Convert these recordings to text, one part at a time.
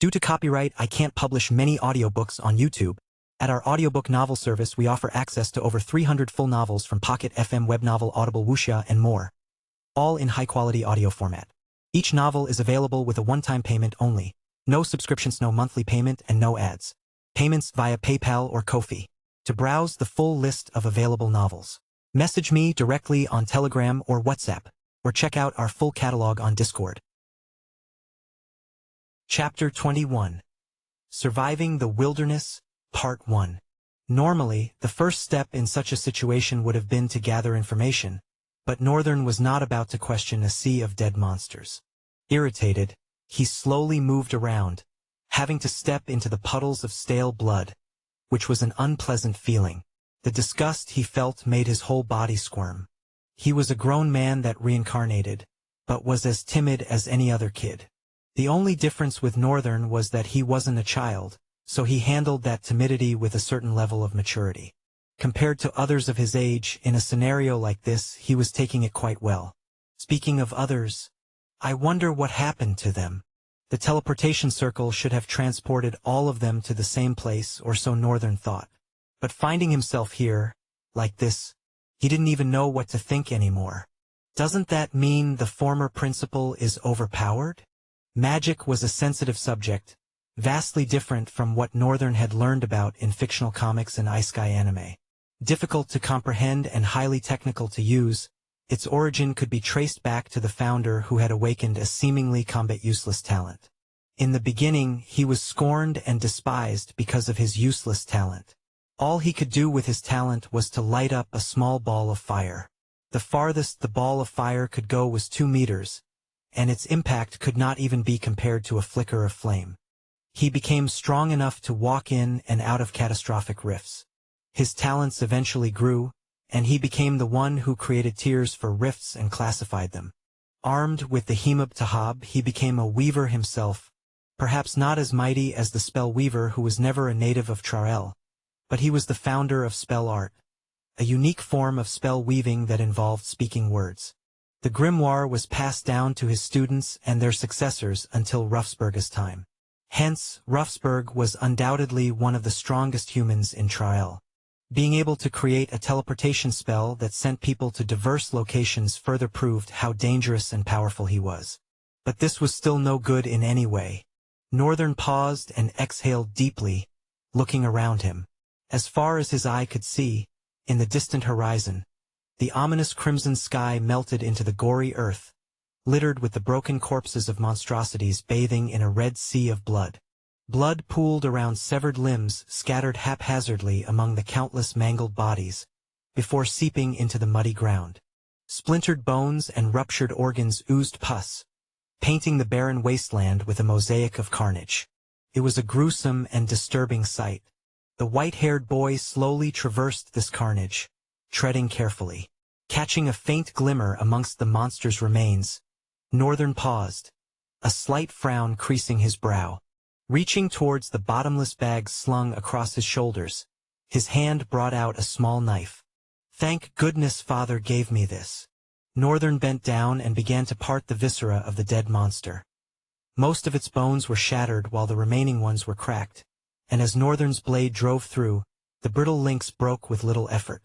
Due to copyright, I can't publish many audiobooks on YouTube. At our audiobook novel service, we offer access to over 300 full novels from Pocket FM, Webnovel, Audible, Wuxia, and more, all in high-quality audio format. Each novel is available with a one-time payment only. No subscriptions, no monthly payment, and no ads. Payments via PayPal or Ko-fi. To browse the full list of available novels, message me directly on Telegram or WhatsApp, or check out our full catalog on Discord. Chapter 21. Surviving the Wilderness, Part 1. Normally, the first step in such a situation would have been to gather information, but Northern was not about to question a sea of dead monsters. Irritated, he slowly moved around, having to step into the puddles of stale blood, which was an unpleasant feeling. The disgust he felt made his whole body squirm. He was a grown man that reincarnated, but was as timid as any other kid. The only difference with Northern was that he wasn't a child, so he handled that timidity with a certain level of maturity. Compared to others of his age, in a scenario like this, he was taking it quite well. Speaking of others, I wonder what happened to them. The teleportation circle should have transported all of them to the same place, or so Northern thought. But finding himself here, like this, he didn't even know what to think anymore. Doesn't that mean the former principal is overpowered? Magic was a sensitive subject, vastly different from what Northern had learned about in fictional comics and isekai anime. Difficult to comprehend and highly technical to use, its origin could be traced back to the founder who had awakened a seemingly combat-useless talent. In the beginning, he was scorned and despised because of his useless talent. All he could do with his talent was to light up a small ball of fire. The farthest the ball of fire could go was 2 meters, and its impact could not even be compared to a flicker of flame. He became strong enough to walk in and out of catastrophic rifts. His talents eventually grew, and he became the one who created tiers for rifts and classified them. Armed with the Hemab Tahab, he became a weaver himself, perhaps not as mighty as the spell weaver who was never a native of Trael, but he was the founder of spell art, a unique form of spell weaving that involved speaking words. The grimoire was passed down to his students and their successors until Rufsberg's time. Hence, Rufsberg was undoubtedly one of the strongest humans in Trael. Being able to create a teleportation spell that sent people to diverse locations further proved how dangerous and powerful he was. But this was still no good in any way. Northern paused and exhaled deeply, looking around him. As far as his eye could see, in the distant horizon, the ominous crimson sky melted into the gory earth, littered with the broken corpses of monstrosities bathing in a red sea of blood. Blood pooled around severed limbs scattered haphazardly among the countless mangled bodies, before seeping into the muddy ground. Splintered bones and ruptured organs oozed pus, painting the barren wasteland with a mosaic of carnage. It was a gruesome and disturbing sight. The white-haired boy slowly traversed this carnage, treading carefully. Catching a faint glimmer amongst the monster's remains, Northern paused, a slight frown creasing his brow. Reaching towards the bottomless bag slung across his shoulders, his hand brought out a small knife. Thank goodness Father gave me this. Northern bent down and began to part the viscera of the dead monster. Most of its bones were shattered while the remaining ones were cracked, and as Northern's blade drove through, the brittle links broke with little effort.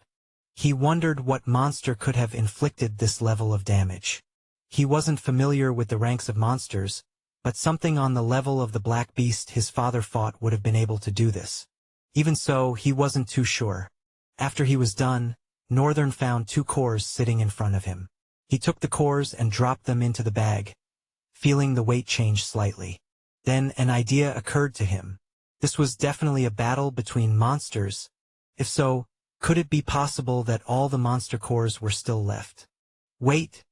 He wondered what monster could have inflicted this level of damage. He wasn't familiar with the ranks of monsters, but something on the level of the black beast his father fought would have been able to do this. Even so, he wasn't too sure. After he was done, Northern found 2 cores sitting in front of him. He took the cores and dropped them into the bag, feeling the weight change slightly. Then an idea occurred to him. This was definitely a battle between monsters. If so, could it be possible that all the monster cores were still left? Wait,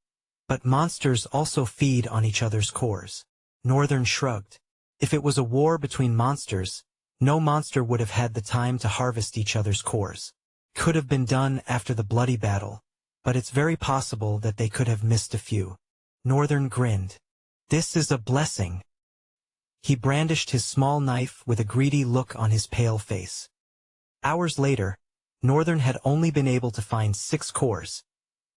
but monsters also feed on each other's cores. Northern shrugged. If it was a war between monsters, no monster would have had the time to harvest each other's cores. Could have been done after the bloody battle, but it's very possible that they could have missed a few. Northern grinned. This is a blessing. He brandished his small knife with a greedy look on his pale face. Hours later, Northern had only been able to find 6 cores,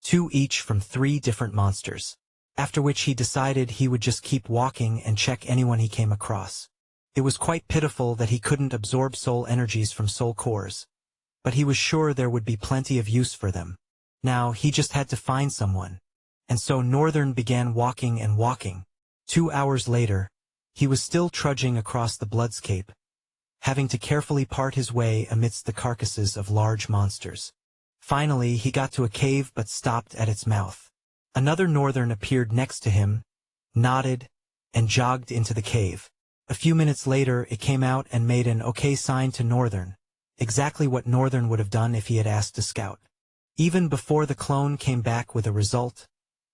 2 each from 3 different monsters. After which he decided he would just keep walking and check anyone he came across. It was quite pitiful that he couldn't absorb soul energies from soul cores, but he was sure there would be plenty of use for them. Now, he just had to find someone. And so Northern began walking and walking. 2 hours later, he was still trudging across the bloodscape, having to carefully part his way amidst the carcasses of large monsters. Finally, he got to a cave but stopped at its mouth. Another Northern appeared next to him, nodded, and jogged into the cave. A few minutes later, it came out and made an okay sign to Northern, exactly what Northern would have done if he had asked a scout. Even before the clone came back with a result,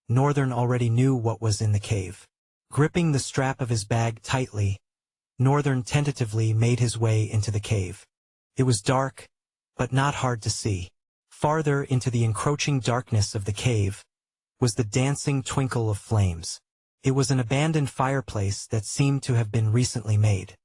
Northern already knew what was in the cave. Gripping the strap of his bag tightly, Northern tentatively made his way into the cave. It was dark, but not hard to see. Farther into the encroaching darkness of the cave was the dancing twinkle of flames. It was an abandoned fireplace that seemed to have been recently made.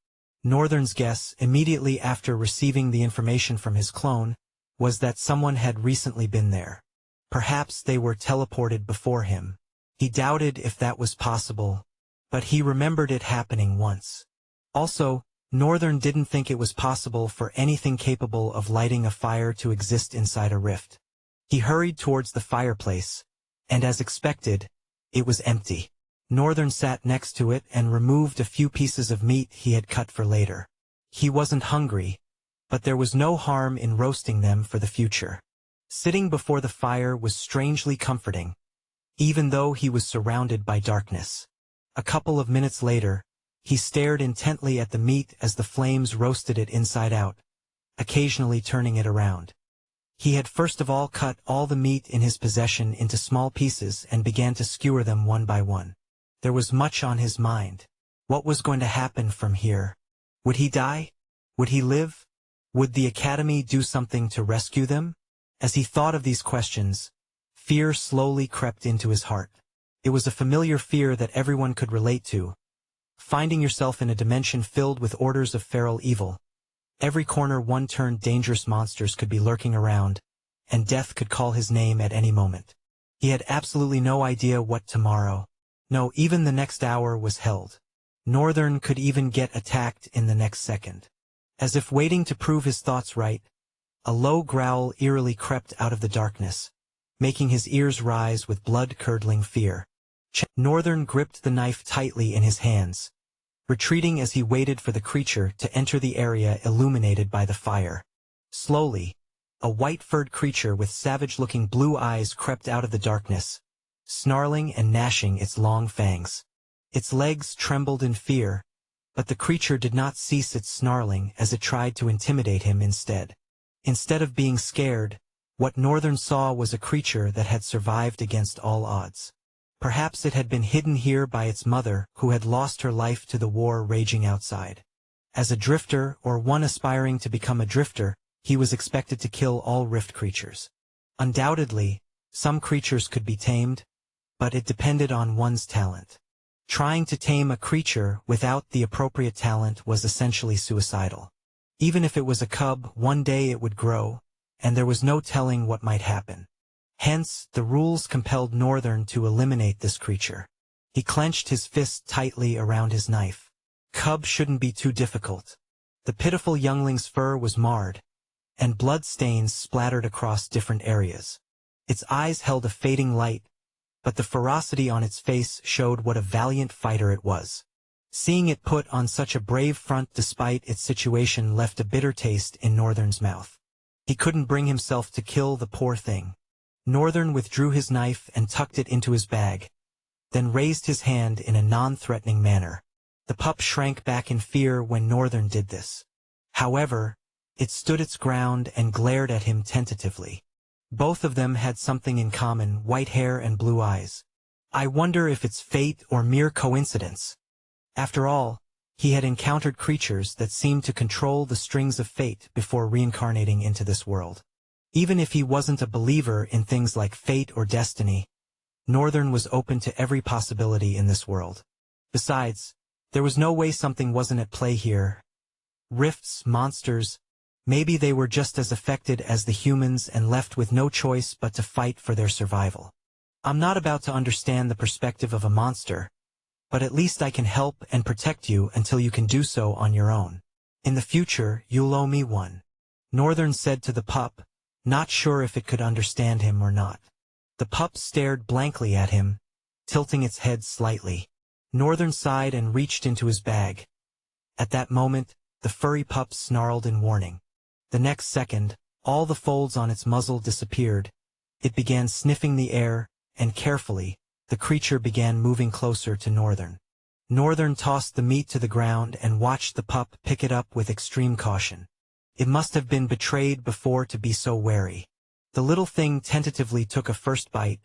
Northern's guess, immediately after receiving the information from his clone, was that someone had recently been there. Perhaps they were teleported before him. He doubted if that was possible, but he remembered it happening once. Also, Northern didn't think it was possible for anything capable of lighting a fire to exist inside a rift. He hurried towards the fireplace, and as expected, it was empty. Northern sat next to it and removed a few pieces of meat he had cut for later. He wasn't hungry, but there was no harm in roasting them for the future. Sitting before the fire was strangely comforting, even though he was surrounded by darkness. A couple of minutes later, he stared intently at the meat as the flames roasted it inside out, occasionally turning it around. He had first of all cut all the meat in his possession into small pieces and began to skewer them one by one. There was much on his mind. What was going to happen from here? Would he die? Would he live? Would the Academy do something to rescue them? As he thought of these questions, fear slowly crept into his heart. It was a familiar fear that everyone could relate to. Finding yourself in a dimension filled with orders of feral evil. Every corner one turned dangerous monsters could be lurking around, and death could call his name at any moment. He had absolutely no idea what tomorrow, no, even the next hour was held. Northern could even get attacked in the next second. As if waiting to prove his thoughts right, a low growl eerily crept out of the darkness, making his ears rise with blood-curdling fear. Northern gripped the knife tightly in his hands, retreating as he waited for the creature to enter the area illuminated by the fire. Slowly, a white-furred creature with savage-looking blue eyes crept out of the darkness, snarling and gnashing its long fangs. Its legs trembled in fear, but the creature did not cease its snarling as it tried to intimidate him instead. Instead of being scared, what Northern saw was a creature that had survived against all odds. Perhaps it had been hidden here by its mother, who had lost her life to the war raging outside. As a drifter, or one aspiring to become a drifter, he was expected to kill all rift creatures. Undoubtedly, some creatures could be tamed, but it depended on one's talent. Trying to tame a creature without the appropriate talent was essentially suicidal. Even if it was a cub, one day it would grow, and there was no telling what might happen. Hence, the rules compelled Northern to eliminate this creature. He clenched his fist tightly around his knife. Cub shouldn't be too difficult. The pitiful youngling's fur was marred, and blood stains splattered across different areas. Its eyes held a fading light, but the ferocity on its face showed what a valiant fighter it was. Seeing it put on such a brave front despite its situation left a bitter taste in Northern's mouth. He couldn't bring himself to kill the poor thing. Northern withdrew his knife and tucked it into his bag, then raised his hand in a non-threatening manner. The pup shrank back in fear when Northern did this. However, it stood its ground and glared at him tentatively. Both of them had something in common, white hair and blue eyes. I wonder if it's fate or mere coincidence. After all, he had encountered creatures that seemed to control the strings of fate before reincarnating into this world. Even if he wasn't a believer in things like fate or destiny, Northern was open to every possibility in this world. Besides, there was no way something wasn't at play here. Rifts, monsters, maybe they were just as affected as the humans and left with no choice but to fight for their survival. I'm not about to understand the perspective of a monster, but at least I can help and protect you until you can do so on your own. In the future, you'll owe me one." Northern said to the pup, not sure if it could understand him or not. The pup stared blankly at him, tilting its head slightly. Northern sighed and reached into his bag. At that moment, the furry pup snarled in warning. The next second, all the folds on its muzzle disappeared. It began sniffing the air, and carefully, the creature began moving closer to Northern. Northern tossed the meat to the ground and watched the pup pick it up with extreme caution. It must have been betrayed before to be so wary. The little thing tentatively took a first bite,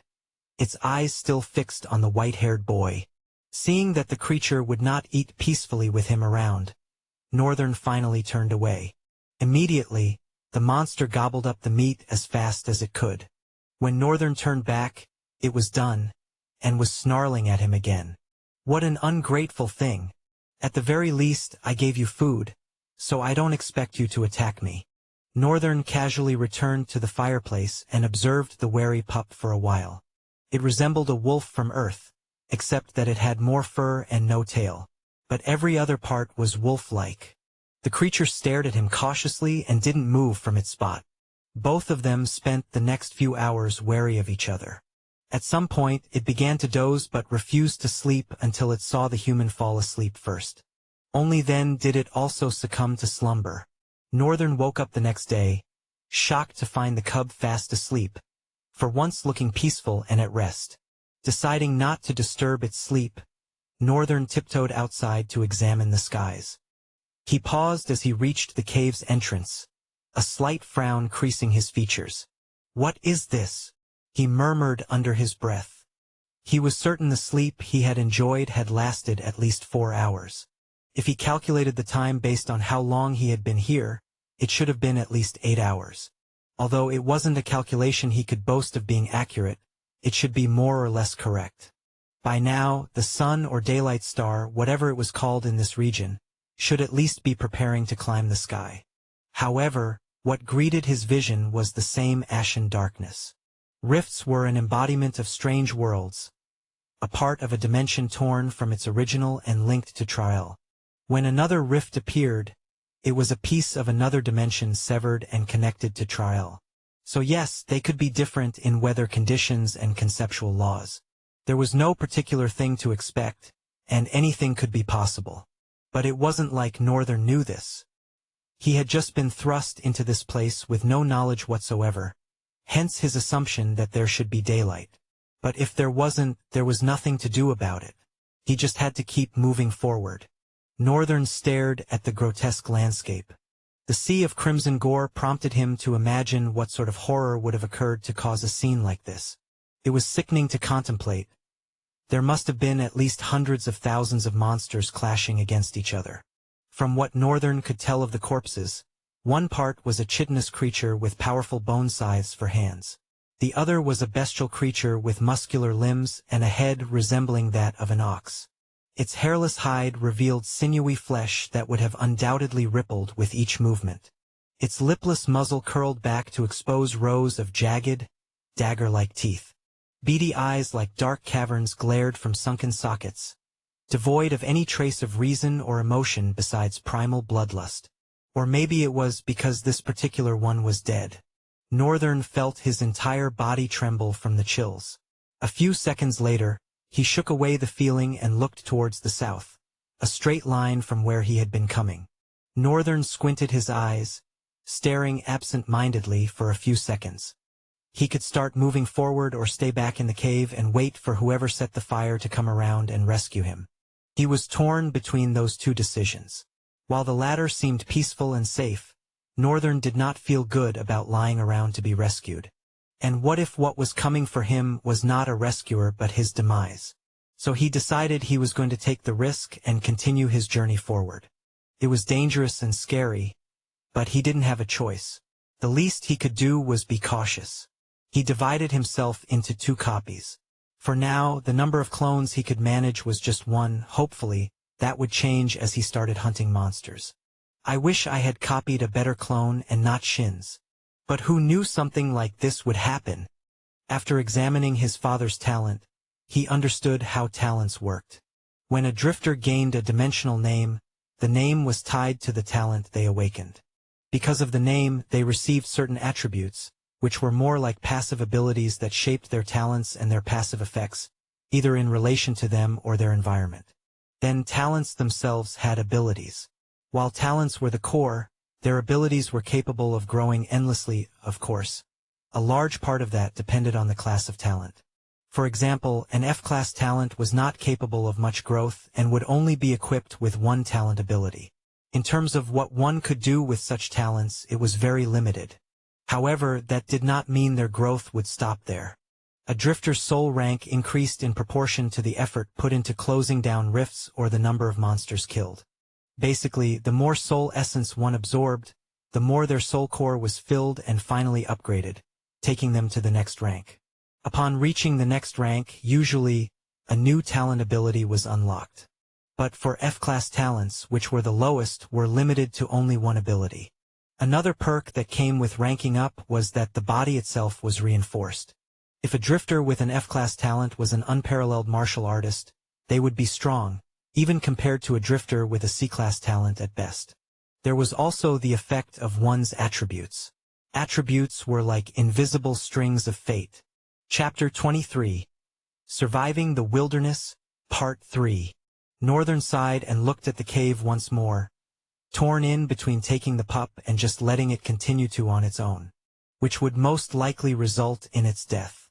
its eyes still fixed on the white-haired boy. Seeing that the creature would not eat peacefully with him around, Northern finally turned away. Immediately, the monster gobbled up the meat as fast as it could. When Northern turned back, it was done, and was snarling at him again. "What an ungrateful thing. At the very least, I gave you food, so I don't expect you to attack me." Northern casually returned to the fireplace and observed the wary pup for a while. It resembled a wolf from Earth, except that it had more fur and no tail. But every other part was wolf-like. The creature stared at him cautiously and didn't move from its spot. Both of them spent the next few hours wary of each other. At some point, it began to doze but refused to sleep until it saw the human fall asleep first. Only then did it also succumb to slumber. Northern woke up the next day, shocked to find the cub fast asleep, for once looking peaceful and at rest. Deciding not to disturb its sleep, Northern tiptoed outside to examine the skies. He paused as he reached the cave's entrance, a slight frown creasing his features. "What is this?" he murmured under his breath. He was certain the sleep he had enjoyed had lasted at least 4 hours. If he calculated the time based on how long he had been here, it should have been at least 8 hours. Although it wasn't a calculation he could boast of being accurate, it should be more or less correct. By now, the sun or daylight star, whatever it was called in this region, should at least be preparing to climb the sky. However, what greeted his vision was the same ashen darkness. Rifts were an embodiment of strange worlds, a part of a dimension torn from its original and linked to trial. When another rift appeared, it was a piece of another dimension severed and connected to trial. So yes, they could be different in weather conditions and conceptual laws. There was no particular thing to expect, and anything could be possible. But it wasn't like Northern knew this. He had just been thrust into this place with no knowledge whatsoever, hence his assumption that there should be daylight. But if there wasn't, there was nothing to do about it. He just had to keep moving forward. Northern stared at the grotesque landscape. The sea of crimson gore prompted him to imagine what sort of horror would have occurred to cause a scene like this. It was sickening to contemplate. There must have been at least hundreds of thousands of monsters clashing against each other. From what Northern could tell of the corpses, one part was a chitinous creature with powerful bone scythes for hands. The other was a bestial creature with muscular limbs and a head resembling that of an ox. Its hairless hide revealed sinewy flesh that would have undoubtedly rippled with each movement. Its lipless muzzle curled back to expose rows of jagged, dagger-like teeth. Beady eyes like dark caverns glared from sunken sockets, devoid of any trace of reason or emotion besides primal bloodlust. Or maybe it was because this particular one was dead. Northern felt his entire body tremble from the chills. A few seconds later, he shook away the feeling and looked towards the south, a straight line from where he had been coming. Northern squinted his eyes, staring absent-mindedly for a few seconds. He could start moving forward or stay back in the cave and wait for whoever set the fire to come around and rescue him. He was torn between those two decisions. While the latter seemed peaceful and safe, Northern did not feel good about lying around to be rescued. And what if what was coming for him was not a rescuer but his demise? So he decided he was going to take the risk and continue his journey forward. It was dangerous and scary, but he didn't have a choice. The least he could do was be cautious. He divided himself into 2 copies. For now, the number of clones he could manage was just 1. Hopefully, that would change as he started hunting monsters. I wish I had copied a better clone and not Shin's. But who knew something like this would happen? After examining his father's talent, he understood how talents worked. When a drifter gained a dimensional name, the name was tied to the talent they awakened. Because of the name, they received certain attributes, which were more like passive abilities that shaped their talents and their passive effects, either in relation to them or their environment. Then talents themselves had abilities. While talents were the core, their abilities were capable of growing endlessly, of course. A large part of that depended on the class of talent. For example, an F-class talent was not capable of much growth and would only be equipped with one talent ability. In terms of what one could do with such talents, it was very limited. However, that did not mean their growth would stop there. A drifter's soul rank increased in proportion to the effort put into closing down rifts or the number of monsters killed. Basically, the more soul essence one absorbed, the more their soul core was filled and finally upgraded, taking them to the next rank. Upon reaching the next rank, usually, a new talent ability was unlocked. But for F-class talents, which were the lowest, were limited to only one ability. Another perk that came with ranking up was that the body itself was reinforced. If a drifter with an F-class talent was an unparalleled martial artist, they would be strong, even compared to a drifter with a C-class talent at best. There was also the effect of one's attributes. Attributes were like invisible strings of fate. Chapter 23. Surviving the Wilderness, Part 3. Northern sighed and looked at the cave once more, torn in between taking the pup and just letting it continue to on its own, which would most likely result in its death.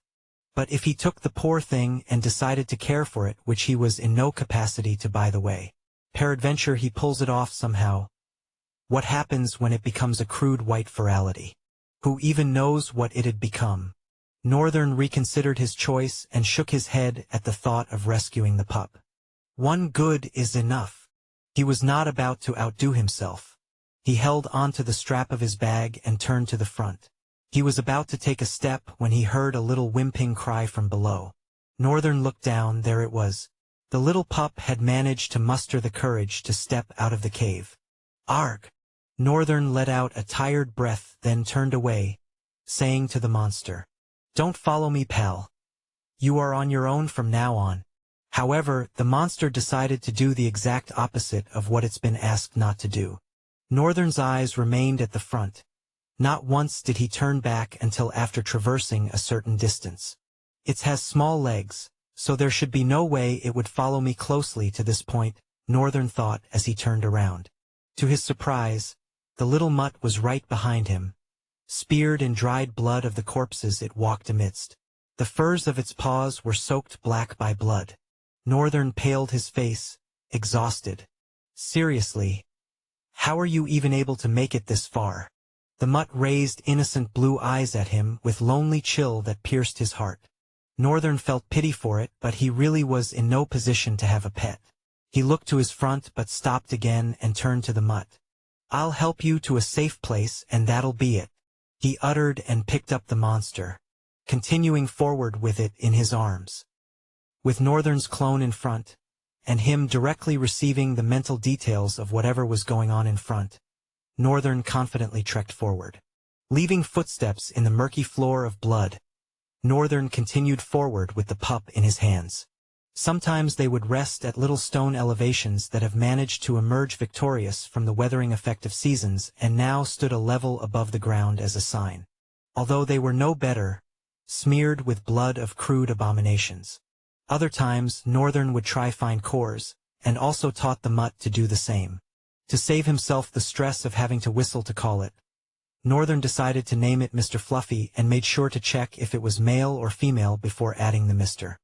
But if he took the poor thing and decided to care for it, which he was in no capacity to, by the way, peradventure he pulls it off somehow. What happens when it becomes a crude white ferality? Who even knows what it had become? Northern reconsidered his choice and shook his head at the thought of rescuing the pup. One good is enough. He was not about to outdo himself. He held onto the strap of his bag and turned to the front. He was about to take a step when he heard a little whimpering cry from below. Northern looked down. There it was. The little pup had managed to muster the courage to step out of the cave. Arg! Northern let out a tired breath, then turned away, saying to the monster, "Don't follow me, pal. You are on your own from now on." However, the monster decided to do the exact opposite of what it's been asked not to do. Northern's eyes remained at the front. Not once did he turn back until after traversing a certain distance. It has small legs, so there should be no way it would follow me closely to this point, Northern thought as he turned around. To his surprise, the little mutt was right behind him, speared in dried blood of the corpses it walked amidst. The furs of its paws were soaked black by blood. Northern paled his face, exhausted. Seriously? How are you even able to make it this far? The mutt raised innocent blue eyes at him with lonely chill that pierced his heart. Northern felt pity for it, but he really was in no position to have a pet. He looked to his front but stopped again and turned to the mutt. "I'll help you to a safe place and that'll be it," he uttered and picked up the monster, continuing forward with it in his arms. With Northern's clone in front, and him directly receiving the mental details of whatever was going on in front, Northern confidently trekked forward. Leaving footsteps in the murky floor of blood, Northern continued forward with the pup in his hands. Sometimes they would rest at little stone elevations that have managed to emerge victorious from the weathering effect of seasons and now stood a level above the ground as a sign. Although they were no better, smeared with blood of crude abominations. Other times, Northern would try find cores, and also taught the mutt to do the same. To save himself the stress of having to whistle to call it, Northern decided to name it Mr. Fluffy and made sure to check if it was male or female before adding the Mr.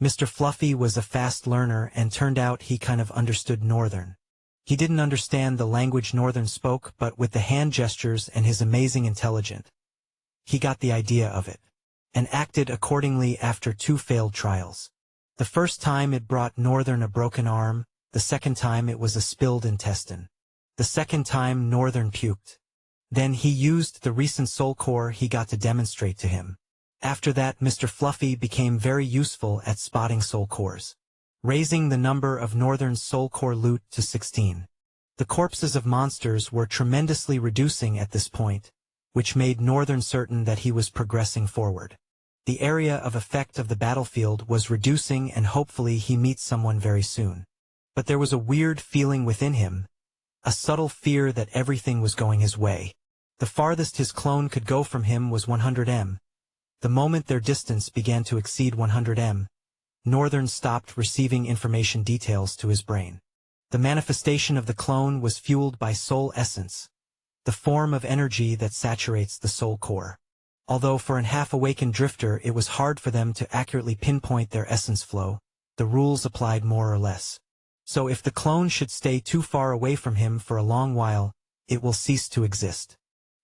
Mr. Fluffy was a fast learner and turned out he kind of understood Northern. He didn't understand the language Northern spoke, but with the hand gestures and his amazing intelligence, he got the idea of it, and acted accordingly after 2 failed trials. The first time it brought Northern a broken arm, the second time it was a spilled intestine. The second time Northern puked. Then he used the recent soul core he got to demonstrate to him. After that, Mr. Fluffy became very useful at spotting soul cores, raising the number of Northern's soul core loot to 16. The corpses of monsters were tremendously reducing at this point, which made Northern certain that he was progressing forward. The area of effect of the battlefield was reducing and hopefully he meets someone very soon. But there was a weird feeling within him, a subtle fear that everything was going his way. The farthest his clone could go from him was 100 m. The moment their distance began to exceed 100 m, Northern stopped receiving information details to his brain. The manifestation of the clone was fueled by soul essence, the form of energy that saturates the soul core. Although for an half-awakened drifter it was hard for them to accurately pinpoint their essence flow, the rules applied more or less. So if the clone should stay too far away from him for a long while, it will cease to exist.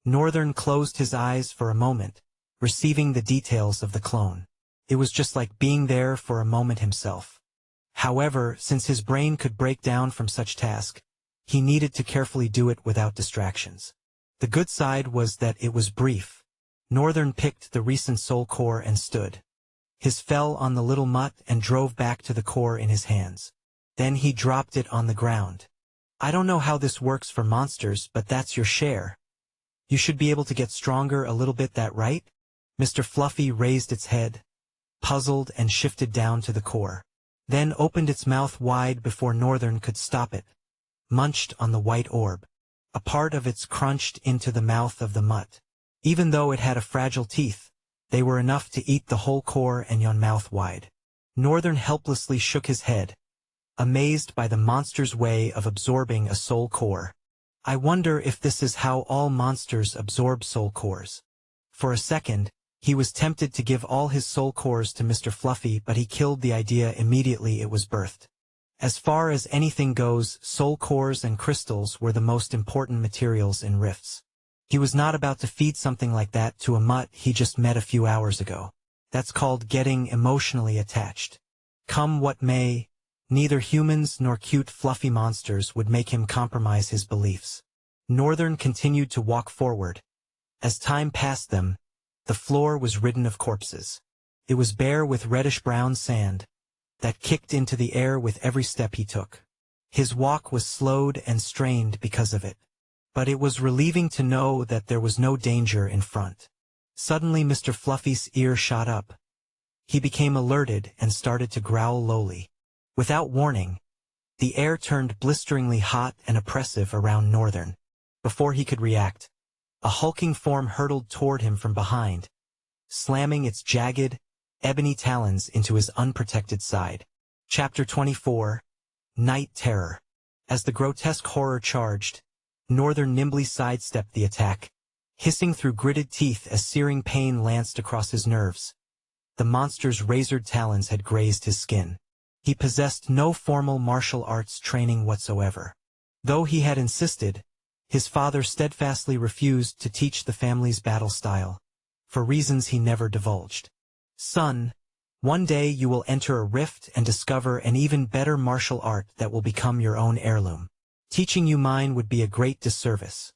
Northern closed his eyes for a moment, receiving the details of the clone. It was just like being there for a moment himself. However, since his brain could break down from such task, he needed to carefully do it without distractions. The good side was that it was brief. Northern picked the recent soul core and stood. His fell on the little mutt and drove back to the core in his hands. Then he dropped it on the ground. I don't know how this works for monsters, but that's your share. You should be able to get stronger a little bit, that right? Mr. Fluffy raised its head, puzzled, and shifted down to the core. Then opened its mouth wide before Northern could stop it. Munched on the white orb. A part of its crunched into the mouth of the mutt. Even though it had a fragile teeth, they were enough to eat the whole core and yawn mouth wide. Northern helplessly shook his head, amazed by the monster's way of absorbing a soul core. I wonder if this is how all monsters absorb soul cores. For a second, he was tempted to give all his soul cores to Mr. Fluffy, but he killed the idea immediately it was birthed. As far as anything goes, soul cores and crystals were the most important materials in rifts. He was not about to feed something like that to a mutt he just met a few hours ago. That's called getting emotionally attached. Come what may, neither humans nor cute fluffy monsters would make him compromise his beliefs. Northern continued to walk forward. As time passed them, the floor was ridden of corpses. It was bare with reddish-brown sand that kicked into the air with every step he took. His walk was slowed and strained because of it. But it was relieving to know that there was no danger in front. Suddenly Mr. Fluffy's ear shot up. He became alerted and started to growl lowly. Without warning, the air turned blisteringly hot and oppressive around Northern. Before he could react, a hulking form hurtled toward him from behind, slamming its jagged, ebony talons into his unprotected side. Chapter 24, Night Terror. As the grotesque horror charged, Northern nimbly sidestepped the attack, hissing through gritted teeth as searing pain lanced across his nerves. The monster's razored talons had grazed his skin. He possessed no formal martial arts training whatsoever. Though he had insisted, his father steadfastly refused to teach the family's battle style, for reasons he never divulged. Son, one day you will enter a rift and discover an even better martial art that will become your own heirloom. Teaching you mine would be a great disservice,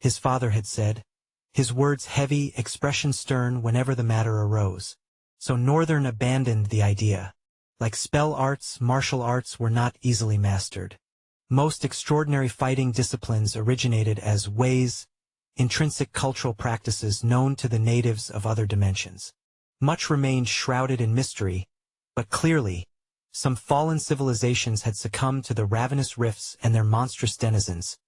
his father had said, his words heavy, expression stern whenever the matter arose. So Northern abandoned the idea. Like spell arts, martial arts were not easily mastered. Most extraordinary fighting disciplines originated as ways, intrinsic cultural practices known to the natives of other dimensions. Much remained shrouded in mystery, but clearly, some fallen civilizations had succumbed to the ravenous rifts and their monstrous denizens,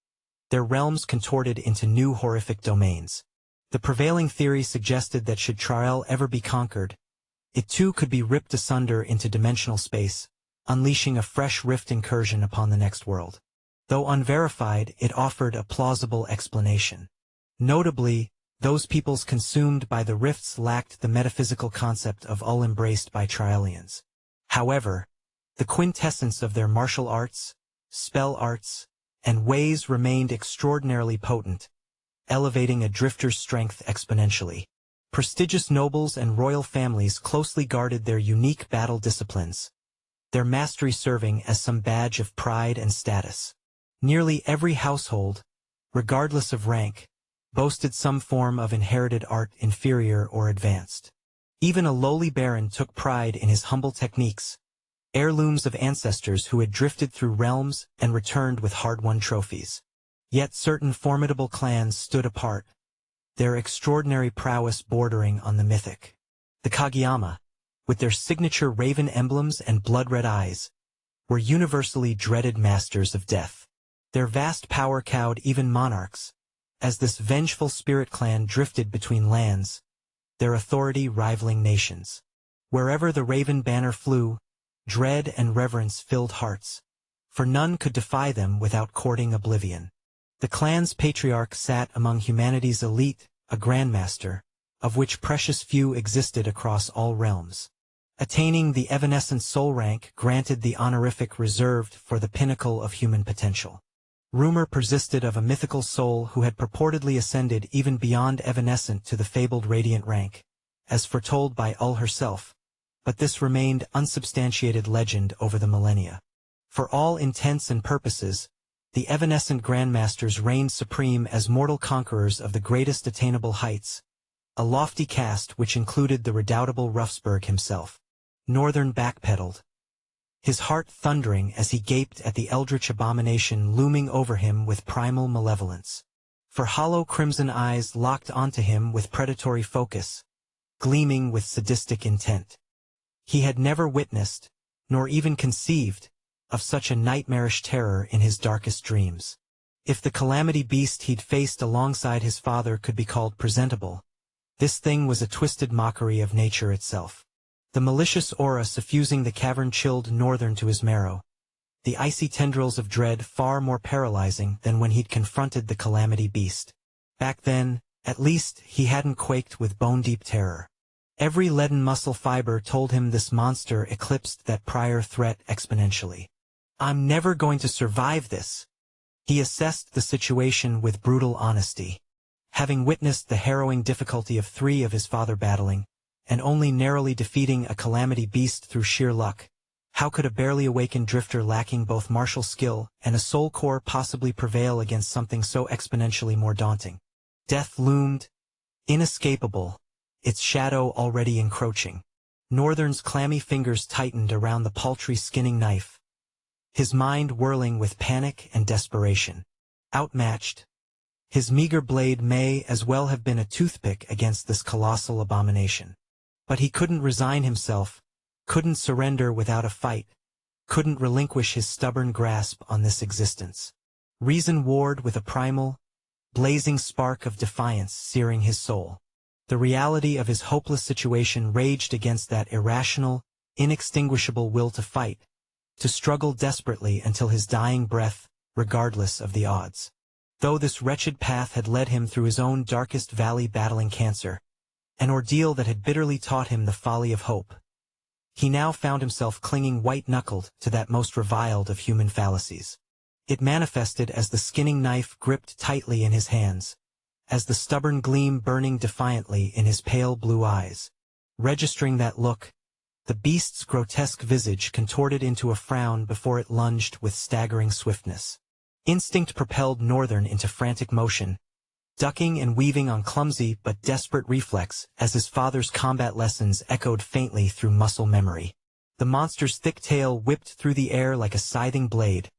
their realms contorted into new horrific domains. The prevailing theory suggested that should Trael ever be conquered, it too could be ripped asunder into dimensional space, unleashing a fresh rift incursion upon the next world. Though unverified, it offered a plausible explanation. Notably, those peoples consumed by the rifts lacked the metaphysical concept of Ul embraced by Traelians. However, the quintessence of their martial arts, spell arts, and ways remained extraordinarily potent, elevating a drifter's strength exponentially. Prestigious nobles and royal families closely guarded their unique battle disciplines, their mastery serving as some badge of pride and status. Nearly every household, regardless of rank, boasted some form of inherited art, inferior or advanced. Even a lowly baron took pride in his humble techniques, heirlooms of ancestors who had drifted through realms and returned with hard-won trophies. Yet certain formidable clans stood apart, their extraordinary prowess bordering on the mythic. The Kageyama, with their signature raven emblems and blood-red eyes, were universally dreaded masters of death. Their vast power cowed even monarchs. As this vengeful spirit clan drifted between lands, their authority rivaling nations. Wherever the raven banner flew, dread and reverence filled hearts, for none could defy them without courting oblivion. The clan's patriarch sat among humanity's elite, a grandmaster, of which precious few existed across all realms. Attaining the evanescent soul rank granted the honorific reserved for the pinnacle of human potential. Rumor persisted of a mythical soul who had purportedly ascended even beyond evanescent to the fabled radiant rank, as foretold by Ul herself, but this remained unsubstantiated legend over the millennia. For all intents and purposes, the evanescent grandmasters reigned supreme as mortal conquerors of the greatest attainable heights, a lofty caste which included the redoubtable Ruffsburg himself. Northern backpedaled, his heart thundering as he gaped at the eldritch abomination looming over him with primal malevolence. For hollow crimson eyes locked onto him with predatory focus, gleaming with sadistic intent. He had never witnessed, nor even conceived, of such a nightmarish terror in his darkest dreams. If the calamity beast he'd faced alongside his father could be called presentable, this thing was a twisted mockery of nature itself. The malicious aura suffusing the cavern chilled Northern to his marrow, the icy tendrils of dread far more paralyzing than when he'd confronted the calamity beast. Back then, at least, he hadn't quaked with bone-deep terror. Every leaden muscle fiber told him this monster eclipsed that prior threat exponentially. "I'm never going to survive this." He assessed the situation with brutal honesty. Having witnessed the harrowing difficulty of 3 of his father battling, and only narrowly defeating a calamity beast through sheer luck, how could a barely awakened drifter lacking both martial skill and a soul core possibly prevail against something so exponentially more daunting? Death loomed, inescapable, its shadow already encroaching. Northern's clammy fingers tightened around the paltry skinning knife, his mind whirling with panic and desperation. Outmatched, his meager blade may as well have been a toothpick against this colossal abomination. But he couldn't resign himself, couldn't surrender without a fight, couldn't relinquish his stubborn grasp on this existence. Reason warred with a primal, blazing spark of defiance searing his soul. The reality of his hopeless situation raged against that irrational, inextinguishable will to fight, to struggle desperately until his dying breath, regardless of the odds. Though this wretched path had led him through his own darkest valley battling cancer, an ordeal that had bitterly taught him the folly of hope, he now found himself clinging white-knuckled to that most reviled of human fallacies. It manifested as the skinning knife gripped tightly in his hands, as the stubborn gleam burning defiantly in his pale blue eyes. Registering that look, the beast's grotesque visage contorted into a frown before it lunged with staggering swiftness. Instinct propelled Northern into frantic motion, ducking and weaving on clumsy but desperate reflex as his father's combat lessons echoed faintly through muscle memory. The monster's thick tail whipped through the air like a scything blade,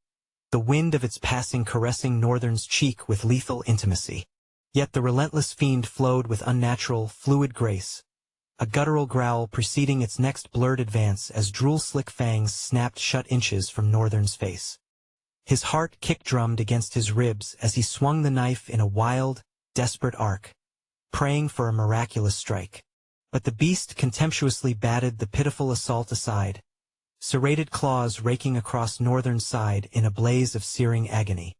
the wind of its passing caressing Northern's cheek with lethal intimacy. Yet the relentless fiend flowed with unnatural, fluid grace, a guttural growl preceding its next blurred advance as drool-slick fangs snapped shut inches from Northern's face. His heart kick-drummed against his ribs as he swung the knife in a wild, desperate arc, praying for a miraculous strike. But the beast contemptuously batted the pitiful assault aside, serrated claws raking across Northern's side in a blaze of searing agony.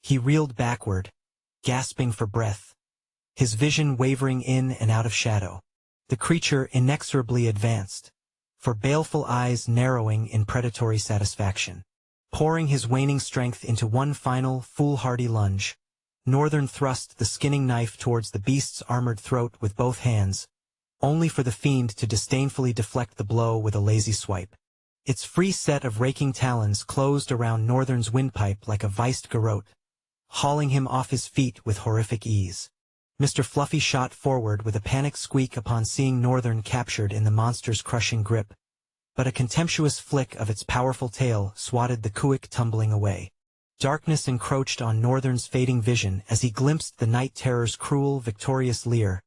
He reeled backward, gasping for breath, his vision wavering in and out of shadow. The creature inexorably advanced, for baleful eyes narrowing in predatory satisfaction. Pouring his waning strength into one final, foolhardy lunge, Northern thrust the skinning knife towards the beast's armored throat with both hands, only for the fiend to disdainfully deflect the blow with a lazy swipe. Its free set of raking talons closed around Northern's windpipe like a viced garrote, hauling him off his feet with horrific ease. Mr. Fluffy shot forward with a panicked squeak upon seeing Northern captured in the monster's crushing grip, but a contemptuous flick of its powerful tail swatted the Kuik tumbling away. Darkness encroached on Northern's fading vision as he glimpsed the night terror's cruel, victorious leer,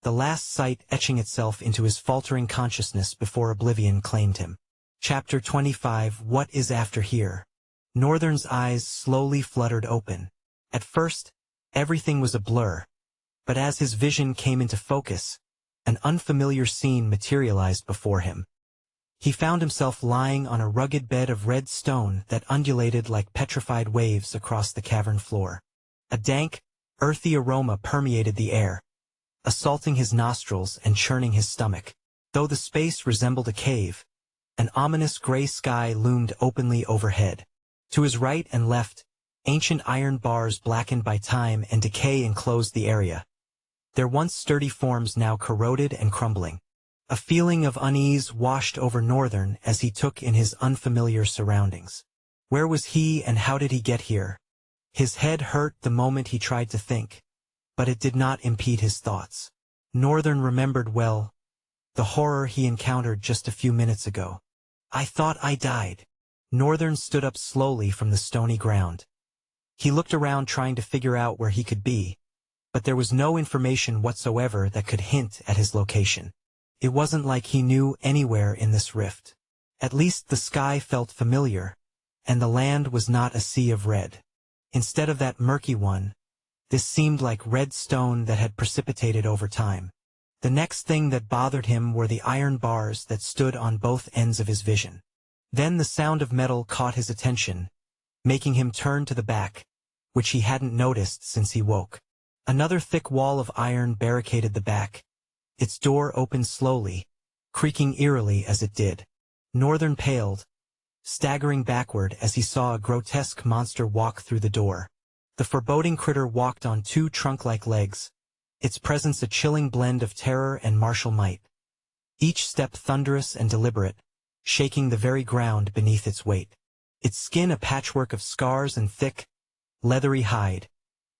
the last sight etching itself into his faltering consciousness before oblivion claimed him. Chapter 25. What is after here? Northern's eyes slowly fluttered open. At first, everything was a blur, but as his vision came into focus, an unfamiliar scene materialized before him. He found himself lying on a rugged bed of red stone that undulated like petrified waves across the cavern floor. A dank, earthy aroma permeated the air, assaulting his nostrils and churning his stomach. Though the space resembled a cave, an ominous gray sky loomed openly overhead. To his right and left, ancient iron bars blackened by time and decay enclosed the area, their once sturdy forms now corroded and crumbling. A feeling of unease washed over Northern as he took in his unfamiliar surroundings. Where was he and how did he get here? His head hurt the moment he tried to think, but it did not impede his thoughts. Northern remembered well the horror he encountered just a few minutes ago. I thought I died. Northern stood up slowly from the stony ground. He looked around trying to figure out where he could be, but there was no information whatsoever that could hint at his location. It wasn't like he knew anywhere in this rift. At least the sky felt familiar, and the land was not a sea of red. Instead of that murky one, this seemed like red stone that had precipitated over time. The next thing that bothered him were the iron bars that stood on both ends of his vision. Then the sound of metal caught his attention, making him turn to the back, which he hadn't noticed since he woke. Another thick wall of iron barricaded the back. Its door opened slowly, creaking eerily as it did. Northern paled, staggering backward as he saw a grotesque monster walk through the door. The foreboding critter walked on two trunk-like legs, its presence a chilling blend of terror and martial might. Each step thunderous and deliberate, shaking the very ground beneath its weight. Its skin a patchwork of scars and thick, leathery hide,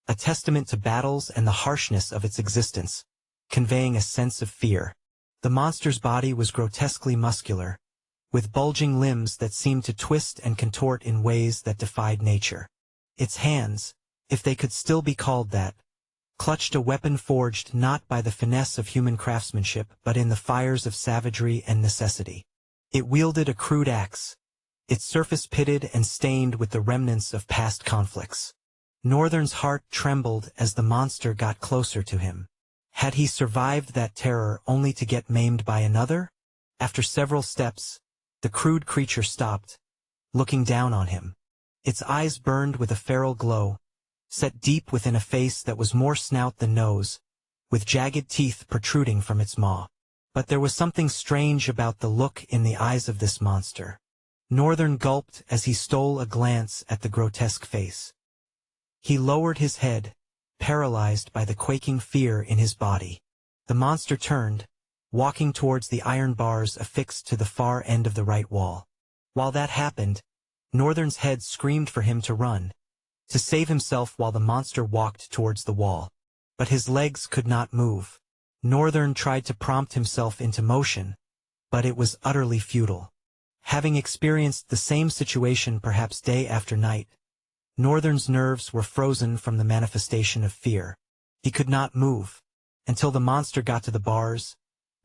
a testament to battles and the harshness of its existence, conveying a sense of fear. The monster's body was grotesquely muscular, with bulging limbs that seemed to twist and contort in ways that defied nature. Its hands, if they could still be called that, clutched a weapon forged not by the finesse of human craftsmanship but in the fires of savagery and necessity. It wielded a crude axe, its surface pitted and stained with the remnants of past conflicts. Northern's heart trembled as the monster got closer to him. Had he survived that terror only to get maimed by another? After several steps, the crude creature stopped, looking down on him. Its eyes burned with a feral glow, set deep within a face that was more snout than nose, with jagged teeth protruding from its maw. But there was something strange about the look in the eyes of this monster. Northern gulped as he stole a glance at the grotesque face. He lowered his head, paralyzed by the quaking fear in his body. The monster turned, walking towards the iron bars affixed to the far end of the right wall. While that happened, Northern's head screamed for him to run, to save himself while the monster walked towards the wall. But his legs could not move. Northern tried to prompt himself into motion, but it was utterly futile. Having experienced the same situation perhaps day after night, Northern's nerves were frozen from the manifestation of fear. He could not move, until the monster got to the bars,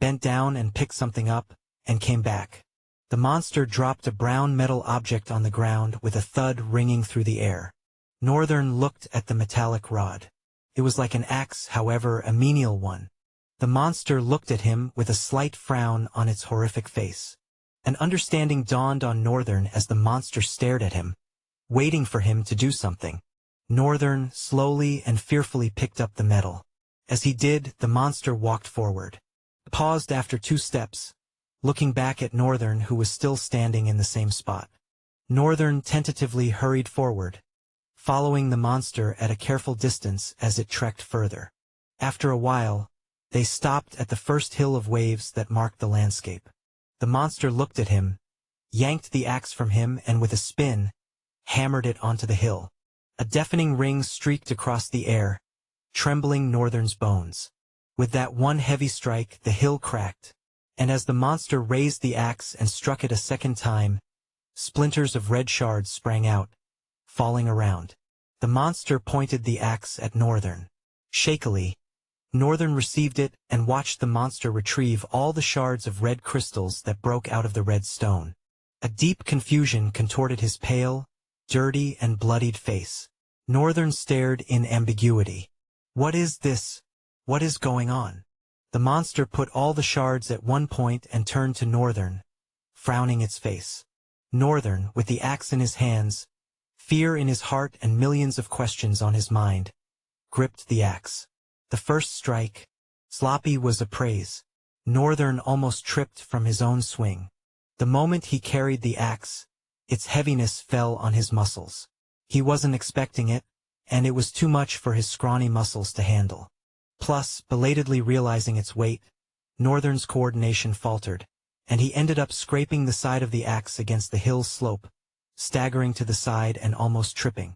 bent down and picked something up, and came back. The monster dropped a brown metal object on the ground with a thud ringing through the air. Northern looked at the metallic rod. It was like an axe, however, a menial one. The monster looked at him with a slight frown on its horrific face. An understanding dawned on Northern as the monster stared at him, waiting for him to do something. Northern slowly and fearfully picked up the metal. As he did, the monster walked forward, paused after 2 steps, looking back at Northern, who was still standing in the same spot. Northern tentatively hurried forward, following the monster at a careful distance as it trekked further. After a while, they stopped at the first hill of waves that marked the landscape. The monster looked at him, yanked the axe from him and with a spin, hammered it onto the hill. A deafening ring streaked across the air, trembling Northern's bones. With that one heavy strike, the hill cracked, and as the monster raised the axe and struck it a second time, splinters of red shards sprang out, falling around. The monster pointed the axe at Northern. Shakily, Northern received it and watched the monster retrieve all the shards of red crystals that broke out of the red stone. A deep confusion contorted his pale, dirty and bloodied face. Northern stared in ambiguity. What is this? What is going on? The monster put all the shards at one point and turned to Northern, frowning its face. Northern, with the axe in his hands, fear in his heart and millions of questions on his mind, gripped the axe. The first strike, sloppy, was a praise. Northern almost tripped from his own swing. The moment he carried the axe, its heaviness fell on his muscles. He wasn't expecting it, and it was too much for his scrawny muscles to handle. Plus, belatedly realizing its weight, Northern's coordination faltered, and he ended up scraping the side of the axe against the hill's slope, staggering to the side and almost tripping.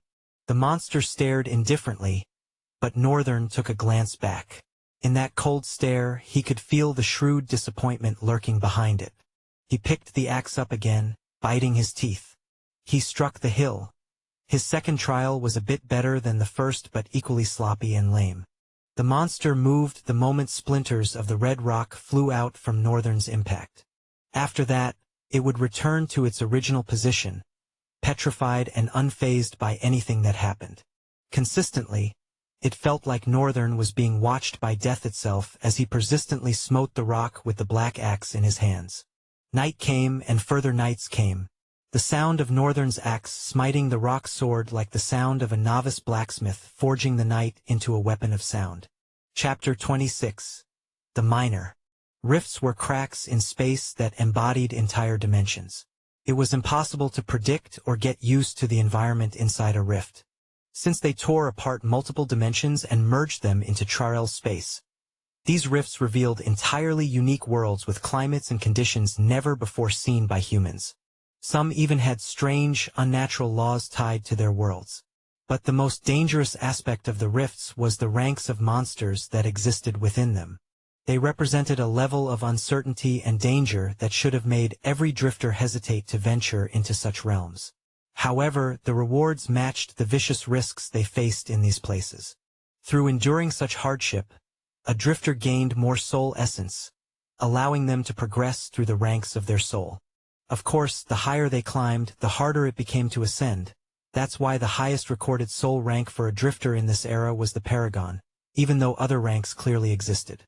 The monster stared indifferently, but Northern took a glance back. In that cold stare, he could feel the shrewd disappointment lurking behind it. He picked the axe up again, biting his teeth. He struck the hill. His second trial was a bit better than the first, but equally sloppy and lame. The monster moved the moment splinters of the red rock flew out from Northern's impact. After that, it would return to its original position, petrified and unfazed by anything that happened. Consistently, it felt like Northern was being watched by death itself as he persistently smote the rock with the black axe in his hands. Night came and further nights came. The sound of Northern's axe smiting the rock soared like the sound of a novice blacksmith forging the night into a weapon of sound. Chapter 26. The Miner. Rifts were cracks in space that embodied entire dimensions. It was impossible to predict or get used to the environment inside a rift, since they tore apart multiple dimensions and merged them into trial space. These rifts revealed entirely unique worlds with climates and conditions never before seen by humans. Some even had strange, unnatural laws tied to their worlds. But the most dangerous aspect of the rifts was the ranks of monsters that existed within them. They represented a level of uncertainty and danger that should have made every drifter hesitate to venture into such realms. However, the rewards matched the vicious risks they faced in these places. Through enduring such hardship, a drifter gained more soul essence, allowing them to progress through the ranks of their soul. Of course, the higher they climbed, the harder it became to ascend. That's why the highest recorded soul rank for a drifter in this era was the Paragon, even though other ranks clearly existed.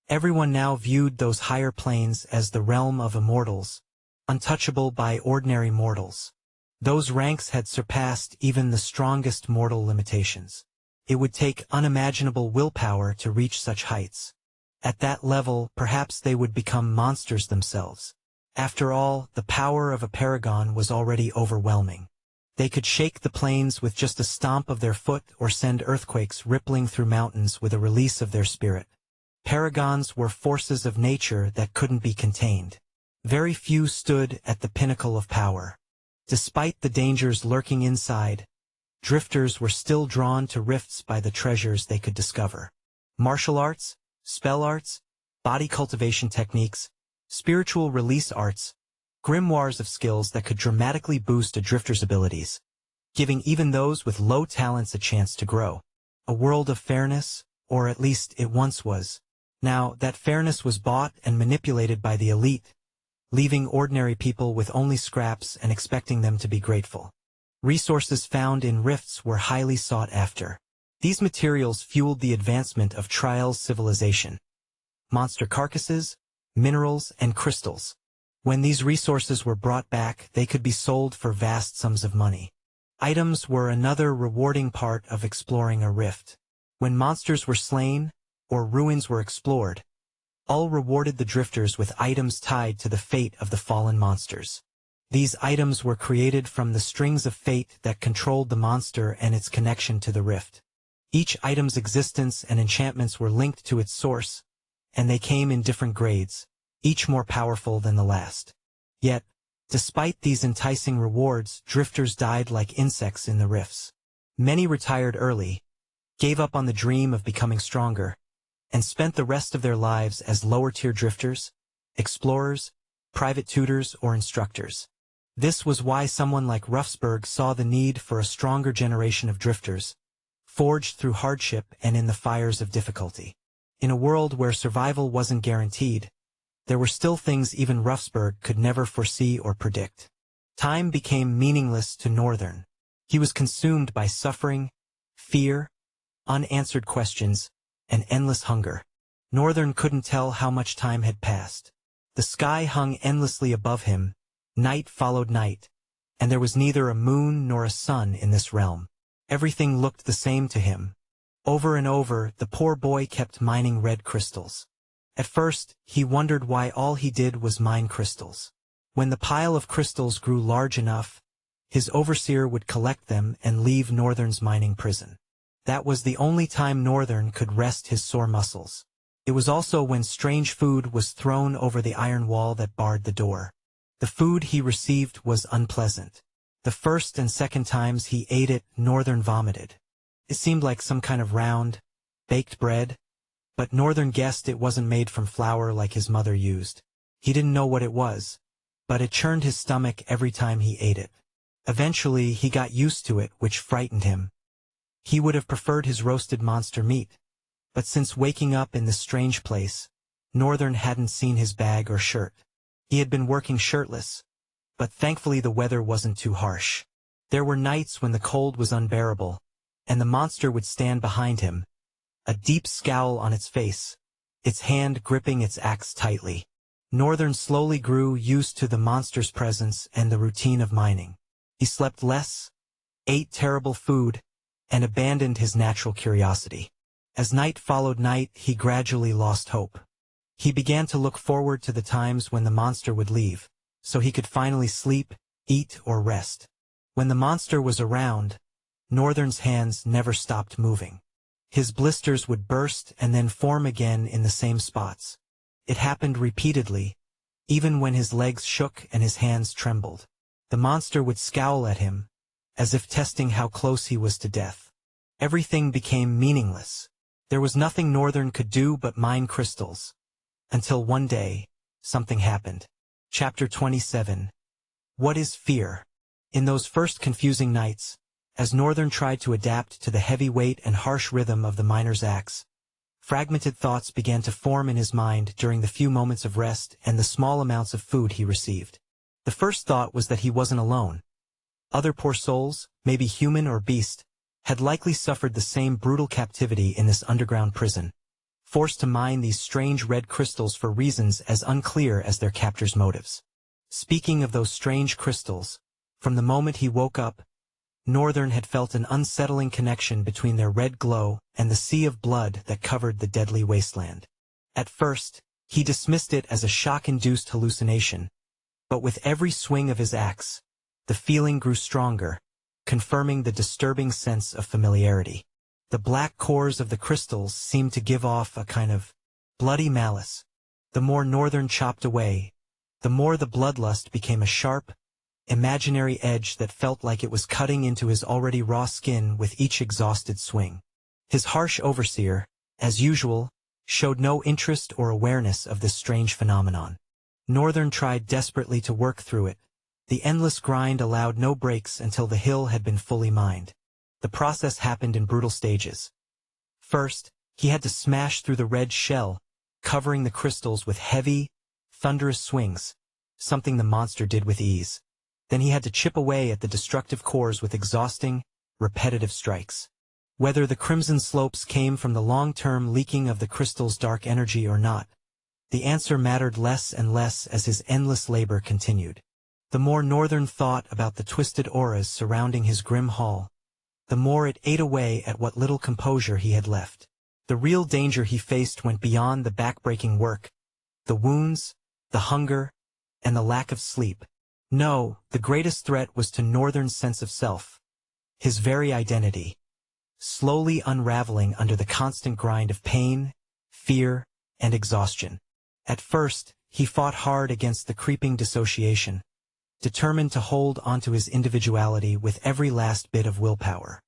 Everyone now viewed those higher planes as the realm of immortals, untouchable by ordinary mortals. Those ranks had surpassed even the strongest mortal limitations. It would take unimaginable willpower to reach such heights. At that level, perhaps they would become monsters themselves. After all, the power of a paragon was already overwhelming. They could shake the plains with just a stomp of their foot or send earthquakes rippling through mountains with a release of their spirit. Paragons were forces of nature that couldn't be contained. Very few stood at the pinnacle of power. Despite the dangers lurking inside, drifters were still drawn to rifts by the treasures they could discover. Martial arts, spell arts, body cultivation techniques, spiritual release arts, grimoires of skills that could dramatically boost a drifter's abilities, giving even those with low talents a chance to grow. A world of fairness, or at least it once was. Now, that fairness was bought and manipulated by the elite, leaving ordinary people with only scraps and expecting them to be grateful. Resources found in rifts were highly sought after. These materials fueled the advancement of Trial's civilization. Monster carcasses, minerals, and crystals. When these resources were brought back, they could be sold for vast sums of money. Items were another rewarding part of exploring a rift. When monsters were slain, or ruins were explored, all rewarded the drifters with items tied to the fate of the fallen monsters. These items were created from the strings of fate that controlled the monster and its connection to the rift. Each item's existence and enchantments were linked to its source, and they came in different grades, each more powerful than the last. Yet, despite these enticing rewards, drifters died like insects in the rifts. Many retired early, gave up on the dream of becoming stronger, and spent the rest of their lives as lower-tier drifters, explorers, private tutors, or instructors. This was why someone like Ruffsberg saw the need for a stronger generation of drifters, forged through hardship and in the fires of difficulty. In a world where survival wasn't guaranteed, there were still things even Ruffsberg could never foresee or predict. Time became meaningless to Northern. He was consumed by suffering, fear, unanswered questions, and endless hunger. Northern couldn't tell how much time had passed. The sky hung endlessly above him, night followed night, and there was neither a moon nor a sun in this realm. Everything looked the same to him. Over and over, the poor boy kept mining red crystals. At first, he wondered why all he did was mine crystals. When the pile of crystals grew large enough, his overseer would collect them and leave Northern's mining prison. That was the only time Northern could rest his sore muscles. It was also when strange food was thrown over the iron wall that barred the door. The food he received was unpleasant. The first and second times he ate it, Northern vomited. It seemed like some kind of round, baked bread, but Northern guessed it wasn't made from flour like his mother used. He didn't know what it was, but it churned his stomach every time he ate it. Eventually, he got used to it, which frightened him. He would have preferred his roasted monster meat, but since waking up in this strange place, Northern hadn't seen his bag or shirt. He had been working shirtless, but thankfully the weather wasn't too harsh. There were nights when the cold was unbearable, and the monster would stand behind him, a deep scowl on its face, its hand gripping its axe tightly. Northern slowly grew used to the monster's presence and the routine of mining. He slept less, ate terrible food, and abandoned his natural curiosity. As night followed night, he gradually lost hope. He began to look forward to the times when the monster would leave, so he could finally sleep, eat, or rest. When the monster was around, Northern's hands never stopped moving. His blisters would burst and then form again in the same spots. It happened repeatedly, even when his legs shook and his hands trembled. The monster would scowl at him, as if testing how close he was to death. Everything became meaningless. There was nothing Northern could do but mine crystals. Until one day, something happened. Chapter 27. What is fear? In those first confusing nights, as Northern tried to adapt to the heavy weight and harsh rhythm of the miner's axe, fragmented thoughts began to form in his mind during the few moments of rest and the small amounts of food he received. The first thought was that he wasn't alone. Other poor souls, maybe human or beast, had likely suffered the same brutal captivity in this underground prison, forced to mine these strange red crystals for reasons as unclear as their captor's motives. Speaking of those strange crystals, from the moment he woke up, Northern had felt an unsettling connection between their red glow and the sea of blood that covered the deadly wasteland. At first, he dismissed it as a shock-induced hallucination, but with every swing of his axe, the feeling grew stronger, confirming the disturbing sense of familiarity. The black cores of the crystals seemed to give off a kind of bloody malice. The more Northern chopped away, the more the bloodlust became a sharp, imaginary edge that felt like it was cutting into his already raw skin with each exhausted swing. His harsh overseer, as usual, showed no interest or awareness of this strange phenomenon. Northern tried desperately to work through it. The endless grind allowed no breaks until the hill had been fully mined. The process happened in brutal stages. First, he had to smash through the red shell, covering the crystals with heavy, thunderous swings, something the monster did with ease. Then he had to chip away at the destructive cores with exhausting, repetitive strikes. Whether the crimson slopes came from the long-term leaking of the crystal's dark energy or not, the answer mattered less and less as his endless labor continued. The more Northern thought about the twisted auras surrounding his grim hall, the more it ate away at what little composure he had left. The real danger he faced went beyond the backbreaking work, the wounds, the hunger, and the lack of sleep. No, the greatest threat was to Northern's sense of self, his very identity, slowly unraveling under the constant grind of pain, fear, and exhaustion. At first, he fought hard against the creeping dissociation, determined to hold onto his individuality with every last bit of willpower.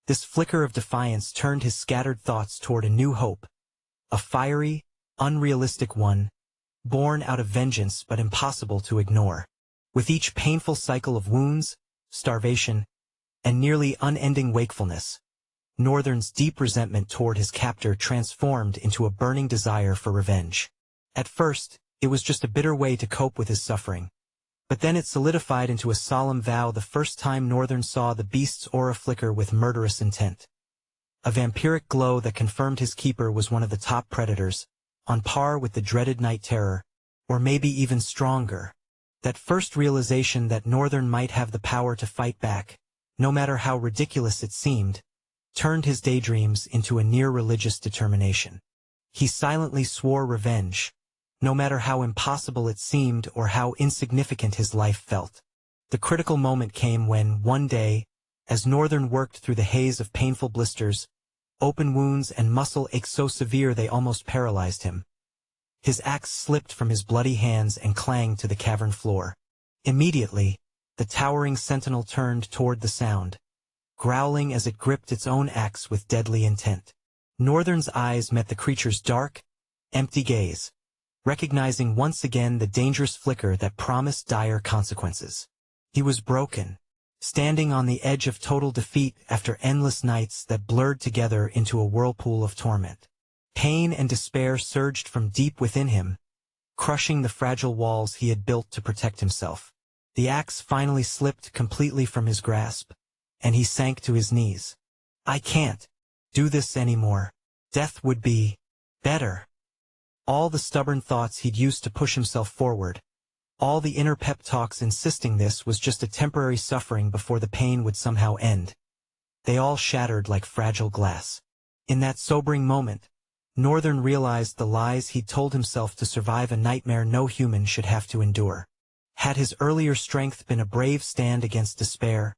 This flicker of defiance turned his scattered thoughts toward a new hope, a fiery, unrealistic one, born out of vengeance but impossible to ignore. With each painful cycle of wounds, starvation, and nearly unending wakefulness, Northern's deep resentment toward his captor transformed into a burning desire for revenge. At first, it was just a bitter way to cope with his suffering, But then it solidified into a solemn vow the first time Northern saw the beast's aura flicker with murderous intent. A vampiric glow that confirmed his keeper was one of the top predators, on par with the dreaded night terror, or maybe even stronger. That first realization that Northern might have the power to fight back, no matter how ridiculous it seemed, turned his daydreams into a near-religious determination. He silently swore revenge, no matter how impossible it seemed or how insignificant his life felt. The critical moment came when, one day, as Northern worked through the haze of painful blisters, open wounds and muscle aches so severe they almost paralyzed him, his axe slipped from his bloody hands and clanged to the cavern floor. Immediately, the towering sentinel turned toward the sound, growling as it gripped its own axe with deadly intent. Northern's eyes met the creature's dark, empty gaze, recognizing once again the dangerous flicker that promised dire consequences. He was broken, standing on the edge of total defeat after endless nights that blurred together into a whirlpool of torment. Pain and despair surged from deep within him, crushing the fragile walls he had built to protect himself. The axe finally slipped completely from his grasp, and he sank to his knees. "I can't do this anymore. Death would be better." All the stubborn thoughts he'd used to push himself forward, all the inner pep talks insisting this was just a temporary suffering before the pain would somehow end, they all shattered like fragile glass. In that sobering moment, Northern realized the lies he'd told himself to survive a nightmare no human should have to endure. Had his earlier strength been a brave stand against despair,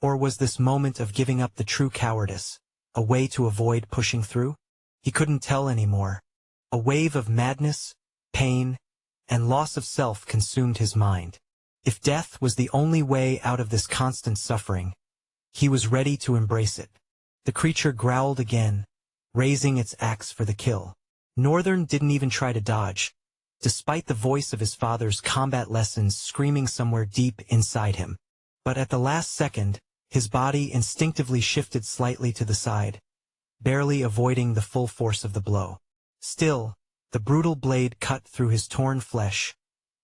or was this moment of giving up the true cowardice a way to avoid pushing through? He couldn't tell anymore. A wave of madness, pain, and loss of self consumed his mind. If death was the only way out of this constant suffering, he was ready to embrace it. The creature growled again, raising its axe for the kill. Northern didn't even try to dodge, despite the voice of his father's combat lessons screaming somewhere deep inside him. But at the last second, his body instinctively shifted slightly to the side, barely avoiding the full force of the blow. Still, the brutal blade cut through his torn flesh,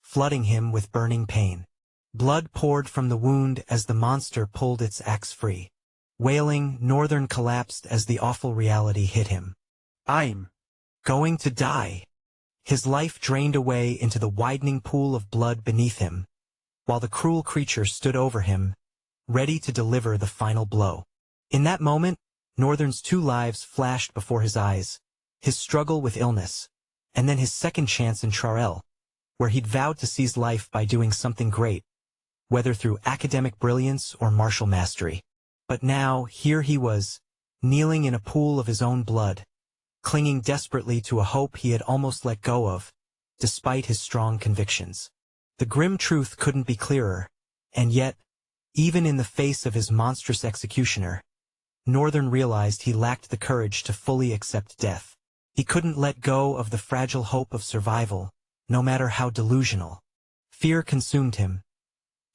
flooding him with burning pain. Blood poured from the wound as the monster pulled its axe free. Wailing, Northern collapsed as the awful reality hit him. "I'm going to die." His life drained away into the widening pool of blood beneath him, while the cruel creature stood over him, ready to deliver the final blow. In that moment, Northern's two lives flashed before his eyes, his struggle with illness, and then his second chance in Charel, where he'd vowed to seize life by doing something great, whether through academic brilliance or martial mastery. But now, here he was, kneeling in a pool of his own blood, clinging desperately to a hope he had almost let go of, despite his strong convictions. The grim truth couldn't be clearer, and yet, even in the face of his monstrous executioner, Northern realized he lacked the courage to fully accept death. He couldn't let go of the fragile hope of survival, no matter how delusional. Fear consumed him.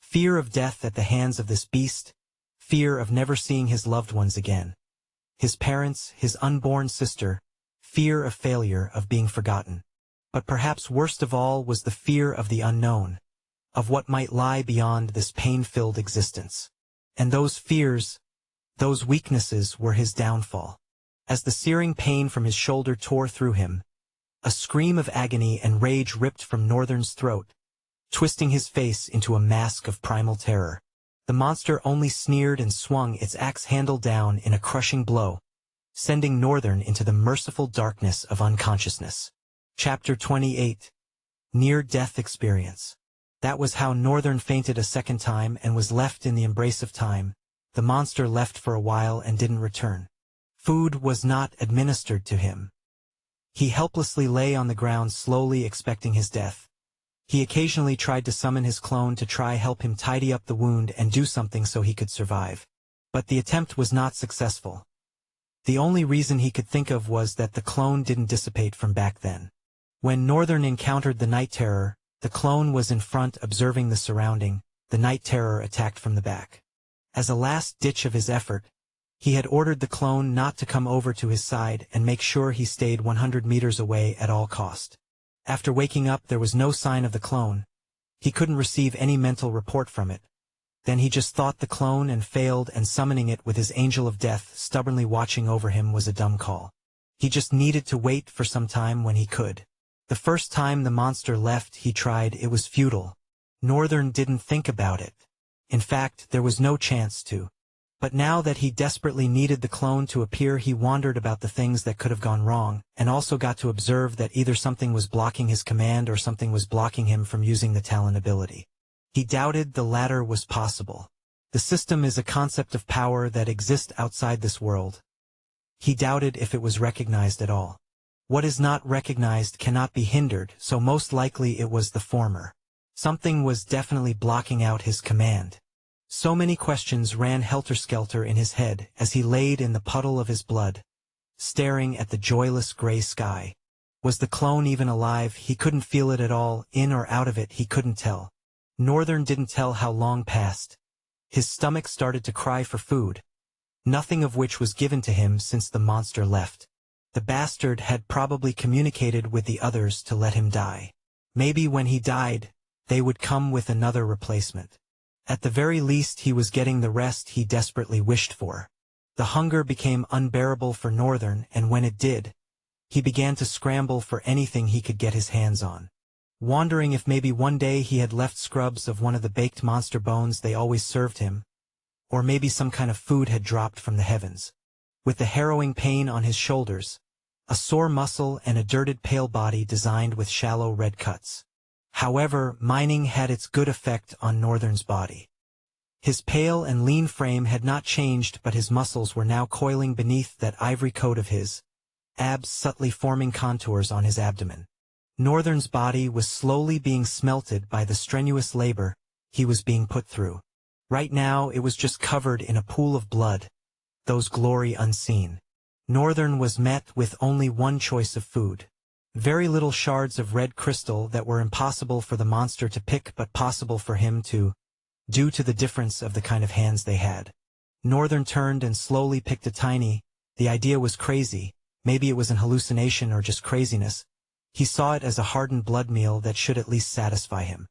Fear of death at the hands of this beast, fear of never seeing his loved ones again. His parents, his unborn sister, fear of failure, of being forgotten. But perhaps worst of all was the fear of the unknown, of what might lie beyond this pain-filled existence. And those fears, those weaknesses were his downfall. As the searing pain from his shoulder tore through him, a scream of agony and rage ripped from Northern's throat, twisting his face into a mask of primal terror. The monster only sneered and swung its axe handle down in a crushing blow, sending Northern into the merciful darkness of unconsciousness. Chapter 28. Near-Death Experience. That was how Northern fainted a second time and was left in the embrace of time. The monster left for a while and didn't return. Food was not administered to him. He helplessly lay on the ground, slowly expecting his death. He occasionally tried to summon his clone to try help him tidy up the wound and do something so he could survive. But the attempt was not successful. The only reason he could think of was that the clone didn't dissipate from back then. When Northern encountered the night terror, the clone was in front observing the surrounding. The night terror attacked from the back. As a last ditch of his effort, he had ordered the clone not to come over to his side and make sure he stayed 100 meters away at all cost. After waking up, there was no sign of the clone. He couldn't receive any mental report from it. Then he just thought the clone and failed, and summoning it with his angel of death stubbornly watching over him was a dumb call. He just needed to wait for some time when he could. The first time the monster left, he tried. It was futile. Northern didn't think about it. In fact, there was no chance to. But now that he desperately needed the clone to appear, he wondered about the things that could have gone wrong, and also got to observe that either something was blocking his command or something was blocking him from using the talent ability. He doubted the latter was possible. The system is a concept of power that exists outside this world. He doubted if it was recognized at all. What is not recognized cannot be hindered, so most likely it was the former. Something was definitely blocking out his command. So many questions ran helter-skelter in his head as he laid in the puddle of his blood, staring at the joyless gray sky. Was the clone even alive? He couldn't feel it at all, in or out of it he couldn't tell. Northern didn't tell how long passed. His stomach started to cry for food, nothing of which was given to him since the monster left. The bastard had probably communicated with the others to let him die. Maybe when he died, they would come with another replacement. At the very least, he was getting the rest he desperately wished for. The hunger became unbearable for Northern, and when it did, he began to scramble for anything he could get his hands on, wondering if maybe one day he had left scrubs of one of the baked monster bones they always served him, or maybe some kind of food had dropped from the heavens. With the harrowing pain on his shoulders, a sore muscle, and a dirted pale body designed with shallow red cuts. However, mining had its good effect on Northern's body. His pale and lean frame had not changed, but his muscles were now coiling beneath that ivory coat of his, abs subtly forming contours on his abdomen. Northern's body was slowly being smelted by the strenuous labor he was being put through. Right now it was just covered in a pool of blood, those glory unseen. Northern was met with only one choice of food. Very little shards of red crystal that were impossible for the monster to pick but possible for him to, due to the difference of the kind of hands they had. Northern turned and slowly picked a tiny. The idea was crazy. Maybe it was an hallucination or just craziness. He saw it as a hardened blood meal that should at least satisfy him.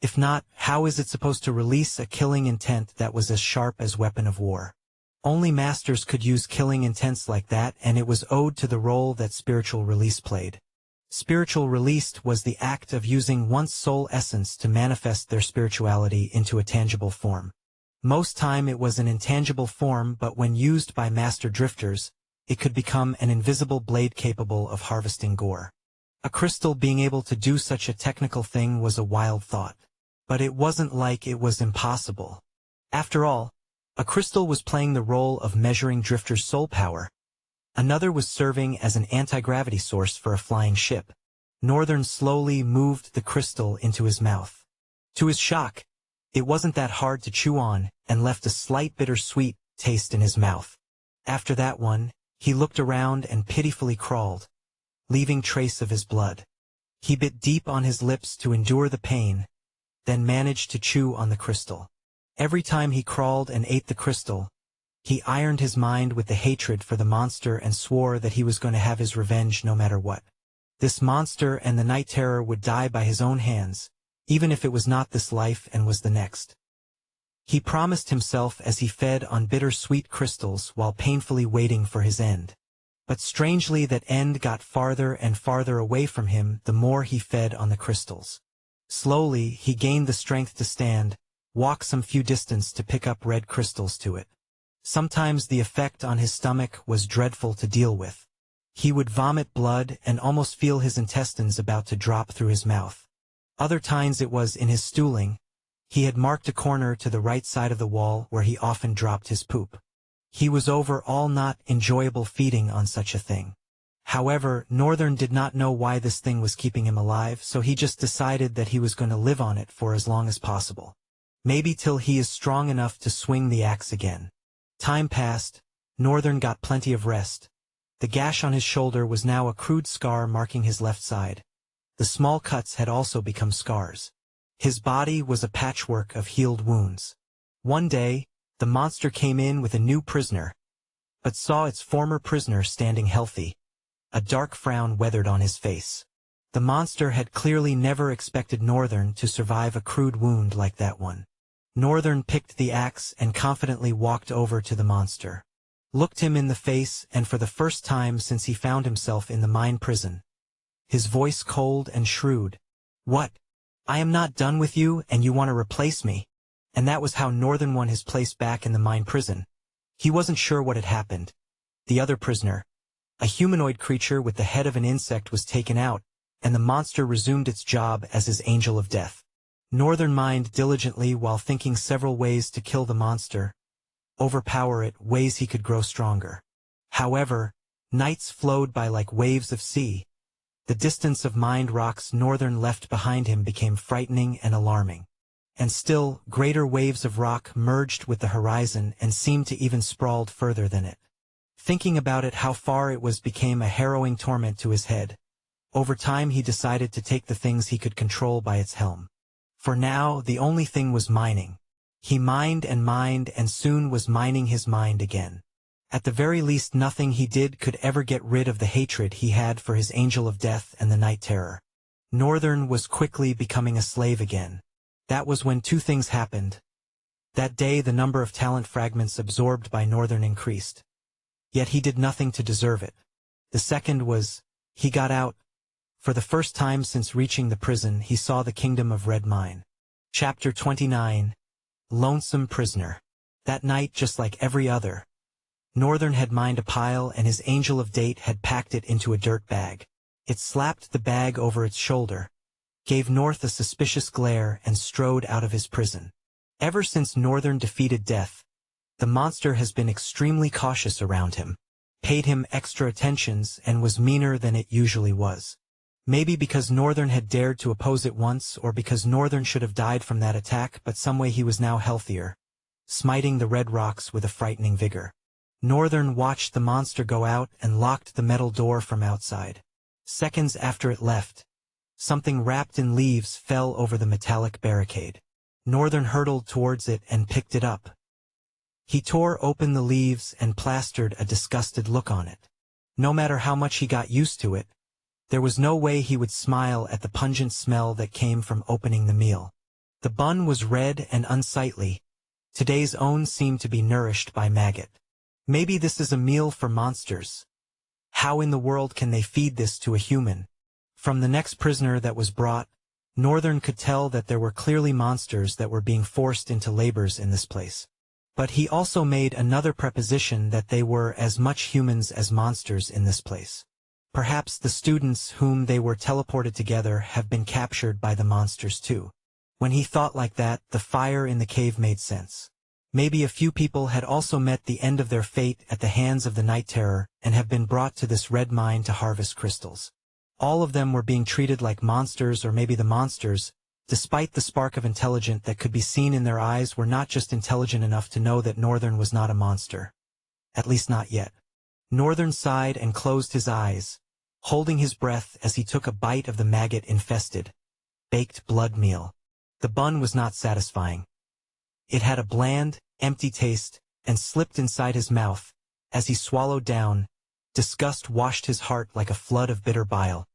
If not, how is it supposed to release a killing intent that was as sharp as weapon of war? Only masters could use killing intents like that, and it was owed to the role that spiritual release played. Spiritual release was the act of using one's soul essence to manifest their spirituality into a tangible form. Most time it was an intangible form, but when used by master drifters, it could become an invisible blade capable of harvesting gore. A crystal being able to do such a technical thing was a wild thought. But it wasn't like it was impossible. After all, a crystal was playing the role of measuring drifters' soul power. Another was serving as an anti-gravity source for a flying ship. Northern slowly moved the crystal into his mouth. To his shock, it wasn't that hard to chew on, and left a slight bittersweet taste in his mouth. After that one, he looked around and pitifully crawled, leaving trace of his blood. He bit deep on his lips to endure the pain, then managed to chew on the crystal. Every time he crawled and ate the crystal, he ironed his mind with the hatred for the monster and swore that he was going to have his revenge no matter what. This monster and the Night Terror would die by his own hands, even if it was not this life and was the next. He promised himself as he fed on bitter-sweet crystals while painfully waiting for his end. But strangely that end got farther and farther away from him the more he fed on the crystals. Slowly, he gained the strength to stand, walk some few distance to pick up red crystals to it. Sometimes the effect on his stomach was dreadful to deal with. He would vomit blood and almost feel his intestines about to drop through his mouth. Other times it was in his stooling. He had marked a corner to the right side of the wall where he often dropped his poop. He was overall not enjoyable feeding on such a thing. However, Northern did not know why this thing was keeping him alive, so he just decided that he was going to live on it for as long as possible. Maybe till he is strong enough to swing the axe again. Time passed. Northern got plenty of rest. The gash on his shoulder was now a crude scar marking his left side. The small cuts had also become scars. His body was a patchwork of healed wounds. One day, the monster came in with a new prisoner, but saw its former prisoner standing healthy. A dark frown weathered on his face. The monster had clearly never expected Northern to survive a crude wound like that one. Northern picked the axe and confidently walked over to the monster. Looked him in the face, and for the first time since he found himself in the mine prison. His voice cold and shrewd. "What? I am not done with you, and you want to replace me?" And that was how Northern won his place back in the mine prison. He wasn't sure what had happened. The other prisoner, a humanoid creature with the head of an insect, was taken out, and the monster resumed its job as his angel of death. Northern mined diligently while thinking several ways to kill the monster, overpower it, ways he could grow stronger. However, nights flowed by like waves of sea. The distance of mined rocks Northern left behind him became frightening and alarming. And still, greater waves of rock merged with the horizon and seemed to even sprawled further than it. Thinking about it, how far it was, became a harrowing torment to his head. Over time he decided to take the things he could control by its helm. For now, the only thing was mining. He mined and soon was mining his mind again. At the very least, nothing he did could ever get rid of the hatred he had for his angel of death and the night terror. Northern was quickly becoming a slave again. That was when two things happened. That day the number of talent fragments absorbed by Northern increased. Yet he did nothing to deserve it. The second was, he got out. For the first time since reaching the prison, he saw the kingdom of Red Mine. Chapter 29. Lonesome Prisoner. That night, just like every other, Northern had mined a pile and his angel of date had packed it into a dirt bag. It slapped the bag over its shoulder, gave North a suspicious glare, and strode out of his prison. Ever since Northern defeated death, the monster has been extremely cautious around him, paid him extra attentions, and was meaner than it usually was. Maybe because Northern had dared to oppose it once, or because Northern should have died from that attack, but someway he was now healthier, smiting the red rocks with a frightening vigor. Northern watched the monster go out and locked the metal door from outside. Seconds after it left, something wrapped in leaves fell over the metallic barricade. Northern hurtled towards it and picked it up. He tore open the leaves and plastered a disgusted look on it. No matter how much he got used to it, there was no way he would smile at the pungent smell that came from opening the meal. The bun was red and unsightly. Today's own seemed to be nourished by maggot. Maybe this is a meal for monsters. How in the world can they feed this to a human? From the next prisoner that was brought, Northern could tell that there were clearly monsters that were being forced into labors in this place. But he also made another preposition that they were as much humans as monsters in this place. Perhaps the students whom they were teleported together have been captured by the monsters too. When he thought like that, the fire in the cave made sense. Maybe a few people had also met the end of their fate at the hands of the night terror and have been brought to this red mine to harvest crystals. All of them were being treated like monsters, or maybe the monsters, despite the spark of intelligence that could be seen in their eyes, were not just intelligent enough to know that Northern was not a monster. At least not yet. Northern sighed and closed his eyes, holding his breath as he took a bite of the maggot-infested, baked blood meal. The bun was not satisfying. It had a bland, empty taste, and slipped inside his mouth. As he swallowed down, disgust washed his heart like a flood of bitter bile.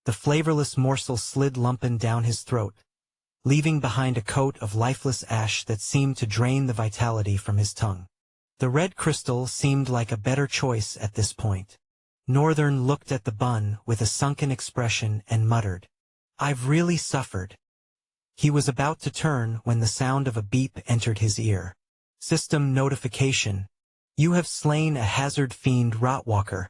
The flavorless morsel slid lumping down his throat, leaving behind a coat of lifeless ash that seemed to drain the vitality from his tongue. The red crystal seemed like a better choice at this point. Northern looked at the bun with a sunken expression and muttered, "I've really suffered." He was about to turn when the sound of a beep entered his ear. System notification. You have slain a hazard fiend Rotwalker.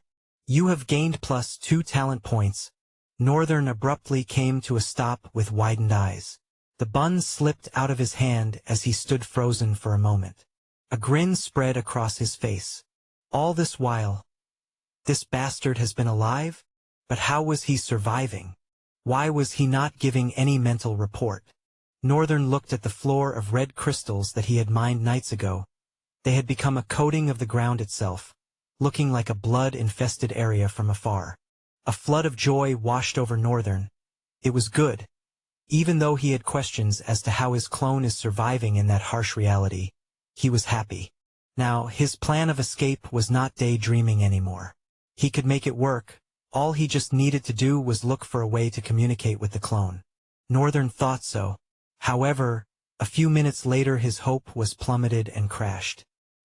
You have gained +2 talent points. Northern abruptly came to a stop with widened eyes. The bun slipped out of his hand as he stood frozen for a moment. A grin spread across his face. All this while, this bastard has been alive? But how was he surviving? Why was he not giving any mental report? Northern looked at the floor of red crystals that he had mined nights ago. They had become a coating of the ground itself, looking like a blood-infested area from afar. A flood of joy washed over Northern. It was good. Even though he had questions as to how his clone is surviving in that harsh reality, he was happy. Now, his plan of escape was not daydreaming anymore. He could make it work, All he just needed to do was look for a way to communicate with the clone. Northern thought so. However, a few minutes later his hope was plummeted and crashed.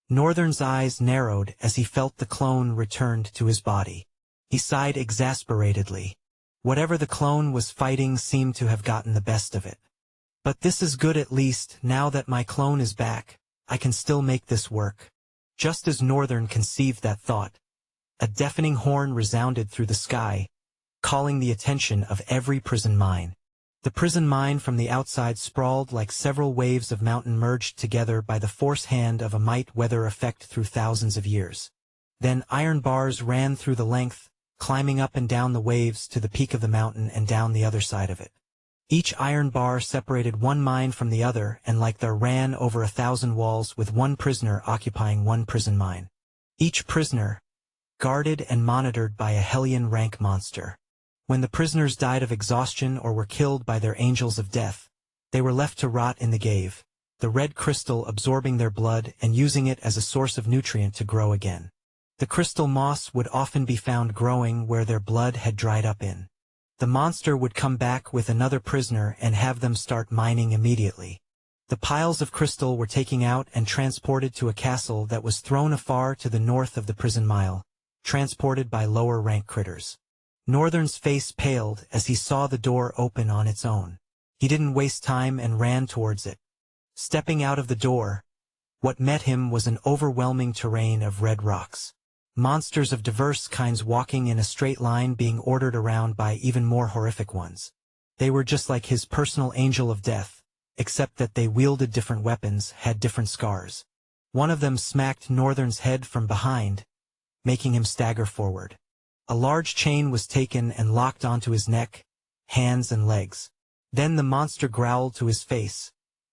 Northern's eyes narrowed as he felt the clone returned to his body. He sighed exasperatedly. Whatever the clone was fighting seemed to have gotten the best of it. But this is good, at least, now that my clone is back, I can still make this work. Just as Northern conceived that thought, a deafening horn resounded through the sky, calling the attention of every prison mine. The prison mine from the outside sprawled like several waves of mountain merged together by the force hand of a might weather effect through thousands of years. Then iron bars ran through the length, climbing up and down the waves to the peak of the mountain and down the other side of it. Each iron bar separated one mine from the other, and like there ran over 1,000 walls, with one prisoner occupying one prison mine. Each prisoner, guarded and monitored by a Hellion rank monster. When the prisoners died of exhaustion or were killed by their angels of death, they were left to rot in the cave, the red crystal absorbing their blood and using it as a source of nutrient to grow again. The crystal moss would often be found growing where their blood had dried up in. The monster would come back with another prisoner and have them start mining immediately. The piles of crystal were taken out and transported to a castle that was thrown afar to the north of the prison mile, transported by lower rank critters. Northern's face paled as he saw the door open on its own. He didn't waste time and ran towards it. Stepping out of the door, what met him was an overwhelming terrain of red rocks. Monsters of diverse kinds walking in a straight line, being ordered around by even more horrific ones. They were just like his personal angel of death, except that they wielded different weapons, had different scars. One of them smacked Northern's head from behind, making him stagger forward. A large chain was taken and locked onto his neck, hands and legs. Then the monster growled to his face,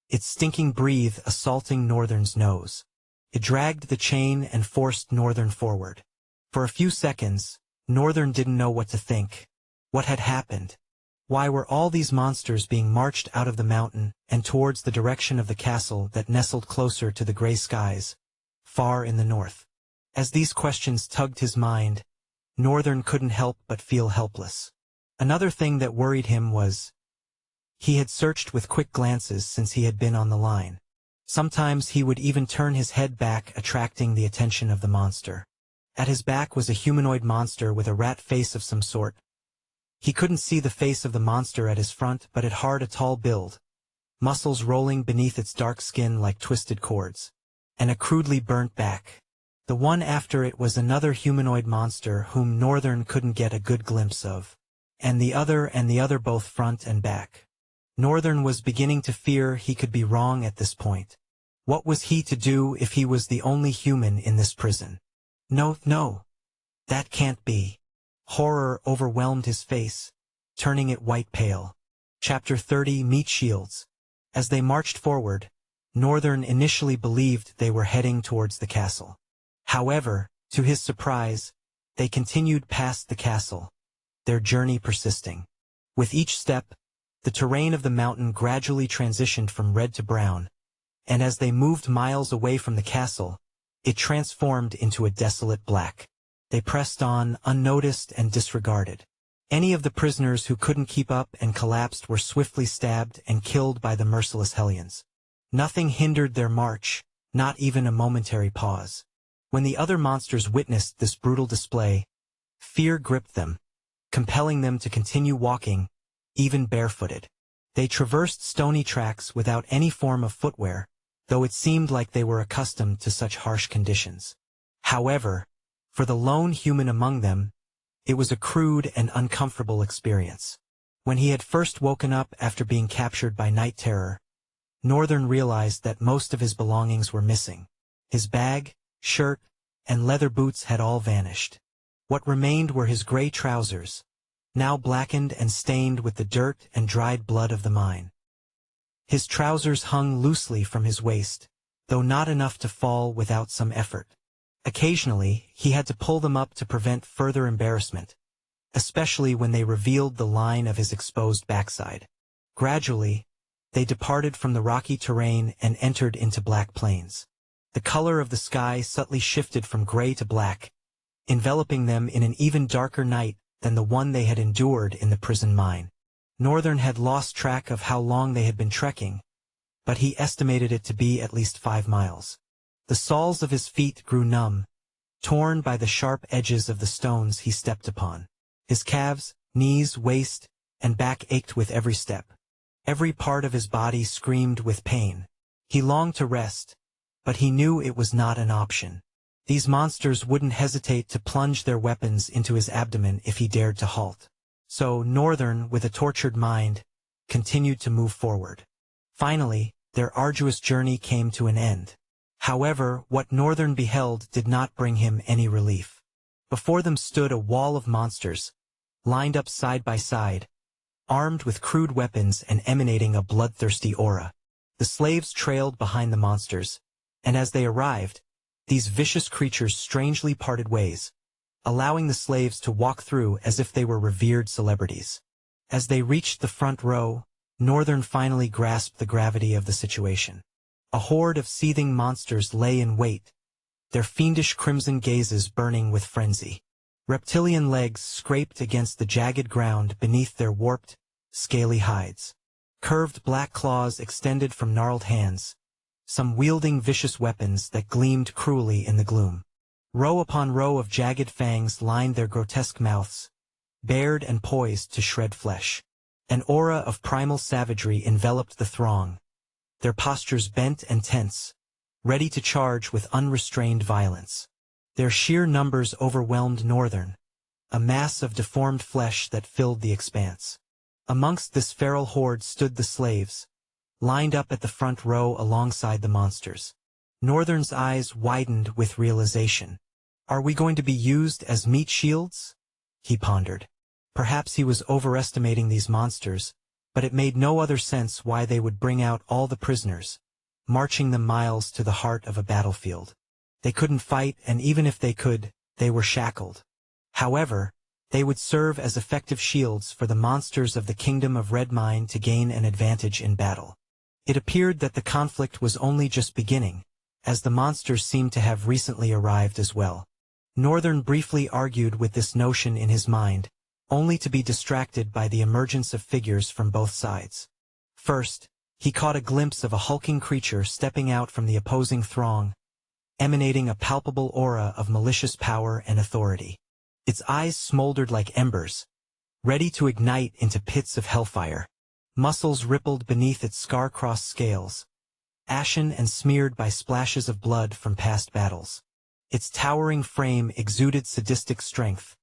its stinking breath assaulting Northern's nose. It dragged the chain and forced Northern forward. For a few seconds, Northern didn't know what to think. What had happened? Why were all these monsters being marched out of the mountain and towards the direction of the castle that nestled closer to the gray skies, far in the north? As these questions tugged his mind, Northern couldn't help but feel helpless. Another thing that worried him was, he had searched with quick glances since he had been on the line. Sometimes he would even turn his head back, attracting the attention of the monster. At his back was a humanoid monster with a rat face of some sort. He couldn't see the face of the monster at his front, but it had a tall build, muscles rolling beneath its dark skin like twisted cords, and a crudely burnt back. The one after it was another humanoid monster whom Northern couldn't get a good glimpse of, and the other both front and back. Northern was beginning to fear he could be wrong at this point. What was he to do if he was the only human in this prison? No, that can't be. Horror overwhelmed his face, turning it white pale. Chapter 30 Meat Shields. As they marched forward, Northern initially believed they were heading towards the castle. However, to his surprise, they continued past the castle, their journey persisting. With each step, the terrain of the mountain gradually transitioned from red to brown, and as they moved miles away from the castle, it transformed into a desolate black. They pressed on, unnoticed and disregarded. Any of the prisoners who couldn't keep up and collapsed were swiftly stabbed and killed by the merciless Hellions. Nothing hindered their march, not even a momentary pause. When the other monsters witnessed this brutal display, fear gripped them, compelling them to continue walking, even barefooted. They traversed stony tracks without any form of footwear, though it seemed like they were accustomed to such harsh conditions. However, for the lone human among them, it was a crude and uncomfortable experience. When he had first woken up after being captured by Night Terror, Northern realized that most of his belongings were missing. His bag, shirt, and leather boots had all vanished. What remained were his gray trousers, now blackened and stained with the dirt and dried blood of the mine. His trousers hung loosely from his waist, though not enough to fall without some effort. Occasionally, he had to pull them up to prevent further embarrassment, especially when they revealed the line of his exposed backside. Gradually, they departed from the rocky terrain and entered into black plains. The color of the sky subtly shifted from gray to black, enveloping them in an even darker night than the one they had endured in the prison mine. Northern had lost track of how long they had been trekking, but he estimated it to be at least 5 miles. The soles of his feet grew numb, torn by the sharp edges of the stones he stepped upon. His calves, knees, waist, and back ached with every step. Every part of his body screamed with pain. He longed to rest, but he knew it was not an option. These monsters wouldn't hesitate to plunge their weapons into his abdomen if he dared to halt. So Northern, with a tortured mind, continued to move forward. Finally, their arduous journey came to an end. However, what Northern beheld did not bring him any relief. Before them stood a wall of monsters, lined up side by side, armed with crude weapons and emanating a bloodthirsty aura. The slaves trailed behind the monsters, and as they arrived, these vicious creatures strangely parted ways, allowing the slaves to walk through as if they were revered celebrities. As they reached the front row, Northern finally grasped the gravity of the situation. A horde of seething monsters lay in wait, their fiendish crimson gazes burning with frenzy. Reptilian legs scraped against the jagged ground beneath their warped, scaly hides. Curved black claws extended from gnarled hands, some wielding vicious weapons that gleamed cruelly in the gloom. Row upon row of jagged fangs lined their grotesque mouths, bared and poised to shred flesh. An aura of primal savagery enveloped the throng, their postures bent and tense, ready to charge with unrestrained violence. Their sheer numbers overwhelmed Northern, a mass of deformed flesh that filled the expanse. Amongst this feral horde stood the slaves, lined up at the front row alongside the monsters. Northern's eyes widened with realization. Are we going to be used as meat shields? He pondered. Perhaps he was overestimating these monsters, but it made no other sense why they would bring out all the prisoners, marching them miles to the heart of a battlefield. They couldn't fight, and even if they could, they were shackled. However, they would serve as effective shields for the monsters of the Kingdom of Red Mine to gain an advantage in battle. It appeared that the conflict was only just beginning, as the monsters seemed to have recently arrived as well. Northern briefly argued with this notion in his mind, only to be distracted by the emergence of figures from both sides. First, he caught a glimpse of a hulking creature stepping out from the opposing throng, emanating a palpable aura of malicious power and authority. Its eyes smoldered like embers, ready to ignite into pits of hellfire. Muscles rippled beneath its scar-crossed scales, ashen and smeared by splashes of blood from past battles. Its towering frame exuded sadistic strength,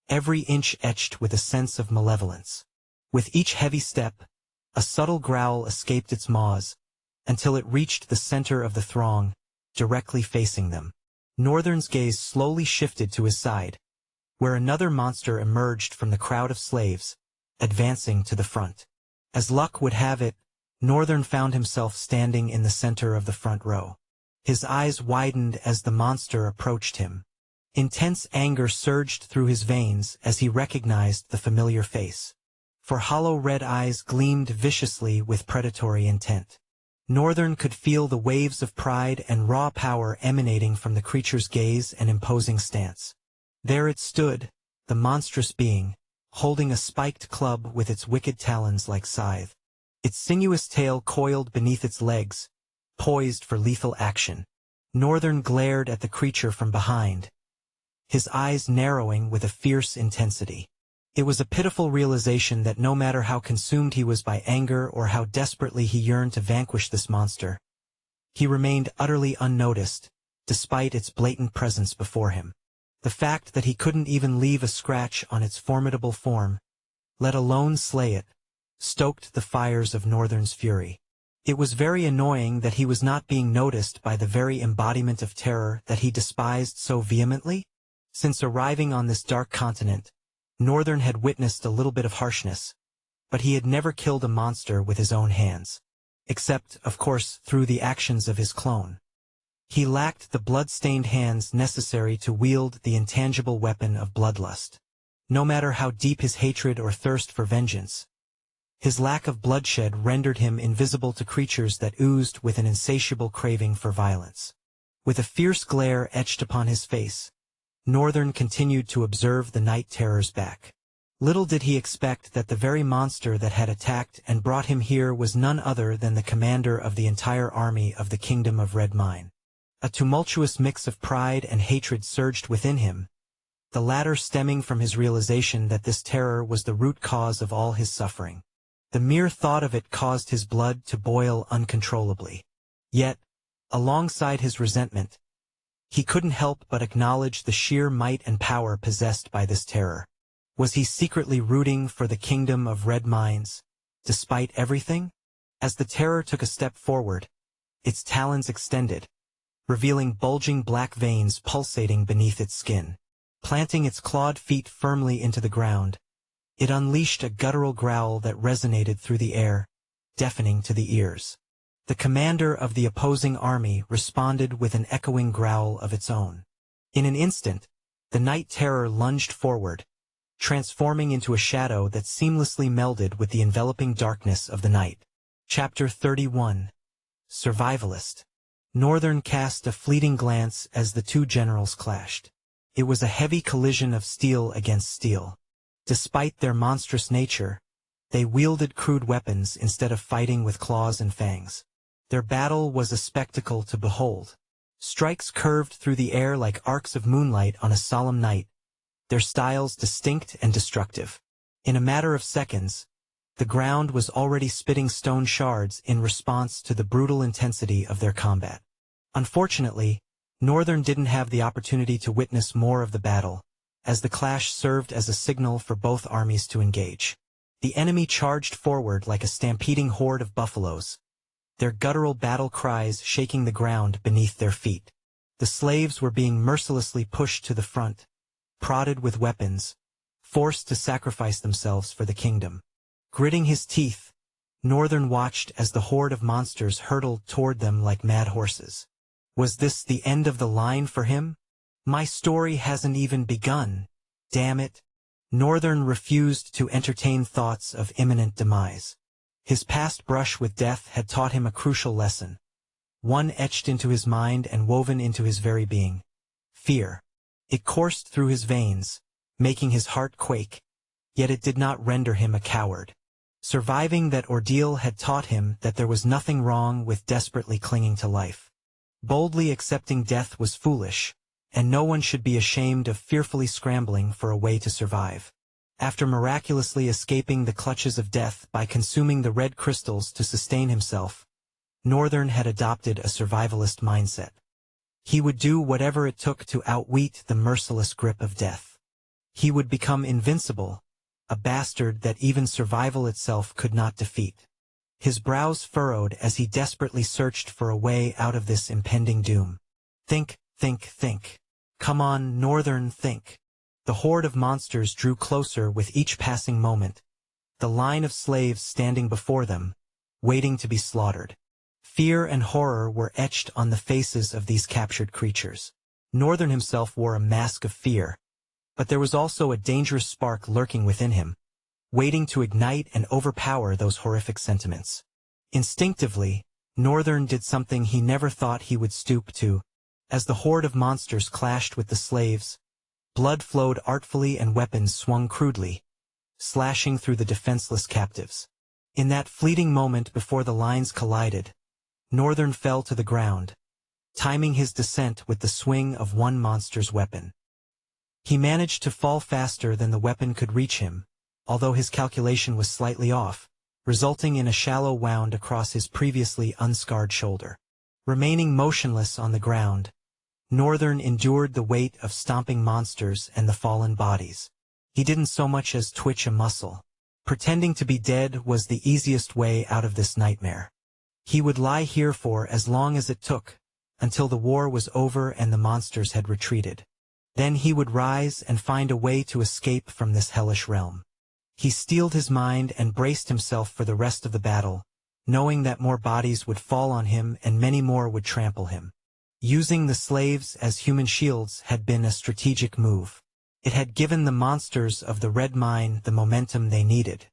every inch etched with a sense of malevolence. With each heavy step, a subtle growl escaped its maws, until it reached the center of the throng, directly facing them. Northern's gaze slowly shifted to his side, where another monster emerged from the crowd of slaves, advancing to the front. As luck would have it, Northern found himself standing in the center of the front row. His eyes widened as the monster approached him. Intense anger surged through his veins as he recognized the familiar face. For hollow red eyes gleamed viciously with predatory intent. Northern could feel the waves of pride and raw power emanating from the creature's gaze and imposing stance. There it stood, the monstrous being, holding a spiked club with its wicked talons like scythe. Its sinuous tail coiled beneath its legs, poised for lethal action. Northern glared at the creature from behind, his eyes narrowing with a fierce intensity. It was a pitiful realization that no matter how consumed he was by anger or how desperately he yearned to vanquish this monster, he remained utterly unnoticed, despite its blatant presence before him. The fact that he couldn't even leave a scratch on its formidable form, let alone slay it, stoked the fires of Northern's fury. It was very annoying that he was not being noticed by the very embodiment of terror that he despised so vehemently. Since arriving on this dark continent, Northern had witnessed a little bit of harshness, but he had never killed a monster with his own hands, except, of course, through the actions of his clone. He lacked the blood-stained hands necessary to wield the intangible weapon of bloodlust. No matter how deep his hatred or thirst for vengeance, his lack of bloodshed rendered him invisible to creatures that oozed with an insatiable craving for violence. With a fierce glare etched upon his face, Northern continued to observe the night terror's back. Little did he expect that the very monster that had attacked and brought him here was none other than the commander of the entire army of the Kingdom of Red Mine. A tumultuous mix of pride and hatred surged within him, the latter stemming from his realization that this terror was the root cause of all his suffering. The mere thought of it caused his blood to boil uncontrollably. Yet, alongside his resentment, he couldn't help but acknowledge the sheer might and power possessed by this terror. Was he secretly rooting for the Kingdom of Red Mines, despite everything? As the terror took a step forward, its talons extended, revealing bulging black veins pulsating beneath its skin. Planting its clawed feet firmly into the ground, it unleashed a guttural growl that resonated through the air, deafening to the ears. The commander of the opposing army responded with an echoing growl of its own. In an instant, the night terror lunged forward, transforming into a shadow that seamlessly melded with the enveloping darkness of the night. Chapter 31. Survivalist. Northern cast a fleeting glance as the two generals clashed. It was a heavy collision of steel against steel. Despite their monstrous nature, they wielded crude weapons instead of fighting with claws and fangs. Their battle was a spectacle to behold. Strikes curved through the air like arcs of moonlight on a solemn night, their styles distinct and destructive. In a matter of seconds, the ground was already spitting stone shards in response to the brutal intensity of their combat. Unfortunately, Northern didn't have the opportunity to witness more of the battle, as the clash served as a signal for both armies to engage. The enemy charged forward like a stampeding horde of buffaloes, their guttural battle cries shaking the ground beneath their feet. The slaves were being mercilessly pushed to the front, prodded with weapons, forced to sacrifice themselves for the kingdom. Gritting his teeth, Northern watched as the horde of monsters hurtled toward them like mad horses. Was this the end of the line for him? My story hasn't even begun. Damn it. Northern refused to entertain thoughts of imminent demise. His past brush with death had taught him a crucial lesson, one etched into his mind and woven into his very being. Fear. It coursed through his veins, making his heart quake, yet it did not render him a coward. Surviving that ordeal had taught him that there was nothing wrong with desperately clinging to life. Boldly accepting death was foolish, and no one should be ashamed of fearfully scrambling for a way to survive. After miraculously escaping the clutches of death by consuming the red crystals to sustain himself, Northern had adopted a survivalist mindset. He would do whatever it took to outwit the merciless grip of death. He would become invincible, a bastard that even survival itself could not defeat. His brows furrowed as he desperately searched for a way out of this impending doom. Think, think, think. Come on, Northern, think. The horde of monsters drew closer with each passing moment, the line of slaves standing before them, waiting to be slaughtered. Fear and horror were etched on the faces of these captured creatures. Northern himself wore a mask of fear, but there was also a dangerous spark lurking within him, waiting to ignite and overpower those horrific sentiments. Instinctively, Northern did something he never thought he would stoop to. As the horde of monsters clashed with the slaves, blood flowed artfully and weapons swung crudely, slashing through the defenseless captives. In that fleeting moment before the lines collided, Northern fell to the ground, timing his descent with the swing of one monster's weapon. He managed to fall faster than the weapon could reach him, although his calculation was slightly off, resulting in a shallow wound across his previously unscarred shoulder. Remaining motionless on the ground, Northern endured the weight of stomping monsters and the fallen bodies. He didn't so much as twitch a muscle. Pretending to be dead was the easiest way out of this nightmare. He would lie here for as long as it took, until the war was over and the monsters had retreated. Then he would rise and find a way to escape from this hellish realm. He steeled his mind and braced himself for the rest of the battle, knowing that more bodies would fall on him and many more would trample him. Using the slaves as human shields had been a strategic move. It had given the monsters of the Red Mine the momentum they needed.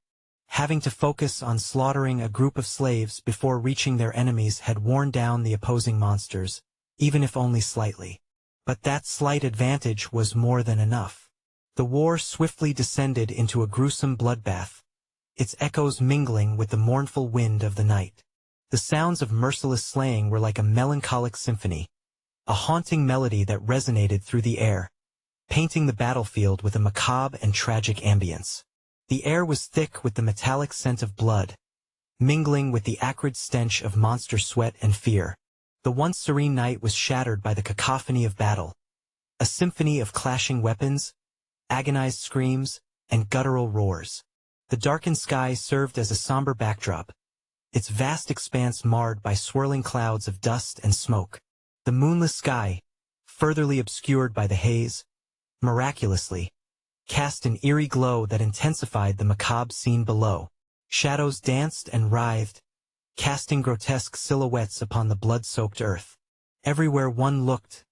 Having to focus on slaughtering a group of slaves before reaching their enemies had worn down the opposing monsters, even if only slightly. But that slight advantage was more than enough. The war swiftly descended into a gruesome bloodbath, its echoes mingling with the mournful wind of the night. The sounds of merciless slaying were like a melancholic symphony, a haunting melody that resonated through the air, painting the battlefield with a macabre and tragic ambience. The air was thick with the metallic scent of blood, mingling with the acrid stench of monster sweat and fear. The once serene night was shattered by the cacophony of battle, a symphony of clashing weapons, agonized screams, and guttural roars. The darkened sky served as a somber backdrop, its vast expanse marred by swirling clouds of dust and smoke. The moonless sky, furtherly obscured by the haze, miraculously cast an eerie glow that intensified the macabre scene below. Shadows danced and writhed, casting grotesque silhouettes upon the blood-soaked earth. Everywhere one looked,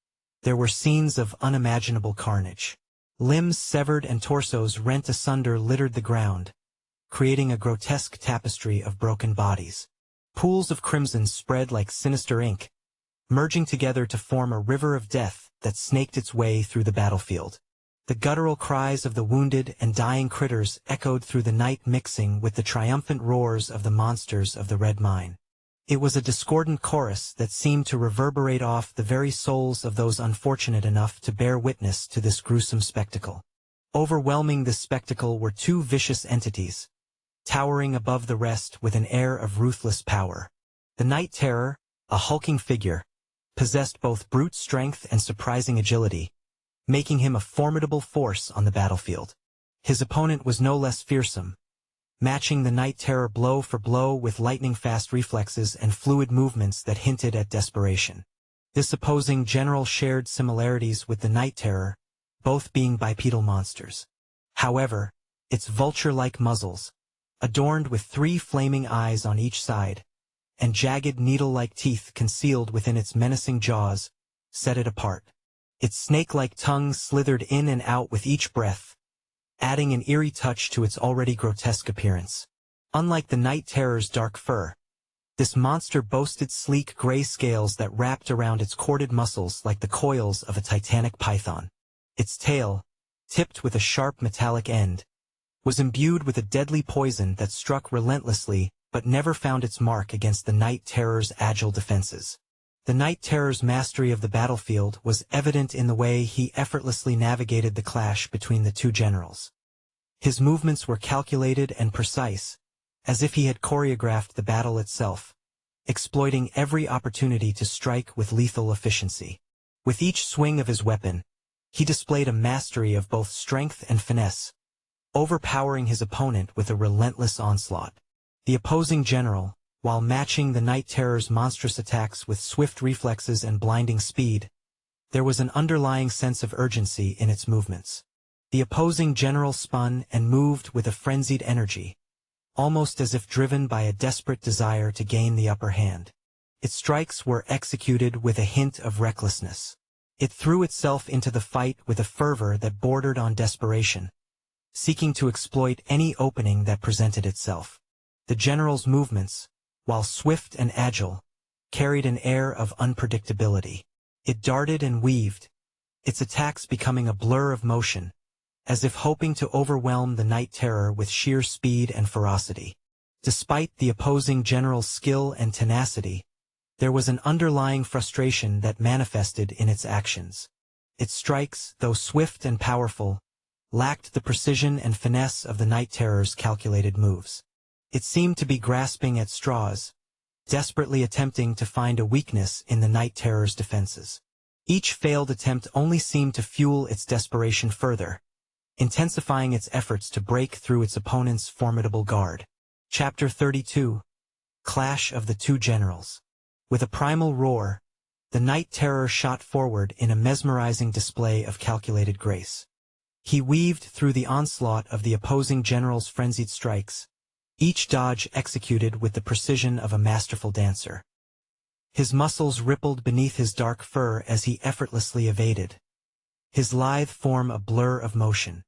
there were scenes of unimaginable carnage. Limbs severed and torsos rent asunder littered the ground, creating a grotesque tapestry of broken bodies. Pools of crimson spread like sinister ink, merging together to form a river of death that snaked its way through the battlefield. The guttural cries of the wounded and dying critters echoed through the night, mixing with the triumphant roars of the monsters of the Red Mine. It was a discordant chorus that seemed to reverberate off the very souls of those unfortunate enough to bear witness to this gruesome spectacle. Overwhelming this spectacle were two vicious entities, towering above the rest with an air of ruthless power. The Night Terror, a hulking figure, possessed both brute strength and surprising agility, making him a formidable force on the battlefield. His opponent was no less fearsome, matching the Night Terror blow for blow with lightning-fast reflexes and fluid movements that hinted at desperation. This opposing general shared similarities with the Night Terror, both being bipedal monsters. However, its vulture-like muzzles, adorned with 3 flaming eyes on each side, and jagged needle-like teeth concealed within its menacing jaws, set it apart. Its snake-like tongue slithered in and out with each breath, adding an eerie touch to its already grotesque appearance. Unlike the Night Terror's dark fur, this monster boasted sleek gray scales that wrapped around its corded muscles like the coils of a titanic python. Its tail, tipped with a sharp metallic end, was imbued with a deadly poison that struck relentlessly but never found its mark against the Night Terror's agile defenses. The Night Terror's mastery of the battlefield was evident in the way he effortlessly navigated the clash between the two generals. His movements were calculated and precise, as if he had choreographed the battle itself, exploiting every opportunity to strike with lethal efficiency. With each swing of his weapon, he displayed a mastery of both strength and finesse, overpowering his opponent with a relentless onslaught. The opposing general, while matching the Night Terror's monstrous attacks with swift reflexes and blinding speed, there was an underlying sense of urgency in its movements. The opposing general spun and moved with a frenzied energy, almost as if driven by a desperate desire to gain the upper hand. Its strikes were executed with a hint of recklessness. It threw itself into the fight with a fervor that bordered on desperation, seeking to exploit any opening that presented itself. The general's movements, while swift and agile, carried an air of unpredictability. It darted and weaved, its attacks becoming a blur of motion, as if hoping to overwhelm the Night Terror with sheer speed and ferocity. Despite the opposing general's skill and tenacity, there was an underlying frustration that manifested in its actions. Its strikes, though swift and powerful, lacked the precision and finesse of the Night Terror's calculated moves. It seemed to be grasping at straws, desperately attempting to find a weakness in the Night Terror's defenses. Each failed attempt only seemed to fuel its desperation further, intensifying its efforts to break through its opponent's formidable guard. Chapter 32. Clash of the Two Generals. With a primal roar, the Night Terror shot forward in a mesmerizing display of calculated grace. He weaved through the onslaught of the opposing general's frenzied strikes, each dodge executed with the precision of a masterful dancer. His muscles rippled beneath his dark fur as he effortlessly evaded, his lithe form a blur of motion.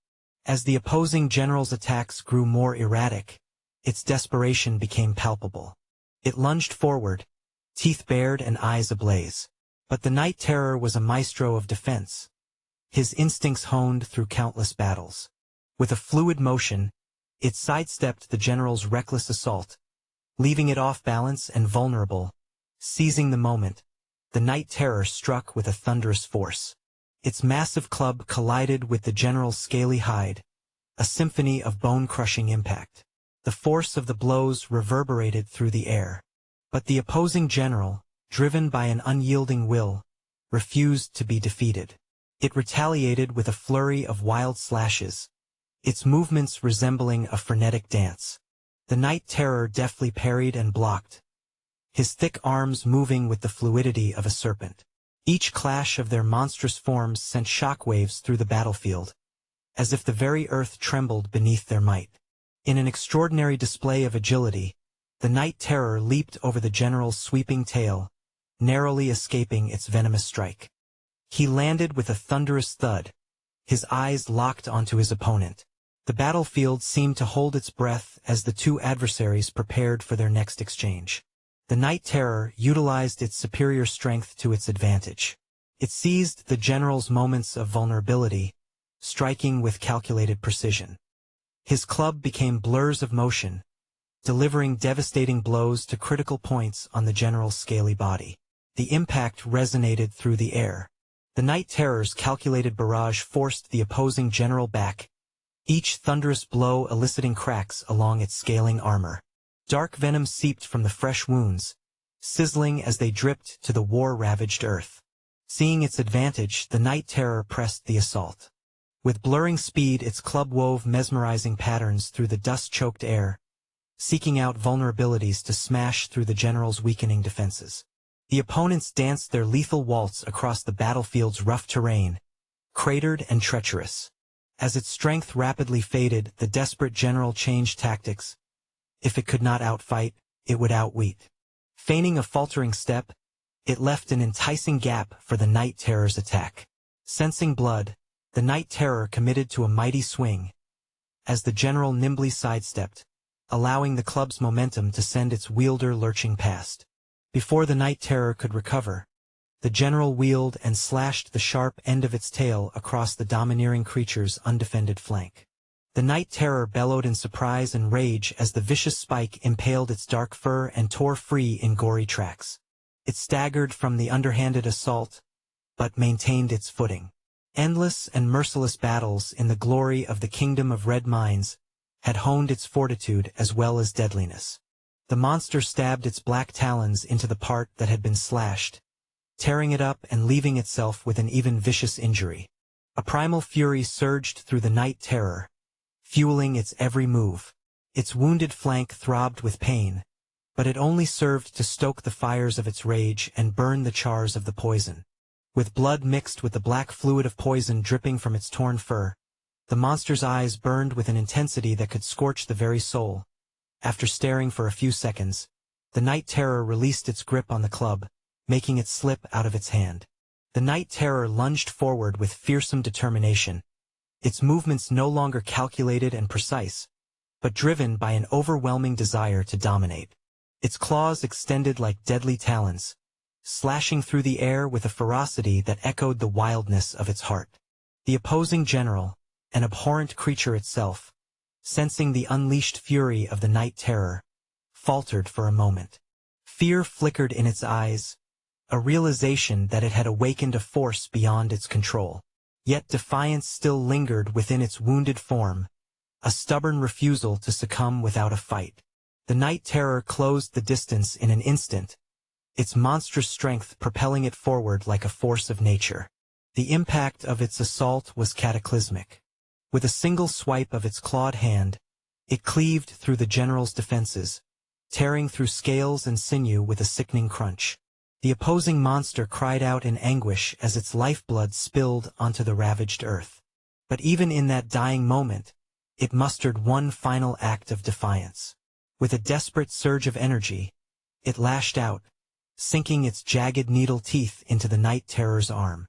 As the opposing general's attacks grew more erratic, its desperation became palpable. It lunged forward, teeth bared and eyes ablaze. But the Night Terror was a maestro of defense, his instincts honed through countless battles. With a fluid motion, it sidestepped the general's reckless assault, leaving it off balance and vulnerable. Seizing the moment, the Night Terror struck with a thunderous force. Its massive club collided with the general's scaly hide, a symphony of bone-crushing impact. The force of the blows reverberated through the air. But the opposing general, driven by an unyielding will, refused to be defeated. It retaliated with a flurry of wild slashes, its movements resembling a frenetic dance. The Night Terror deftly parried and blocked, his thick arms moving with the fluidity of a serpent. Each clash of their monstrous forms sent shockwaves through the battlefield, as if the very earth trembled beneath their might. In an extraordinary display of agility, the Night Terror leaped over the general's sweeping tail, narrowly escaping its venomous strike. He landed with a thunderous thud, his eyes locked onto his opponent. The battlefield seemed to hold its breath as the two adversaries prepared for their next exchange. The Night Terror utilized its superior strength to its advantage. It seized the general's moments of vulnerability, striking with calculated precision. His club became blurs of motion, delivering devastating blows to critical points on the general's scaly body. The impact resonated through the air. The Night Terror's calculated barrage forced the opposing general back, each thunderous blow eliciting cracks along its scaling armor. Dark venom seeped from the fresh wounds, sizzling as they dripped to the war-ravaged earth. Seeing its advantage, the Night Terror pressed the assault. With blurring speed, its club wove mesmerizing patterns through the dust-choked air, seeking out vulnerabilities to smash through the general's weakening defenses. The opponents danced their lethal waltz across the battlefield's rough terrain, cratered and treacherous. As its strength rapidly faded, the desperate general changed tactics. If it could not outfight, it would outwit. Feigning a faltering step, it left an enticing gap for the Night Terror's attack. Sensing blood, the Night Terror committed to a mighty swing, as the general nimbly sidestepped, allowing the club's momentum to send its wielder lurching past. Before the Night Terror could recover, the general wheeled and slashed the sharp end of its tail across the domineering creature's undefended flank. The Night Terror bellowed in surprise and rage as the vicious spike impaled its dark fur and tore free in gory tracks. It staggered from the underhanded assault, but maintained its footing. Endless and merciless battles in the glory of the Kingdom of Red Mines had honed its fortitude as well as deadliness. The monster stabbed its black talons into the part that had been slashed, tearing it up and leaving itself with an even vicious injury. A primal fury surged through the Night Terror, fueling its every move. Its wounded flank throbbed with pain, but it only served to stoke the fires of its rage and burn the chars of the poison. With blood mixed with the black fluid of poison dripping from its torn fur, the monster's eyes burned with an intensity that could scorch the very soul. After staring for a few seconds, the Night Terror released its grip on the club, making it slip out of its hand. The Night Terror lunged forward with fearsome determination, its movements no longer calculated and precise, but driven by an overwhelming desire to dominate. Its claws extended like deadly talons, slashing through the air with a ferocity that echoed the wildness of its heart. The opposing general, an abhorrent creature itself, sensing the unleashed fury of the Night Terror, faltered for a moment. Fear flickered in its eyes, a realization that it had awakened a force beyond its control. Yet defiance still lingered within its wounded form, a stubborn refusal to succumb without a fight. The Night Terror closed the distance in an instant, its monstrous strength propelling it forward like a force of nature. The impact of its assault was cataclysmic. With a single swipe of its clawed hand, it cleaved through the general's defenses, tearing through scales and sinew with a sickening crunch. The opposing monster cried out in anguish as its lifeblood spilled onto the ravaged earth. But even in that dying moment, it mustered one final act of defiance. With a desperate surge of energy, it lashed out, sinking its jagged needle teeth into the Night Terror's arm.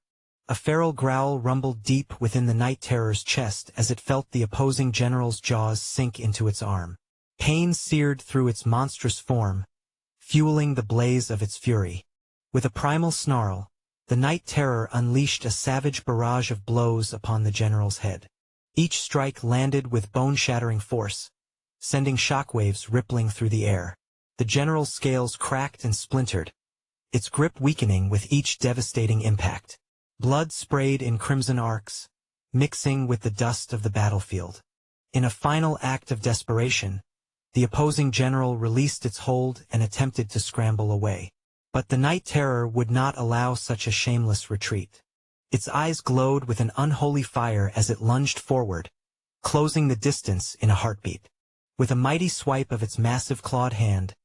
A feral growl rumbled deep within the Night Terror's chest as it felt the opposing general's jaws sink into its arm. Pain seared through its monstrous form, fueling the blaze of its fury. With a primal snarl, The night terror unleashed a savage barrage of blows upon the general's head. Each strike landed with bone-shattering force, sending shockwaves rippling through the air. The general's scales cracked and splintered, its grip weakening with each devastating impact. Blood sprayed in crimson arcs, mixing with the dust of the battlefield. In a final act of desperation, the opposing general released its hold and attempted to scramble away. But the night terror would not allow such a shameless retreat. Its eyes glowed with an unholy fire as it lunged forward, closing the distance in a heartbeat. With a mighty swipe of its massive clawed hand,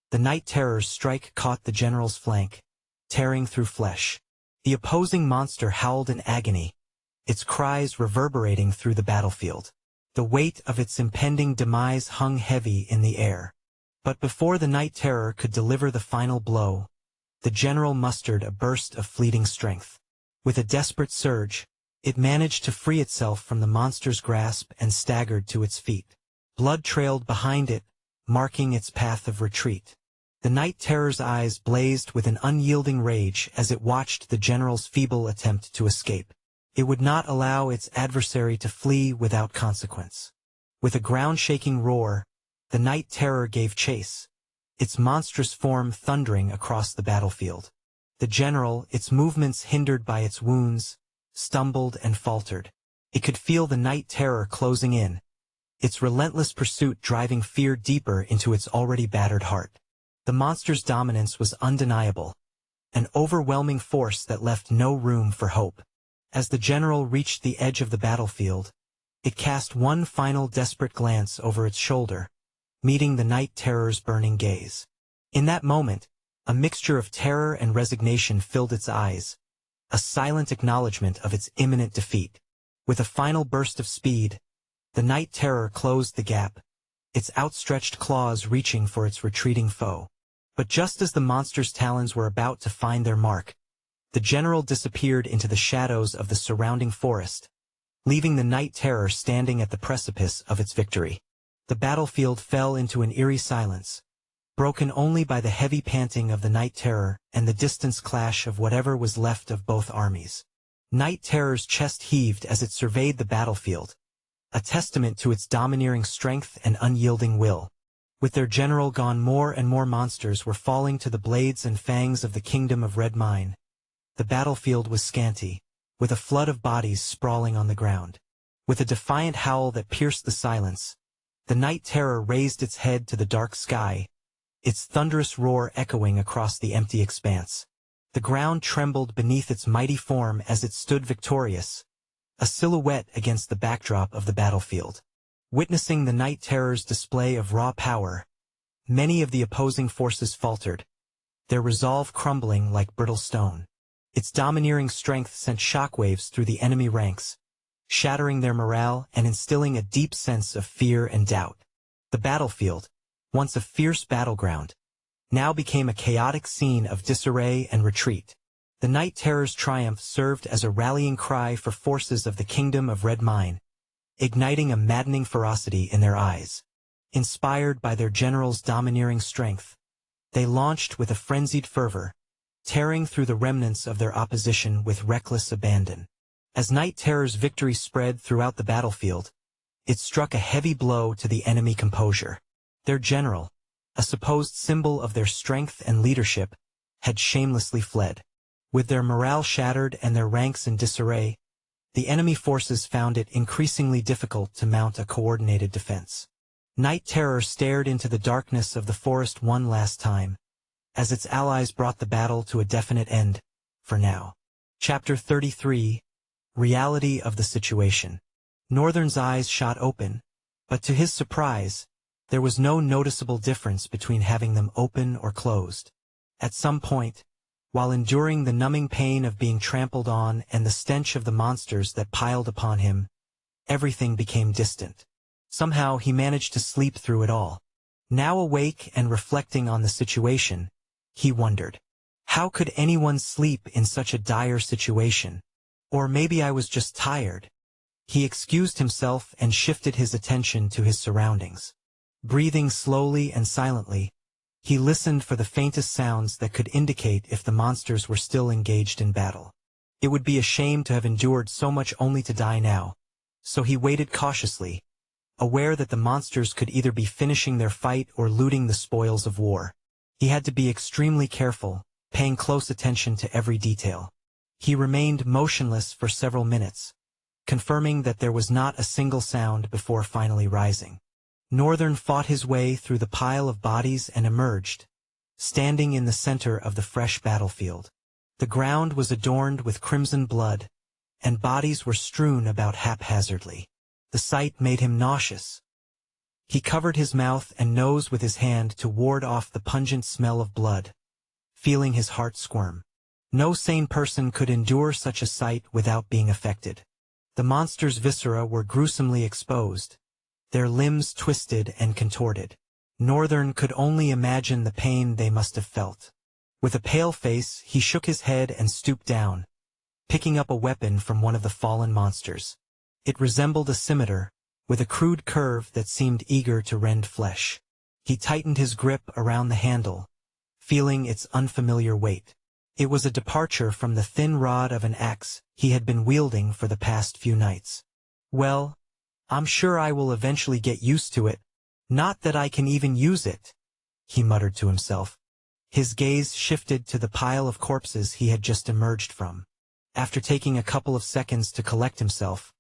the night terror's strike caught the general's flank, tearing through flesh. The opposing monster howled in agony, its cries reverberating through the battlefield. The weight of its impending demise hung heavy in the air. But before the night terror could deliver the final blow, the general mustered a burst of fleeting strength. With a desperate surge, it managed to free itself from the monster's grasp and staggered to its feet. Blood trailed behind it, marking its path of retreat. The night terror's eyes blazed with an unyielding rage as it watched the general's feeble attempt to escape. It would not allow its adversary to flee without consequence. With a ground-shaking roar, the night terror gave chase, its monstrous form thundering across the battlefield. The general, its movements hindered by its wounds, stumbled and faltered. It could feel the night terror closing in, its relentless pursuit driving fear deeper into its already battered heart. The monster's dominance was undeniable, an overwhelming force that left no room for hope. As the general reached the edge of the battlefield, it cast one final desperate glance over its shoulder, meeting the night terror's burning gaze. In that moment, a mixture of terror and resignation filled its eyes, a silent acknowledgement of its imminent defeat. With a final burst of speed, the night terror closed the gap, its outstretched claws reaching for its retreating foe. But just as the monster's talons were about to find their mark, the general disappeared into the shadows of the surrounding forest, leaving the night terror standing at the precipice of its victory. The battlefield fell into an eerie silence, broken only by the heavy panting of the night terror and the distant clash of whatever was left of both armies. Night terror's chest heaved as it surveyed the battlefield, a testament to its domineering strength and unyielding will. With their general gone, more and more monsters were falling to the blades and fangs of the kingdom of Red Mine. The battlefield was scanty, with a flood of bodies sprawling on the ground. With a defiant howl that pierced the silence, the night terror raised its head to the dark sky, its thunderous roar echoing across the empty expanse. The ground trembled beneath its mighty form as it stood victorious, a silhouette against the backdrop of the battlefield. Witnessing the night terror's display of raw power, many of the opposing forces faltered, their resolve crumbling like brittle stone. Its domineering strength sent shockwaves through the enemy ranks, shattering their morale and instilling a deep sense of fear and doubt. The battlefield, once a fierce battleground, now became a chaotic scene of disarray and retreat. The night terror's triumph served as a rallying cry for forces of the kingdom of Red Mine, igniting a maddening ferocity in their eyes. Inspired by their general's domineering strength, they launched with a frenzied fervor, tearing through the remnants of their opposition with reckless abandon. As night terror's victory spread throughout the battlefield, it struck a heavy blow to the enemy composure. Their general, a supposed symbol of their strength and leadership, had shamelessly fled. With their morale shattered and their ranks in disarray, the enemy forces found it increasingly difficult to mount a coordinated defense. Night terror stared into the darkness of the forest one last time, as its allies brought the battle to a definite end, for now. Chapter 33, Reality of the Situation. Northern's eyes shot open, but to his surprise, there was no noticeable difference between having them open or closed. At some point, while enduring the numbing pain of being trampled on and the stench of the monsters that piled upon him, everything became distant. Somehow he managed to sleep through it all. Now awake and reflecting on the situation, he wondered, how could anyone sleep in such a dire situation? Or maybe I was just tired. He excused himself and shifted his attention to his surroundings. Breathing slowly and silently, He listened for the faintest sounds that could indicate if the monsters were still engaged in battle. It would be a shame to have endured so much only to die now, so he waited cautiously, aware that the monsters could either be finishing their fight or looting the spoils of war. He had to be extremely careful, paying close attention to every detail. He remained motionless for several minutes, confirming that there was not a single sound before finally rising. Northern fought his way through the pile of bodies and emerged, standing in the center of the fresh battlefield. The ground was adorned with crimson blood, and bodies were strewn about haphazardly. The sight made him nauseous. He covered his mouth and nose with his hand to ward off the pungent smell of blood, feeling his heart squirm. No sane person could endure such a sight without being affected. The monsters' viscera were gruesomely exposed, their limbs twisted and contorted. Northern could only imagine the pain they must have felt. With a pale face, he shook his head and stooped down, picking up a weapon from one of the fallen monsters. It resembled a scimitar, with a crude curve that seemed eager to rend flesh. He tightened his grip around the handle, feeling its unfamiliar weight. It was a departure from the thin rod of an axe he had been wielding for the past few nights. Well, I'm sure I will eventually get used to it. Not that I can even use it, he muttered to himself. His gaze shifted to the pile of corpses he had just emerged from. After taking a couple of seconds to collect himself,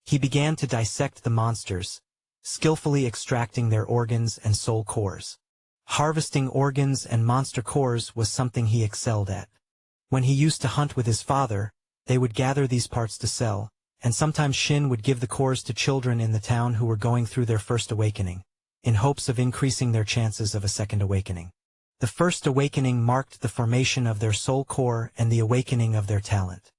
he began to dissect the monsters, skillfully extracting their organs and soul cores. Harvesting organs and monster cores was something he excelled at. When he used to hunt with his father, they would gather these parts to sell, and sometimes Shin would give the cores to children in the town who were going through their first awakening, in hopes of increasing their chances of a second awakening. The first awakening marked the formation of their soul core and the awakening of their talent.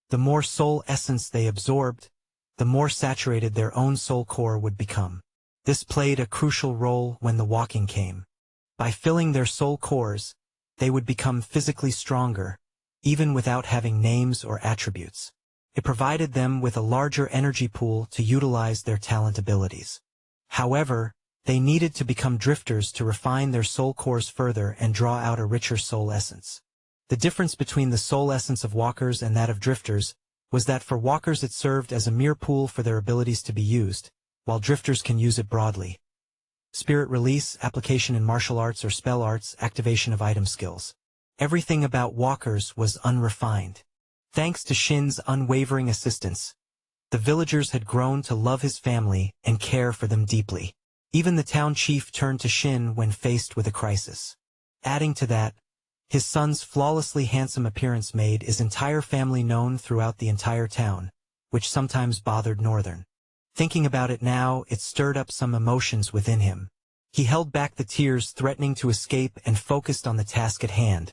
The more soul essence they absorbed, the more saturated their own soul core would become. This played a crucial role when the walking came. By filling their soul cores, they would become physically stronger, even without having names or attributes. It provided them with a larger energy pool to utilize their talent abilities. However, they needed to become drifters to refine their soul cores further and draw out a richer soul essence. The difference between the soul essence of walkers and that of drifters was that for walkers it served as a mere pool for their abilities to be used, while drifters can use it broadly. Spirit release, application in martial arts or spell arts, activation of item skills. Everything about walkers was unrefined. Thanks to Shin's unwavering assistance, the villagers had grown to love his family and care for them deeply. Even the town chief turned to Shin when faced with a crisis. Adding to that, his son's flawlessly handsome appearance made his entire family known throughout the entire town, which sometimes bothered Northern. Thinking about it now, it stirred up some emotions within him. He held back the tears threatening to escape and focused on the task at hand,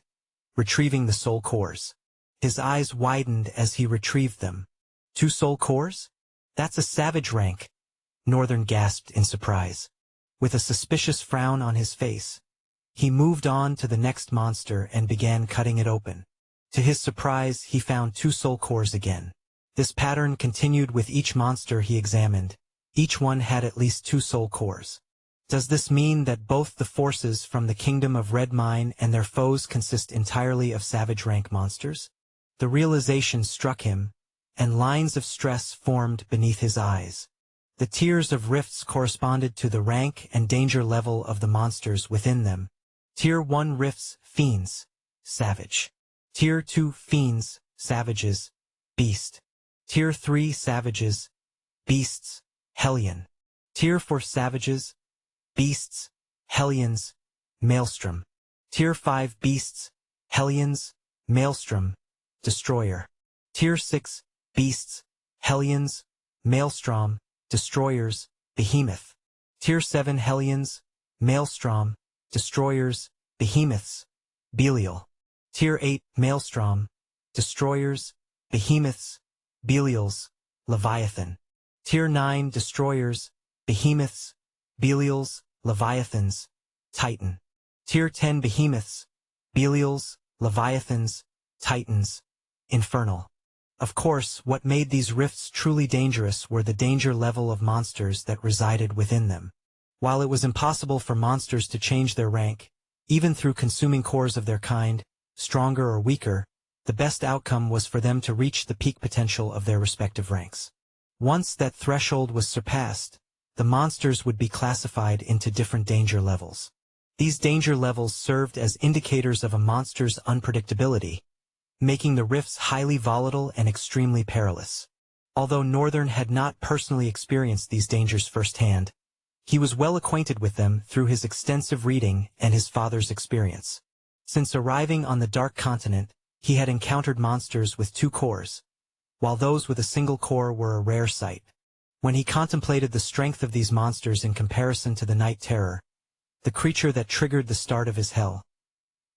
retrieving the soul cores. His eyes widened as he retrieved them. 2 soul cores? That's a savage rank, Northern gasped in surprise. With a suspicious frown on his face, he moved on to the next monster and began cutting it open. To his surprise, he found 2 soul cores again. This pattern continued with each monster he examined. Each one had at least 2 soul cores. Does this mean that both the forces from the Kingdom of Red Mine and their foes consist entirely of savage rank monsters? The realization struck him, and lines of stress formed beneath his eyes. The tiers of rifts corresponded to the rank and danger level of the monsters within them. Tier 1 rifts, fiends, savage. Tier 2 fiends, savages, beast. Tier 3 savages, beasts, hellion. Tier 4 savages, beasts, hellions, maelstrom. Tier 5 beasts, hellions, maelstrom, destroyer. Tier 6 beasts, hellions, maelstrom, destroyers, behemoth. Tier 7 hellions, maelstrom, destroyers, behemoths, Belial. Tier 8 maelstrom, destroyers, behemoths, Belials, Leviathan. Tier 9 destroyers, behemoths, Belials, Leviathans, Titan. Tier 10 behemoths, Belials, Leviathans, Titans, Infernal. Of course, what made these rifts truly dangerous were the danger level of monsters that resided within them. While it was impossible for monsters to change their rank, Even through consuming cores of their kind, stronger or weaker, the best outcome was for them to reach the peak potential of their respective ranks. Once that threshold was surpassed, the monsters would be classified into different danger levels. These danger levels served as indicators of a monster's unpredictability, making the rifts highly volatile and extremely perilous. Although Northern had not personally experienced these dangers firsthand, he was well acquainted with them through his extensive reading and his father's experience. Since arriving on the Dark Continent, he had encountered monsters with 2 cores, while those with a single core were a rare sight. When he contemplated the strength of these monsters in comparison to the Night Terror, the creature that triggered the start of his hell,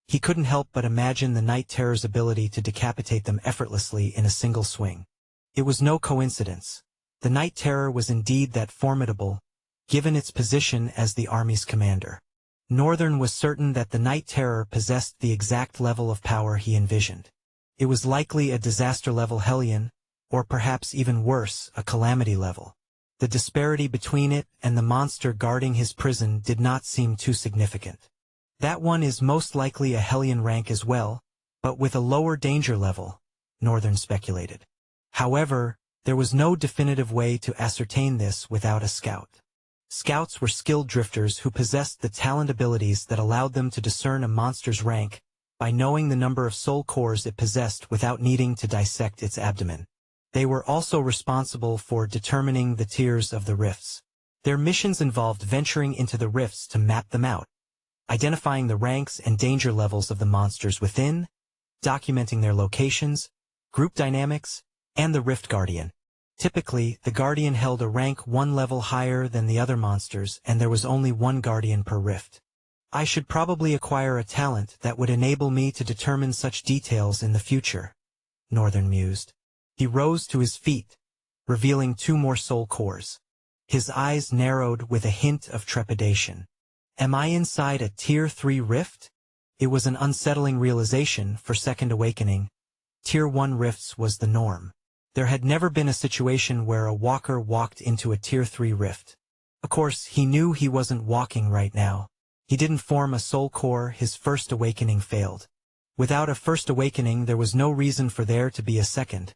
he couldn't help but imagine the Night Terror's ability to decapitate them effortlessly in a single swing. It was no coincidence. The Night Terror was indeed that formidable, given its position as the army's commander. Northern was certain that the Night Terror possessed the exact level of power he envisioned. It was likely a disaster-level Hellion, or perhaps even worse, a calamity level. The disparity between it and the monster guarding his prison did not seem too significant. That one is most likely a Hellion rank as well, but with a lower danger level, Northern speculated. However, there was no definitive way to ascertain this without a scout. Scouts were skilled drifters who possessed the talent abilities that allowed them to discern a monster's rank by knowing the number of soul cores it possessed without needing to dissect its abdomen. They were also responsible for determining the tiers of the rifts. Their missions involved venturing into the rifts to map them out, identifying the ranks and danger levels of the monsters within, documenting their locations, group dynamics, and the Rift Guardian. Typically, the Guardian held a rank 1 level higher than the other monsters, and there was only 1 Guardian per rift. I should probably acquire a talent that would enable me to determine such details in the future, Northern mused. He rose to his feet, revealing 2 more soul cores. His eyes narrowed with a hint of trepidation. Am I inside a Tier 3 rift? It was an unsettling realization for Second Awakening. Tier 1 rifts was the norm. There had never been a situation where a walker walked into a Tier 3 rift. Of course, he knew he wasn't walking right now. He didn't form a soul core. His first awakening failed. Without a first awakening, there was no reason for there to be a second.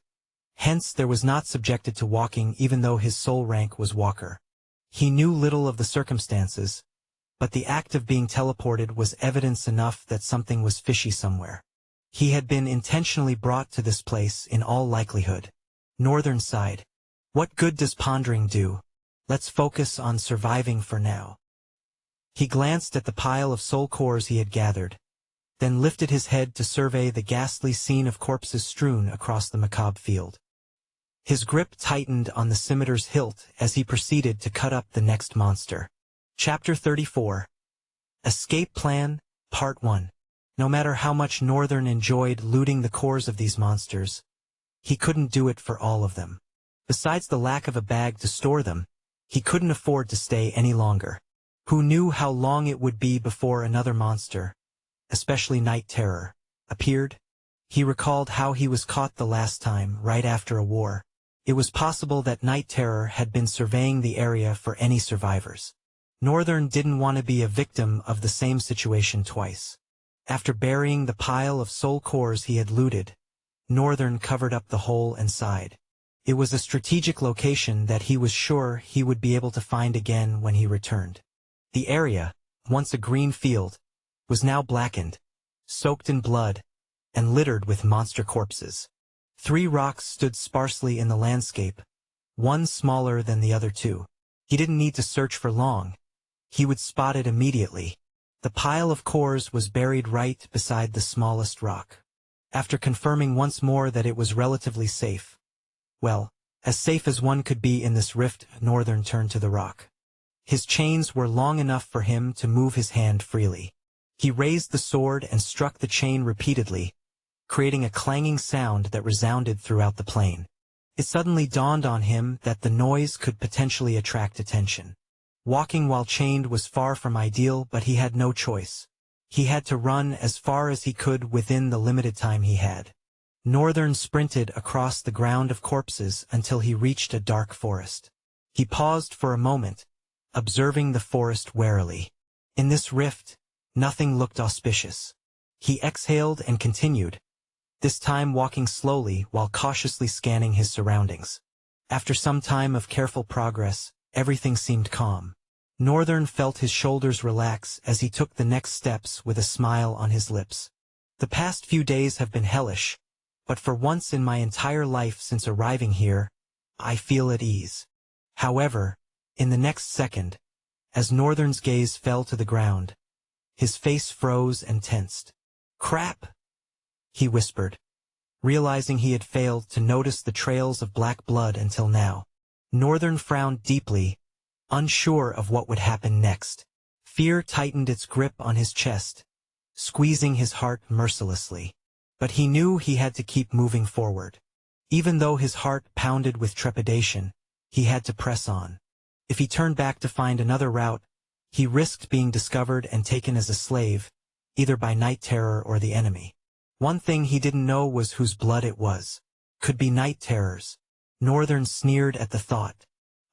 Hence, there was not subjected to walking even though his soul rank was walker. He knew little of the circumstances, but the act of being teleported was evidence enough that something was fishy somewhere. He had been intentionally brought to this place in all likelihood. Northern sighed. What good does pondering do? Let's focus on surviving for now. He glanced at the pile of soul cores he had gathered, then lifted his head to survey the ghastly scene of corpses strewn across the macabre field. His grip tightened on the scimitar's hilt as he proceeded to cut up the next monster. Chapter 34. Escape Plan, Part 1. No matter how much Northern enjoyed looting the cores of these monsters, he couldn't do it for all of them. Besides the lack of a bag to store them, he couldn't afford to stay any longer. Who knew how long it would be before another monster, especially Night Terror, appeared? He recalled how he was caught the last time, right after a war. It was possible that Night Terror had been surveying the area for any survivors. Northern didn't want to be a victim of the same situation twice. After burying the pile of soul cores he had looted, Northern covered up the hole and sighed. It was a strategic location that he was sure he would be able to find again when he returned. The area, once a green field, was now blackened, soaked in blood, and littered with monster corpses. 3 rocks stood sparsely in the landscape, one smaller than the other 2. He didn't need to search for long. He would spot it immediately. The pile of cores was buried right beside the smallest rock. After confirming once more that it was relatively safe, well, as safe as one could be in this rift, Northern turned to the rock. His chains were long enough for him to move his hand freely. He raised the sword and struck the chain repeatedly, creating a clanging sound that resounded throughout the plain. It suddenly dawned on him that the noise could potentially attract attention. Walking while chained was far from ideal, but he had no choice. He had to run as far as he could within the limited time he had. Northern sprinted across the ground of corpses until he reached a dark forest. He paused for a moment, observing the forest warily. In this rift, Nothing looked auspicious. He exhaled and continued, this time walking slowly while cautiously scanning his surroundings. After some time of careful progress, everything seemed calm. Northern felt his shoulders relax as he took the next steps with a smile on his lips. The past few days have been hellish, but for once in my entire life since arriving here, I feel at ease. However, in the next second, as Northern's gaze fell to the ground, his face froze and tensed. "Crap!" he whispered, realizing he had failed to notice the trails of black blood until now. Northern frowned deeply, unsure of what would happen next. Fear tightened its grip on his chest, squeezing his heart mercilessly. But he knew he had to keep moving forward. Even though his heart pounded with trepidation, he had to press on. If he turned back to find another route, he risked being discovered and taken as a slave, either by Night Terror or the enemy. One thing he didn't know was whose blood it was. Could be Night Terror's. Northern sneered at the thought.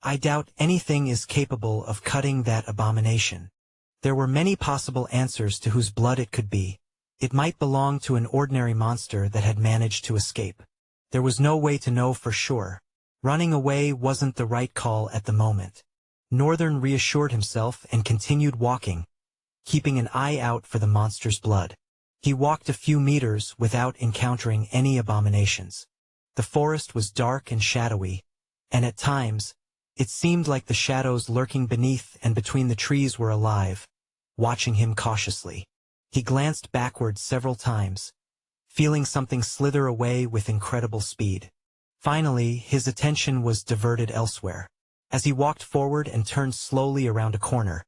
I doubt anything is capable of cutting that abomination. There were many possible answers to whose blood it could be. It might belong to an ordinary monster that had managed to escape. There was no way to know for sure. Running away wasn't the right call at the moment. Northern reassured himself and continued walking, keeping an eye out for the monster's blood. He walked a few meters without encountering any abominations. The forest was dark and shadowy, and at times, it seemed like the shadows lurking beneath and between the trees were alive, watching him cautiously. He glanced backward several times, feeling something slither away with incredible speed. Finally, his attention was diverted elsewhere. As he walked forward and turned slowly around a corner,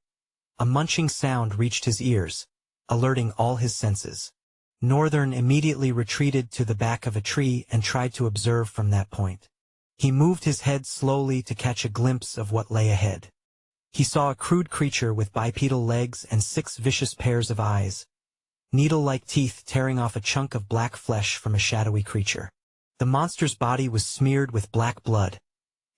a munching sound reached his ears, alerting all his senses. Northern immediately retreated to the back of a tree and tried to observe from that point. He moved his head slowly to catch a glimpse of what lay ahead. He saw a crude creature with bipedal legs and 6 vicious pairs of eyes, needle-like teeth tearing off a chunk of black flesh from a shadowy creature. The monster's body was smeared with black blood,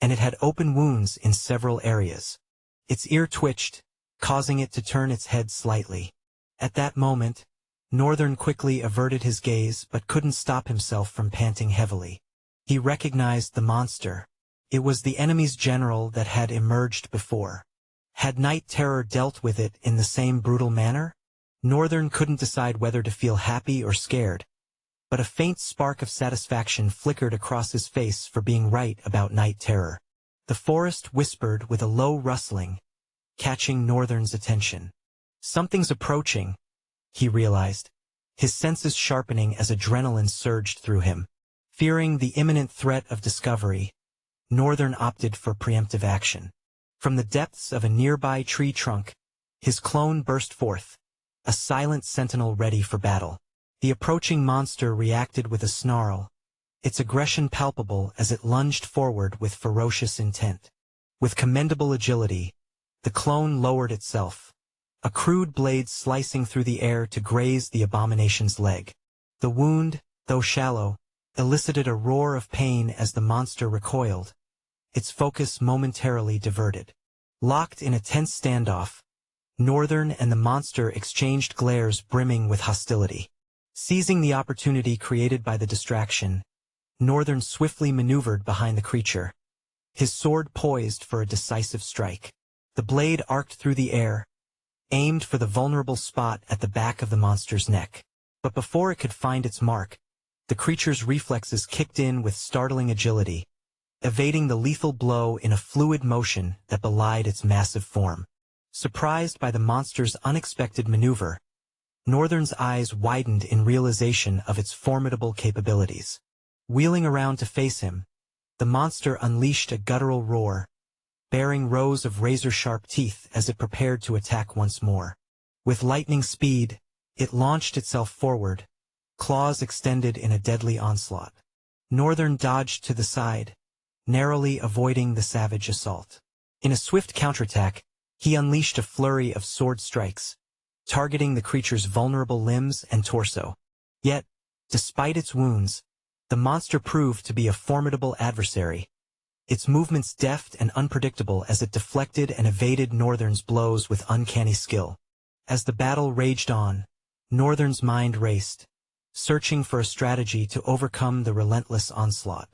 and it had open wounds in several areas. Its ear twitched, causing it to turn its head slightly. At that moment, Northern quickly averted his gaze but couldn't stop himself from panting heavily. He recognized the monster. It was the enemy's general that had emerged before. Had Night Terror dealt with it in the same brutal manner? Northern couldn't decide whether to feel happy or scared, but a faint spark of satisfaction flickered across his face for being right about Night Terror. The forest whispered with a low rustling, catching Northern's attention. Something's approaching, he realized, his senses sharpening as adrenaline surged through him. Fearing the imminent threat of discovery, Northern opted for preemptive action. From the depths of a nearby tree trunk, his clone burst forth, a silent sentinel ready for battle. The approaching monster reacted with a snarl, its aggression palpable as it lunged forward with ferocious intent. With commendable agility, the clone lowered itself, a crude blade slicing through the air to graze the abomination's leg. The wound, though shallow, elicited a roar of pain as the monster recoiled, its focus momentarily diverted. Locked in a tense standoff, Northern and the monster exchanged glares brimming with hostility. Seizing the opportunity created by the distraction, Northern swiftly maneuvered behind the creature, his sword poised for a decisive strike. The blade arced through the air, aimed for the vulnerable spot at the back of the monster's neck. But before it could find its mark, the creature's reflexes kicked in with startling agility, evading the lethal blow in a fluid motion that belied its massive form. Surprised by the monster's unexpected maneuver, Northern's eyes widened in realization of its formidable capabilities. Wheeling around to face him, the monster unleashed a guttural roar, baring rows of razor-sharp teeth as it prepared to attack once more. With lightning speed, it launched itself forward, claws extended in a deadly onslaught. Northern dodged to the side, narrowly avoiding the savage assault. In a swift counterattack, he unleashed a flurry of sword strikes, targeting the creature's vulnerable limbs and torso. Yet, despite its wounds, the monster proved to be a formidable adversary, its movements deft and unpredictable as it deflected and evaded Northern's blows with uncanny skill. As the battle raged on, Northern's mind raced, searching for a strategy to overcome the relentless onslaught.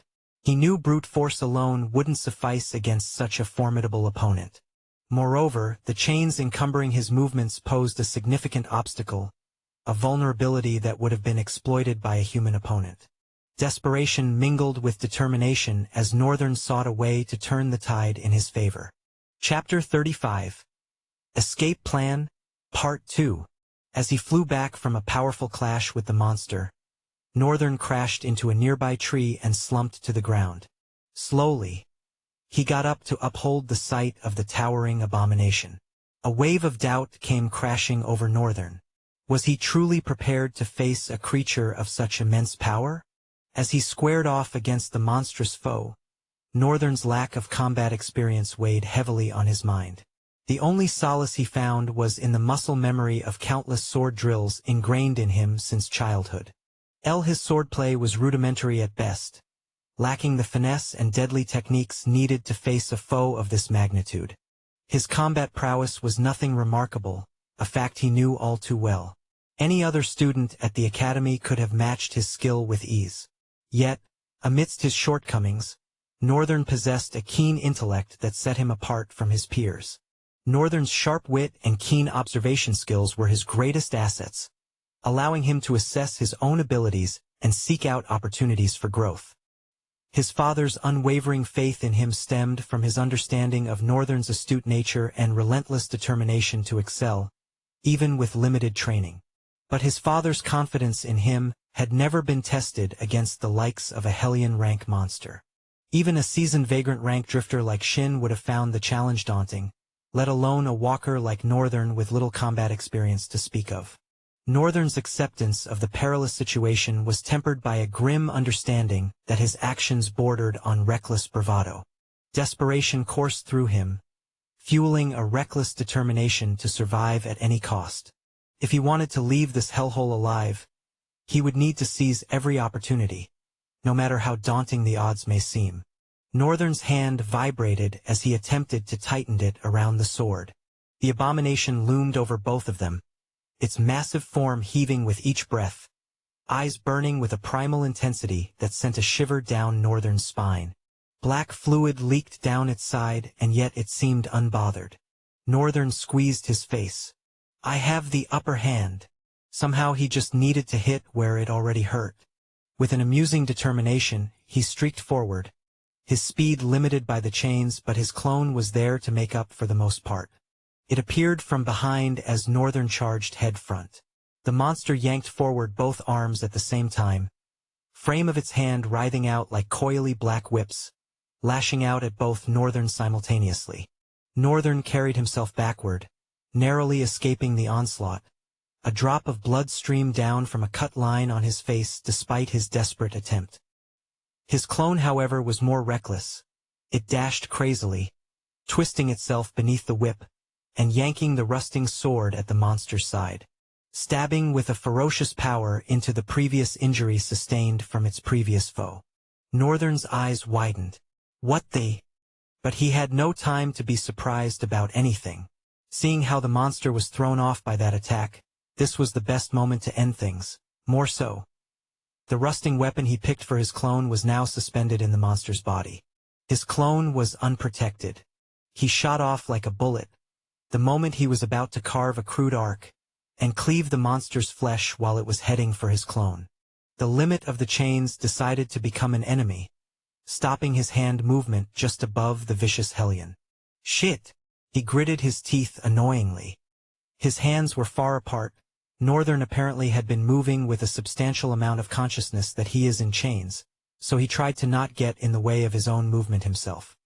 He knew brute force alone wouldn't suffice against such a formidable opponent. Moreover, the chains encumbering his movements posed a significant obstacle, a vulnerability that would have been exploited by a human opponent. Desperation mingled with determination as Northern sought a way to turn the tide in his favor. Chapter 35. Escape Plan, Part 2. As he flew back from a powerful clash with the monster, Northern crashed into a nearby tree and slumped to the ground. Slowly, he got up to uphold the sight of the towering abomination. A wave of doubt came crashing over Northern. Was he truly prepared to face a creature of such immense power? As he squared off against the monstrous foe, Northern's lack of combat experience weighed heavily on his mind. The only solace he found was in the muscle memory of countless sword drills ingrained in him since childhood. His swordplay was rudimentary at best, lacking the finesse and deadly techniques needed to face a foe of this magnitude. His combat prowess was nothing remarkable, a fact he knew all too well. Any other student at the academy could have matched his skill with ease. Yet, amidst his shortcomings, Northern possessed a keen intellect that set him apart from his peers. Northern's sharp wit and keen observation skills were his greatest assets, allowing him to assess his own abilities and seek out opportunities for growth. His father's unwavering faith in him stemmed from his understanding of Northern's astute nature and relentless determination to excel, even with limited training. But his father's confidence in him had never been tested against the likes of a Hellion rank monster. Even a seasoned vagrant rank drifter like Shin would have found the challenge daunting, let alone a walker like Northern with little combat experience to speak of. Northern's acceptance of the perilous situation was tempered by a grim understanding that his actions bordered on reckless bravado. Desperation coursed through him, fueling a reckless determination to survive at any cost. If he wanted to leave this hellhole alive, he would need to seize every opportunity, no matter how daunting the odds may seem. Northern's hand vibrated as he attempted to tighten it around the sword. The abomination loomed over both of them, its massive form heaving with each breath, eyes burning with a primal intensity that sent a shiver down Northern's spine. Black fluid leaked down its side, and yet it seemed unbothered. Northern squeezed his face. I have the upper hand. Somehow he just needed to hit where it already hurt. With an amusing determination, he streaked forward, his speed limited by the chains, but his clone was there to make up for the most part. It appeared from behind as Northern charged head front. The monster yanked forward both arms at the same time, frame of its hand writhing out like coily black whips, lashing out at both Northern simultaneously. Northern carried himself backward, narrowly escaping the onslaught. A drop of blood streamed down from a cut line on his face despite his desperate attempt. His clone, however, was more reckless. It dashed crazily, twisting itself beneath the whip, and yanking the rusting sword at the monster's side, stabbing with a ferocious power into the previous injury sustained from its previous foe. Northern's eyes widened. What the? But he had no time to be surprised about anything. Seeing how the monster was thrown off by that attack, this was the best moment to end things. More so, the rusting weapon he picked for his clone was now suspended in the monster's body. His clone was unprotected. He shot off like a bullet, the moment he was about to carve a crude arc, and cleave the monster's flesh while it was heading for his clone. The limit of the chains decided to become an enemy, stopping his hand movement just above the vicious Hellion. Shit! He gritted his teeth annoyingly. His hands were far apart. Northern apparently had been moving with a substantial amount of consciousness that he is in chains, so he tried to not get in the way of his own movement himself.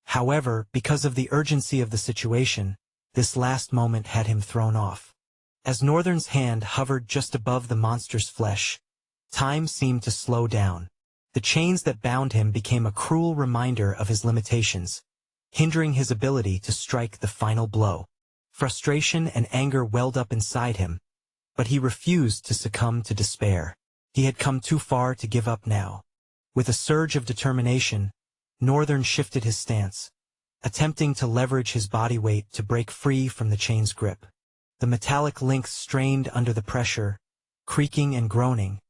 However, because of the urgency of the situation, this last moment had him thrown off. As Northern's hand hovered just above the monster's flesh, time seemed to slow down. The chains that bound him became a cruel reminder of his limitations, hindering his ability to strike the final blow. Frustration and anger welled up inside him, but he refused to succumb to despair. He had come too far to give up now. With a surge of determination, Northern shifted his stance, attempting to leverage his body weight to break free from the chain's grip. The metallic links strained under the pressure, creaking and groaning,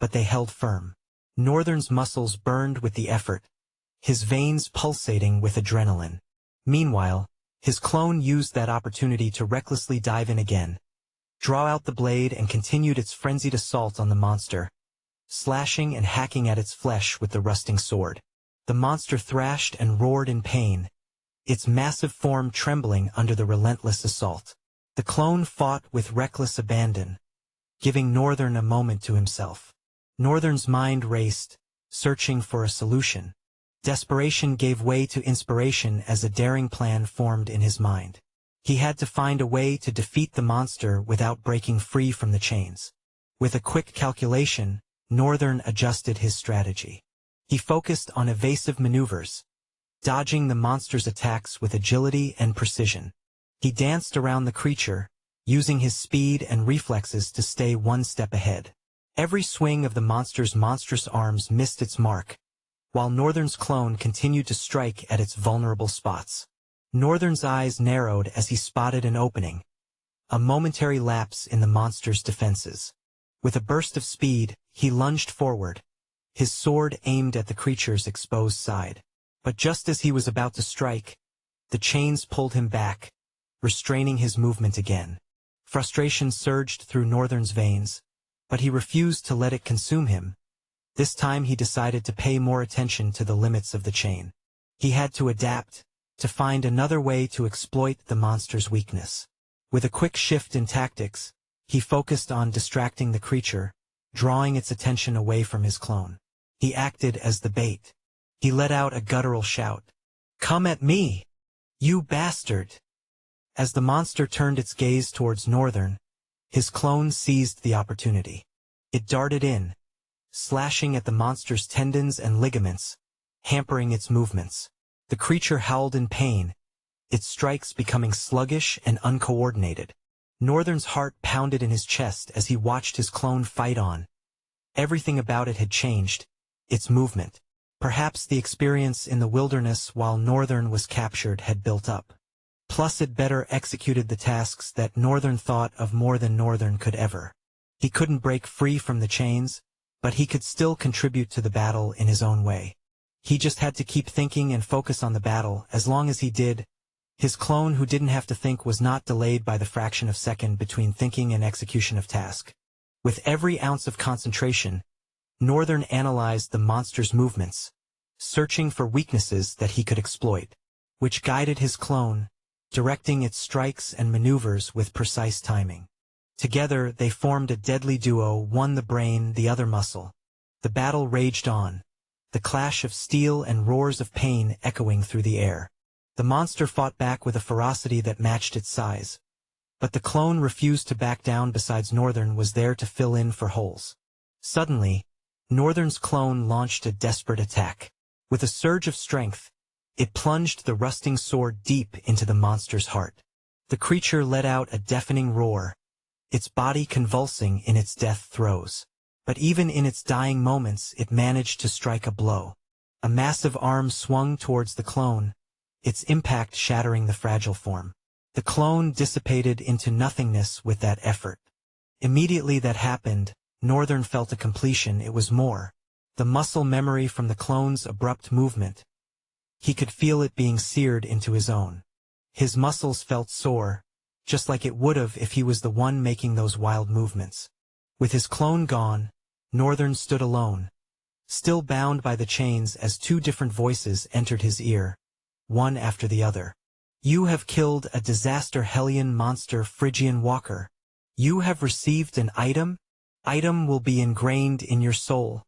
but they held firm. Northern's muscles burned with the effort, his veins pulsating with adrenaline. Meanwhile, his clone used that opportunity to recklessly dive in again, draw out the blade and continued its frenzied assault on the monster, slashing and hacking at its flesh with the rusting sword. The monster thrashed and roared in pain, its massive form trembling under the relentless assault. The clone fought with reckless abandon, giving Northern a moment to himself. Northern's mind raced, searching for a solution. Desperation gave way to inspiration as a daring plan formed in his mind. He had to find a way to defeat the monster without breaking free from the chains. With a quick calculation, Northern adjusted his strategy. He focused on evasive maneuvers, dodging the monster's attacks with agility and precision. He danced around the creature, using his speed and reflexes to stay one step ahead. Every swing of the monster's monstrous arms missed its mark, while Northern's clone continued to strike at its vulnerable spots. Northern's eyes narrowed as he spotted an opening, a momentary lapse in the monster's defenses. With a burst of speed, he lunged forward, his sword aimed at the creature's exposed side. But just as he was about to strike, the chains pulled him back, restraining his movement again. Frustration surged through Northern's veins, but he refused to let it consume him. This time he decided to pay more attention to the limits of the chain. He had to adapt, to find another way to exploit the monster's weakness. With a quick shift in tactics, he focused on distracting the creature, drawing its attention away from his clone. He acted as the bait. He let out a guttural shout. "Come at me, you bastard!" As the monster turned its gaze towards Northern, his clone seized the opportunity. It darted in, slashing at the monster's tendons and ligaments, hampering its movements. The creature howled in pain, its strikes becoming sluggish and uncoordinated. Northern's heart pounded in his chest as he watched his clone fight on. Everything about it had changed, its movement. Perhaps the experience in the wilderness while Northern was captured had built up. Plus it better executed the tasks that Northern thought of more than Northern could ever. He couldn't break free from the chains, but he could still contribute to the battle in his own way. He just had to keep thinking and focus on the battle. As long as he did, his clone who didn't have to think was not delayed by the fraction of second between thinking and execution of task. With every ounce of concentration, Northern analyzed the monster's movements, searching for weaknesses that he could exploit, which guided his clone, directing its strikes and maneuvers with precise timing. Together they formed a deadly duo, one the brain, the other muscle. The battle raged on, the clash of steel and roars of pain echoing through the air. The monster fought back with a ferocity that matched its size. But the clone refused to back down. Besides, Northern was there to fill in for holes. Suddenly, Northern's clone launched a desperate attack. With a surge of strength, it plunged the rusting sword deep into the monster's heart. The creature let out a deafening roar, its body convulsing in its death throes. But even in its dying moments it managed to strike a blow. A massive arm swung towards the clone, its impact shattering the fragile form. The clone dissipated into nothingness with that effort. Immediately that happened, Northern felt a completion. It was more. The muscle memory from the clone's abrupt movement. He could feel it being seared into his own. His muscles felt sore, just like it would have if he was the one making those wild movements. With his clone gone, Northern stood alone, still bound by the chains as two different voices entered his ear, one after the other. "You have killed a disaster Hellion monster Phrygian walker. You have received an item. Item will be ingrained in your soul.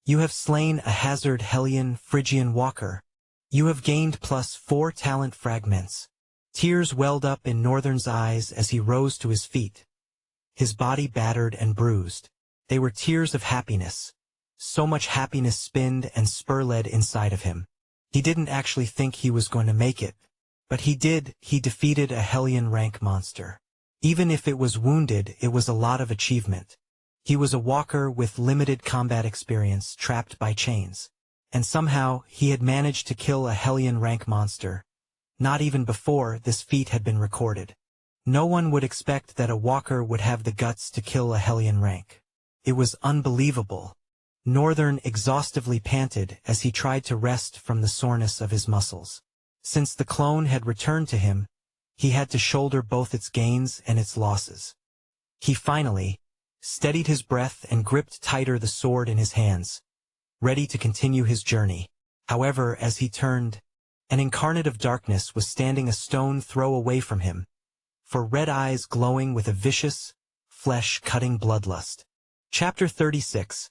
You have slain a hazard Hellion Phrygian walker. You have gained +4 talent fragments." Tears welled up in Northern's eyes as he rose to his feet, his body battered and bruised. They were tears of happiness. So much happiness spinned and spur-led inside of him. He didn't actually think he was going to make it, but he did. He defeated a Hellion rank monster. Even if it was wounded, it was a lot of achievement. He was a walker with limited combat experience, trapped by chains. And somehow, he had managed to kill a Hellion rank monster. Not even before this feat had been recorded. No one would expect that a walker would have the guts to kill a Hellion rank. It was unbelievable. Northern exhaustively panted as he tried to rest from the soreness of his muscles. Since the clone had returned to him, he had to shoulder both its gains and its losses. He finally steadied his breath and gripped tighter the sword in his hands, ready to continue his journey. However, as he turned, an incarnate of darkness was standing a stone throw away from him, for red eyes glowing with a vicious, flesh-cutting bloodlust. Chapter 36.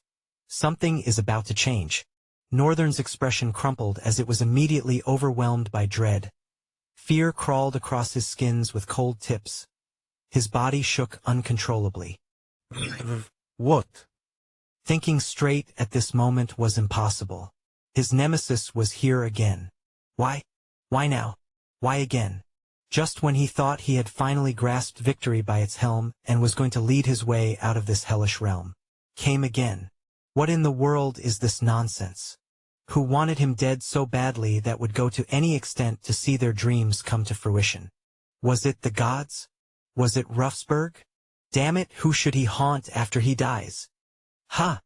Something is about to change. Northern's expression crumpled as it was immediately overwhelmed by dread. Fear crawled across his skins with cold tips. His body shook uncontrollably. What? Thinking straight at this moment was impossible. His nemesis was here again. Why? Why now? Why again? Just when he thought he had finally grasped victory by its helm and was going to lead his way out of this hellish realm. Came again. What in the world is this nonsense? Who wanted him dead so badly that would go to any extent to see their dreams come to fruition? Was it the gods? Was it Ruffsburg? Damn it, who should he haunt after he dies? Ha!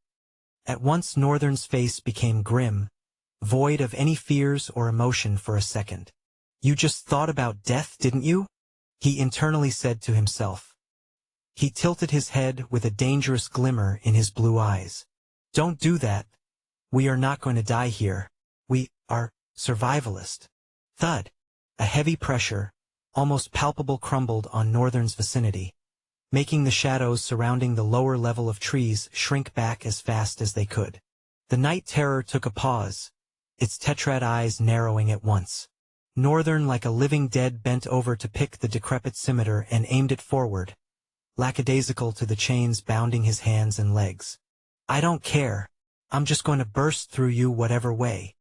At once Northern's face became grim, void of any fears or emotion for a second. You just thought about death, didn't you? He internally said to himself. He tilted his head with a dangerous glimmer in his blue eyes. Don't do that. We are not going to die here. We are survivalist. Thud. A heavy pressure, almost palpable, crumbled on Northern's vicinity, making the shadows surrounding the lower level of trees shrink back as fast as they could. The night terror took a pause, its tetrad eyes narrowing at once. Northern, like a living dead, bent over to pick the decrepit scimitar and aimed it forward, lackadaisical to the chains bounding his hands and legs. I don't care. I'm just going to burst through you whatever way.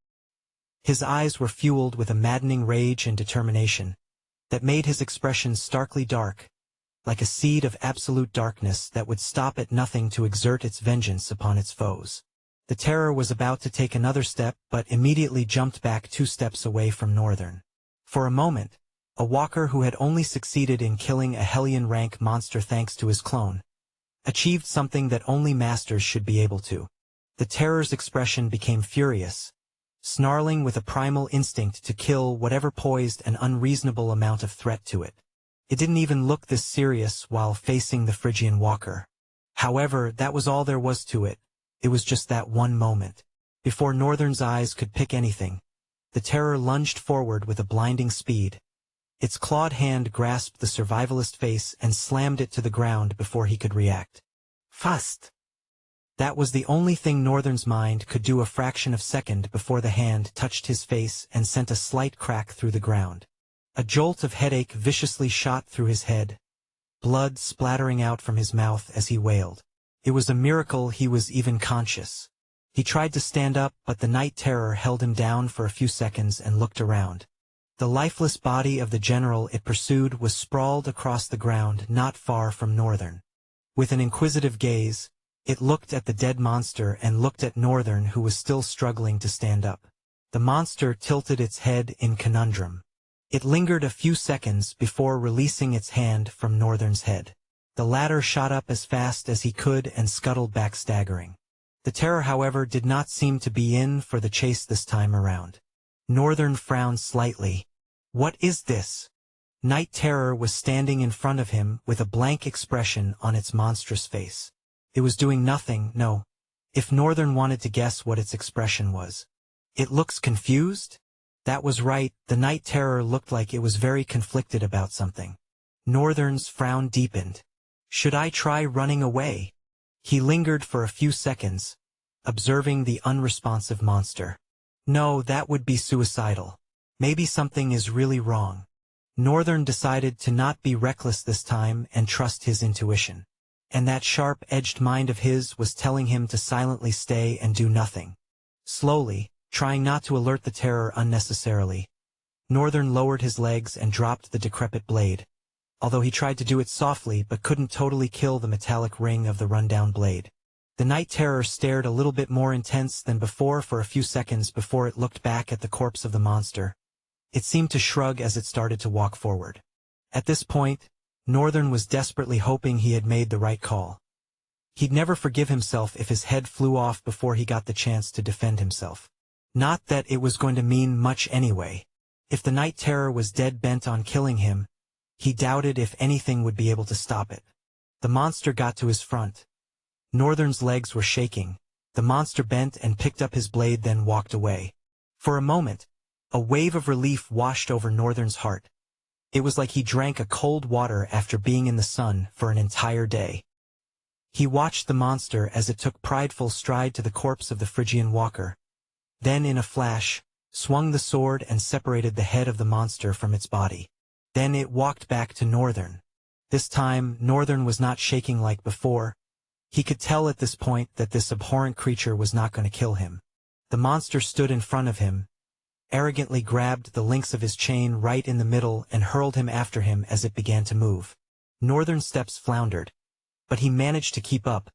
His eyes were fueled with a maddening rage and determination that made his expression starkly dark, like a seed of absolute darkness that would stop at nothing to exert its vengeance upon its foes. The terror was about to take another step but immediately jumped back 2 steps away from Northern. For a moment, a walker who had only succeeded in killing a Hellion rank monster thanks to his clone, achieved something that only masters should be able to. The terror's expression became furious, snarling with a primal instinct to kill whatever posed an unreasonable amount of threat to it. It didn't even look this serious while facing the Phrygian walker. However, that was all there was to it. It was just that one moment. Before Northern's eyes could pick anything, the terror lunged forward with a blinding speed. Its clawed hand grasped the survivalist face and slammed it to the ground before he could react. Fast! That was the only thing Northern's mind could do a fraction of a second before the hand touched his face and sent a slight crack through the ground. A jolt of headache viciously shot through his head, blood splattering out from his mouth as he wailed. It was a miracle he was even conscious. He tried to stand up, but the night terror held him down for a few seconds and looked around. The lifeless body of the general it pursued was sprawled across the ground not far from Northern. With an inquisitive gaze, it looked at the dead monster and looked at Northern, who was still struggling to stand up. The monster tilted its head in conundrum. It lingered a few seconds before releasing its hand from Northern's head. The latter shot up as fast as he could and scuttled back staggering. The terror, however, did not seem to be in for the chase this time around. Northern frowned slightly. What is this? Night terror was standing in front of him with a blank expression on its monstrous face. It was doing nothing, no. If Northern wanted to guess what its expression was. It looks confused? That was right, the night terror looked like it was very conflicted about something. Northern's frown deepened. Should I try running away? He lingered for a few seconds, observing the unresponsive monster. No, that would be suicidal. Maybe something is really wrong. Northern decided to not be reckless this time and trust his intuition. And that sharp-edged mind of his was telling him to silently stay and do nothing. Slowly, trying not to alert the terror unnecessarily, Northern lowered his legs and dropped the decrepit blade, although he tried to do it softly but couldn't totally kill the metallic ring of the rundown blade. The night terror stared a little bit more intense than before for a few seconds before it looked back at the corpse of the monster. It seemed to shrug as it started to walk forward. At this point, Northern was desperately hoping he had made the right call. He'd never forgive himself if his head flew off before he got the chance to defend himself. Not that it was going to mean much anyway. If the Night Terror was dead bent on killing him, he doubted if anything would be able to stop it. The monster got to his front. Northern's legs were shaking. The monster bent and picked up his blade, then walked away. For a moment, a wave of relief washed over Northern's heart. It was like he drank a cold water after being in the sun for an entire day. He watched the monster as it took prideful stride to the corpse of the Phrygian walker. Then in a flash, swung the sword and separated the head of the monster from its body. Then it walked back to Northern. This time, Northern was not shaking like before. He could tell at this point that this abhorrent creature was not going to kill him. The monster stood in front of him, arrogantly grabbed the links of his chain right in the middle and hurled him after him as it began to move. Northern's steps floundered, but he managed to keep up,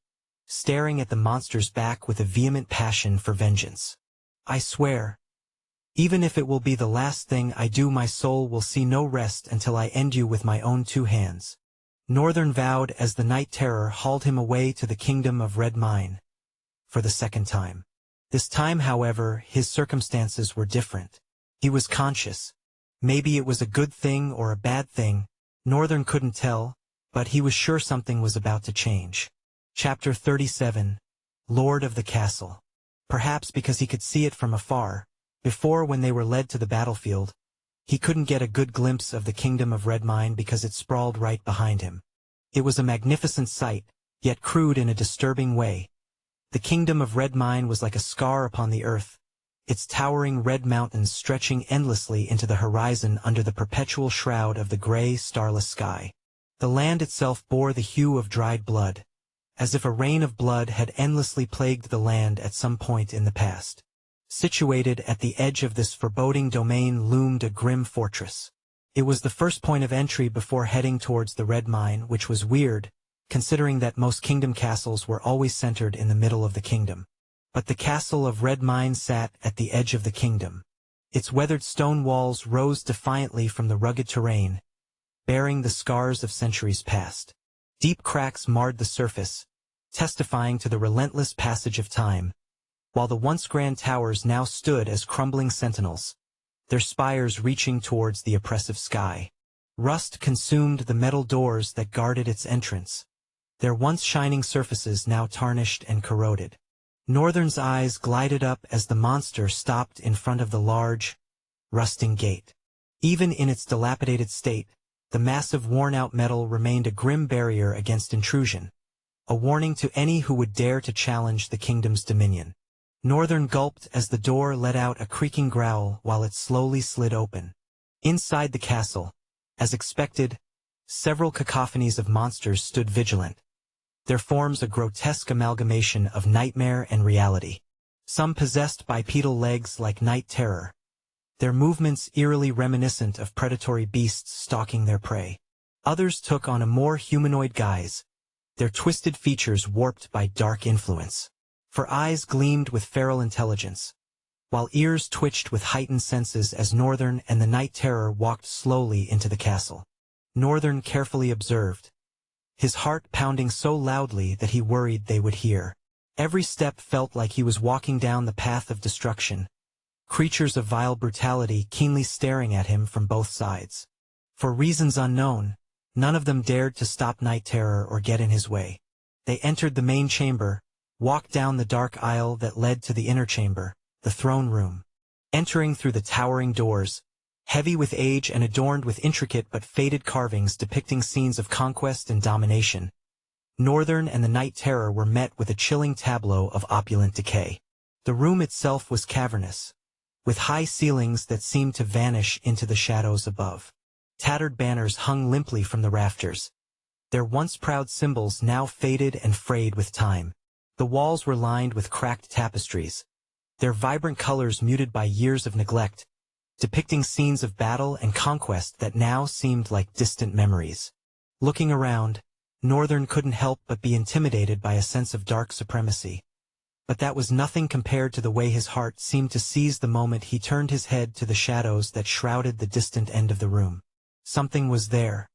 staring at the monster's back with a vehement passion for vengeance. "I swear, even if it will be the last thing I do, my soul will see no rest until I end you with my own 2 hands." Northern vowed as the Night Terror hauled him away to the kingdom of Red Mine. For the second time. This time, however, his circumstances were different. He was conscious. Maybe it was a good thing or a bad thing, Northern couldn't tell, but he was sure something was about to change. Chapter 37. Lord of the Castle. Perhaps because he could see it from afar, before when they were led to the battlefield, he couldn't get a good glimpse of the kingdom of Red Mine because it sprawled right behind him. It was a magnificent sight, yet crude in a disturbing way. The kingdom of Red Mine was like a scar upon the earth, its towering red mountains stretching endlessly into the horizon under the perpetual shroud of the gray, starless sky. The land itself bore the hue of dried blood, as if a rain of blood had endlessly plagued the land at some point in the past. Situated at the edge of this foreboding domain loomed a grim fortress. It was the first point of entry before heading towards the Red Mine, which was weird, considering that most kingdom castles were always centered in the middle of the kingdom. But the castle of Red Mine sat at the edge of the kingdom. Its weathered stone walls rose defiantly from the rugged terrain, bearing the scars of centuries past. Deep cracks marred the surface, testifying to the relentless passage of time, while the once grand towers now stood as crumbling sentinels, their spires reaching towards the oppressive sky. Rust consumed the metal doors that guarded its entrance, their once shining surfaces now tarnished and corroded. Northern's eyes glided up as the monster stopped in front of the large, rusting gate. Even in its dilapidated state, the massive worn-out metal remained a grim barrier against intrusion, a warning to any who would dare to challenge the kingdom's dominion. Northern gulped as the door let out a creaking growl while it slowly slid open. Inside the castle, as expected, several cacophonies of monsters stood vigilant, their forms a grotesque amalgamation of nightmare and reality. Some possessed bipedal legs like Night Terror, their movements eerily reminiscent of predatory beasts stalking their prey. Others took on a more humanoid guise, their twisted features warped by dark influence. For eyes gleamed with feral intelligence, while ears twitched with heightened senses as Northern and the Night Terror walked slowly into the castle. Northern carefully observed, his heart pounding so loudly that he worried they would hear. Every step felt like he was walking down the path of destruction, creatures of vile brutality keenly staring at him from both sides. For reasons unknown, none of them dared to stop Night Terror or get in his way. They entered the main chamber, walked down the dark aisle that led to the inner chamber, the throne room. Entering through the towering doors, heavy with age and adorned with intricate but faded carvings depicting scenes of conquest and domination, Northern and the Night Terror were met with a chilling tableau of opulent decay. The room itself was cavernous, with high ceilings that seemed to vanish into the shadows above. Tattered banners hung limply from the rafters, their once proud symbols now faded and frayed with time. The walls were lined with cracked tapestries, their vibrant colors muted by years of neglect, depicting scenes of battle and conquest that now seemed like distant memories. Looking around, Northern couldn't help but be intimidated by a sense of dark supremacy. But that was nothing compared to the way his heart seemed to seize the moment he turned his head to the shadows that shrouded the distant end of the room. Something was there,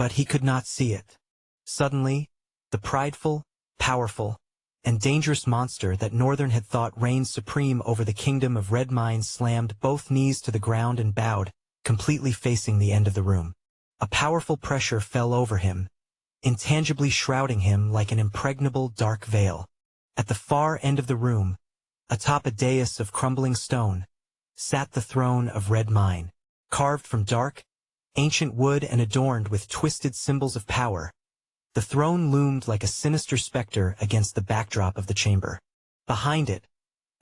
but he could not see it. Suddenly, the prideful, powerful, and dangerous monster that Northern had thought reigned supreme over the kingdom of Red Mines slammed both knees to the ground and bowed, completely facing the end of the room. A powerful pressure fell over him, intangibly shrouding him like an impregnable dark veil. At the far end of the room, atop a dais of crumbling stone, sat the throne of Red Mine, carved from dark, ancient wood and adorned with twisted symbols of power. The throne loomed like a sinister specter against the backdrop of the chamber. Behind it,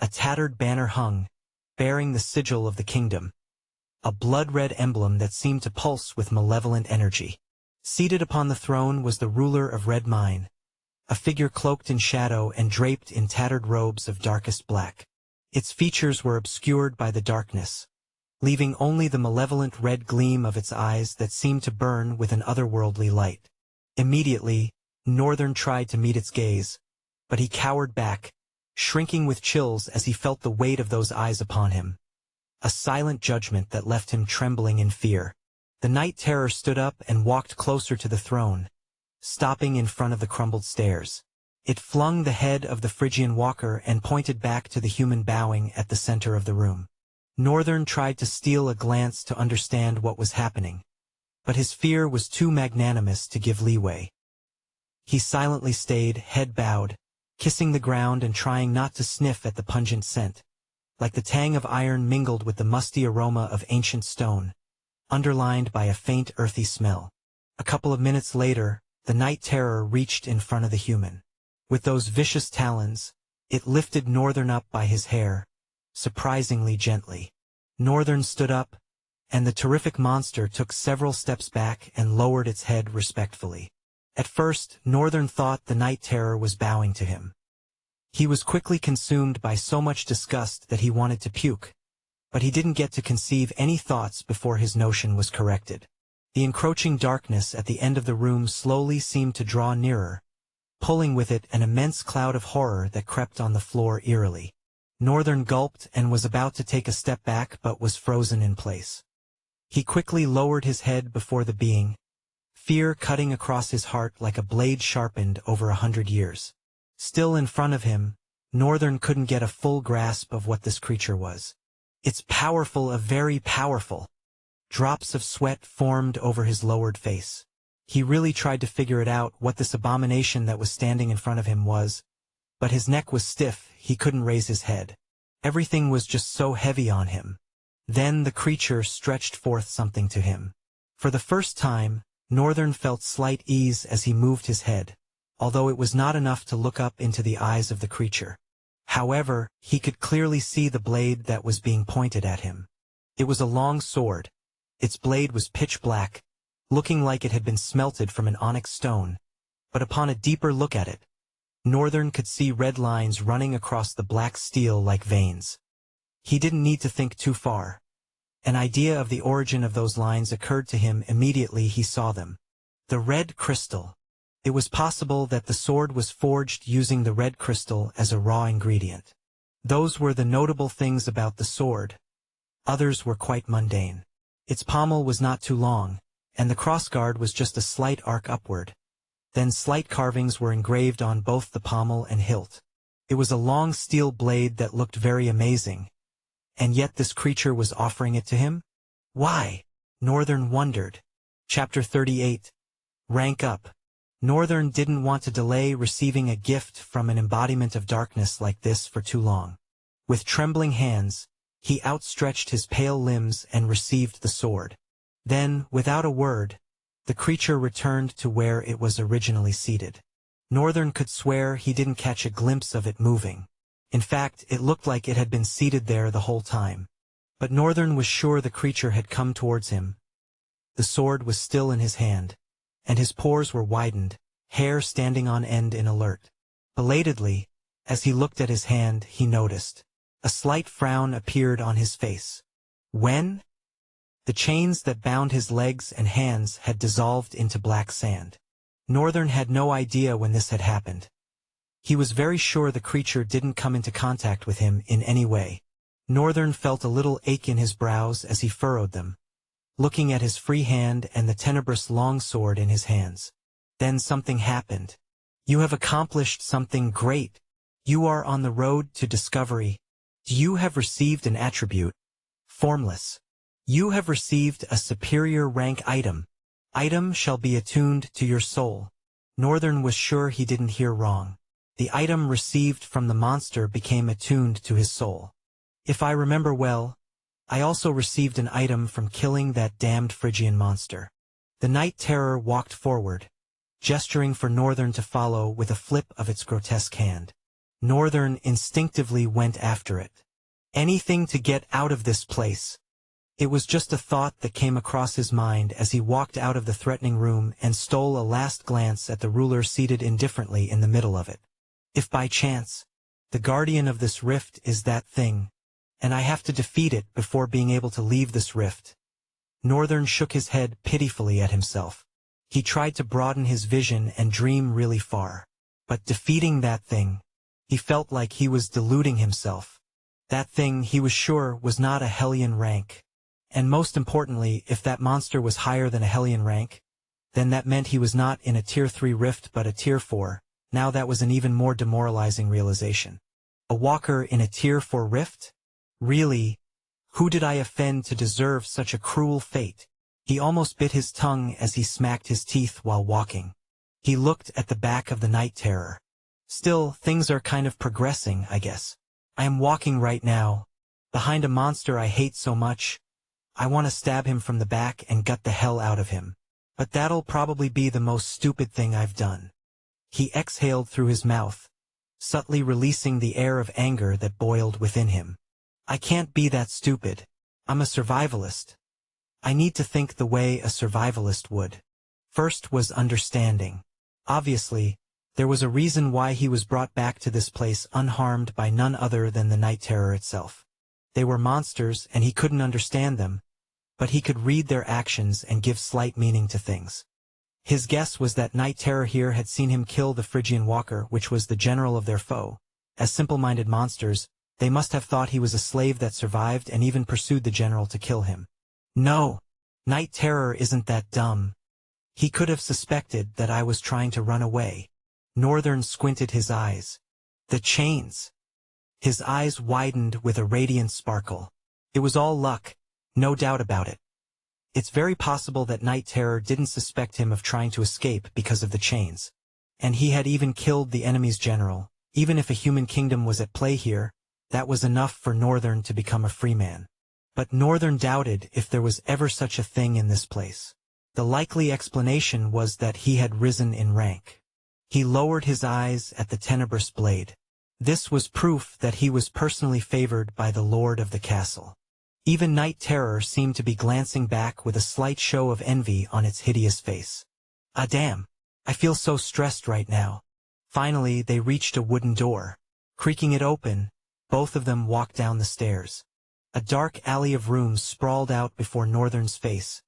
a tattered banner hung, bearing the sigil of the kingdom, a blood-red emblem that seemed to pulse with malevolent energy. Seated upon the throne was the ruler of Red Mine, a figure cloaked in shadow and draped in tattered robes of darkest black. Its features were obscured by the darkness, leaving only the malevolent red gleam of its eyes that seemed to burn with an otherworldly light. Immediately, Northern tried to meet its gaze, but he cowered back, shrinking with chills as he felt the weight of those eyes upon him. A silent judgment that left him trembling in fear. The Night Terror stood up and walked closer to the throne, stopping in front of the crumbled stairs. It flung the head of the Phrygian walker and pointed back to the human bowing at the center of the room. Northern tried to steal a glance to understand what was happening, but his fear was too magnanimous to give leeway. He silently stayed, head bowed, kissing the ground and trying not to sniff at the pungent scent, like the tang of iron mingled with the musty aroma of ancient stone, underlined by a faint earthy smell. A couple of minutes later, the Night Terror reached in front of the human. With those vicious talons, it lifted Northern up by his hair, surprisingly gently. Northern stood up, and the terrific monster took several steps back and lowered its head respectfully. At first, Northern thought the Night Terror was bowing to him. He was quickly consumed by so much disgust that he wanted to puke, but he didn't get to conceive any thoughts before his notion was corrected. The encroaching darkness at the end of the room slowly seemed to draw nearer, pulling with it an immense cloud of horror that crept on the floor eerily. Northern gulped and was about to take a step back but was frozen in place. He quickly lowered his head before the being, fear cutting across his heart like a blade sharpened over 100 years. Still in front of him, Northern couldn't get a full grasp of what this creature was. It's powerful, very powerful. Drops of sweat formed over his lowered face. He really tried to figure it out what this abomination that was standing in front of him was, but his neck was stiff, he couldn't raise his head. Everything was just so heavy on him. Then the creature stretched forth something to him. For the first time, Northern felt slight ease as he moved his head, although it was not enough to look up into the eyes of the creature. However, he could clearly see the blade that was being pointed at him. It was a long sword. Its blade was pitch black, looking like it had been smelted from an onyx stone, but upon a deeper look at it, Northern could see red lines running across the black steel like veins. He didn't need to think too far. An idea of the origin of those lines occurred to him immediately he saw them. The red crystal. It was possible that the sword was forged using the red crystal as a raw ingredient. Those were the notable things about the sword. Others were quite mundane. Its pommel was not too long, and the crossguard was just a slight arc upward. Then slight carvings were engraved on both the pommel and hilt. It was a long steel blade that looked very amazing. And yet this creature was offering it to him? Why? Northern wondered. Chapter 38. Rank up. Northern didn't want to delay receiving a gift from an embodiment of darkness like this for too long. With trembling hands, he outstretched his pale limbs and received the sword. Then, without a word, the creature returned to where it was originally seated. Northern could swear he didn't catch a glimpse of it moving. In fact, it looked like it had been seated there the whole time. But Northern was sure the creature had come towards him. The sword was still in his hand, and his pores were widened, hair standing on end in alert. Belatedly, as he looked at his hand, he noticed. A slight frown appeared on his face. When? The chains that bound his legs and hands had dissolved into black sand. Northern had no idea when this had happened. He was very sure the creature didn't come into contact with him in any way. Northern felt a little ache in his brows as he furrowed them, looking at his free hand and the tenebrous longsword in his hands. Then something happened. You have accomplished something great. You are on the road to discovery. You have received an attribute. Formless. You have received a superior rank item. Item shall be attuned to your soul. Northern was sure he didn't hear wrong. The item received from the monster became attuned to his soul. If I remember well, I also received an item from killing that damned Phrygian monster. The Night Terror walked forward, gesturing for Northern to follow with a flip of its grotesque hand. Northern instinctively went after it. Anything to get out of this place. It was just a thought that came across his mind as he walked out of the threatening room and stole a last glance at the ruler seated indifferently in the middle of it. If by chance, the guardian of this rift is that thing, and I have to defeat it before being able to leave this rift. Northern shook his head pitifully at himself. He tried to broaden his vision and dream really far. But defeating that thing, he felt like he was deluding himself. That thing, he was sure, was not a Hellion rank. And most importantly, if that monster was higher than a Hellion rank, then that meant he was not in a Tier 3 rift but a Tier 4. Now that was an even more demoralizing realization. A walker in a Tier 4 rift? Really? Who did I offend to deserve such a cruel fate? He almost bit his tongue as he smacked his teeth while walking. He looked at the back of the Night Terror. Still, things are kind of progressing, I guess. I am walking right now, behind a monster I hate so much. I want to stab him from the back and gut the hell out of him. But that'll probably be the most stupid thing I've done. He exhaled through his mouth, subtly releasing the air of anger that boiled within him. I can't be that stupid. I'm a survivalist. I need to think the way a survivalist would. First was understanding. Obviously, there was a reason why he was brought back to this place unharmed by none other than the Night Terror itself. They were monsters and he couldn't understand them, but he could read their actions and give slight meaning to things. His guess was that Night Terror here had seen him kill the Phrygian walker, which was the general of their foe. As simple-minded monsters, they must have thought he was a slave that survived and even pursued the general to kill him. No, Night Terror isn't that dumb. He could have suspected that I was trying to run away. Northern squinted his eyes. The chains. His eyes widened with a radiant sparkle. It was all luck, no doubt about it. It's very possible that Night Terror didn't suspect him of trying to escape because of the chains. And he had even killed the enemy's general. Even if a human kingdom was at play here, that was enough for Northern to become a free man. But Northern doubted if there was ever such a thing in this place. The likely explanation was that he had risen in rank. He lowered his eyes at the tenebrous blade. This was proof that he was personally favored by the lord of the castle. Even Night Terror seemed to be glancing back with a slight show of envy on its hideous face. Ah damn, I feel so stressed right now. Finally, they reached a wooden door. Creaking it open, both of them walked down the stairs. A dark alley of rooms sprawled out before Northern's face,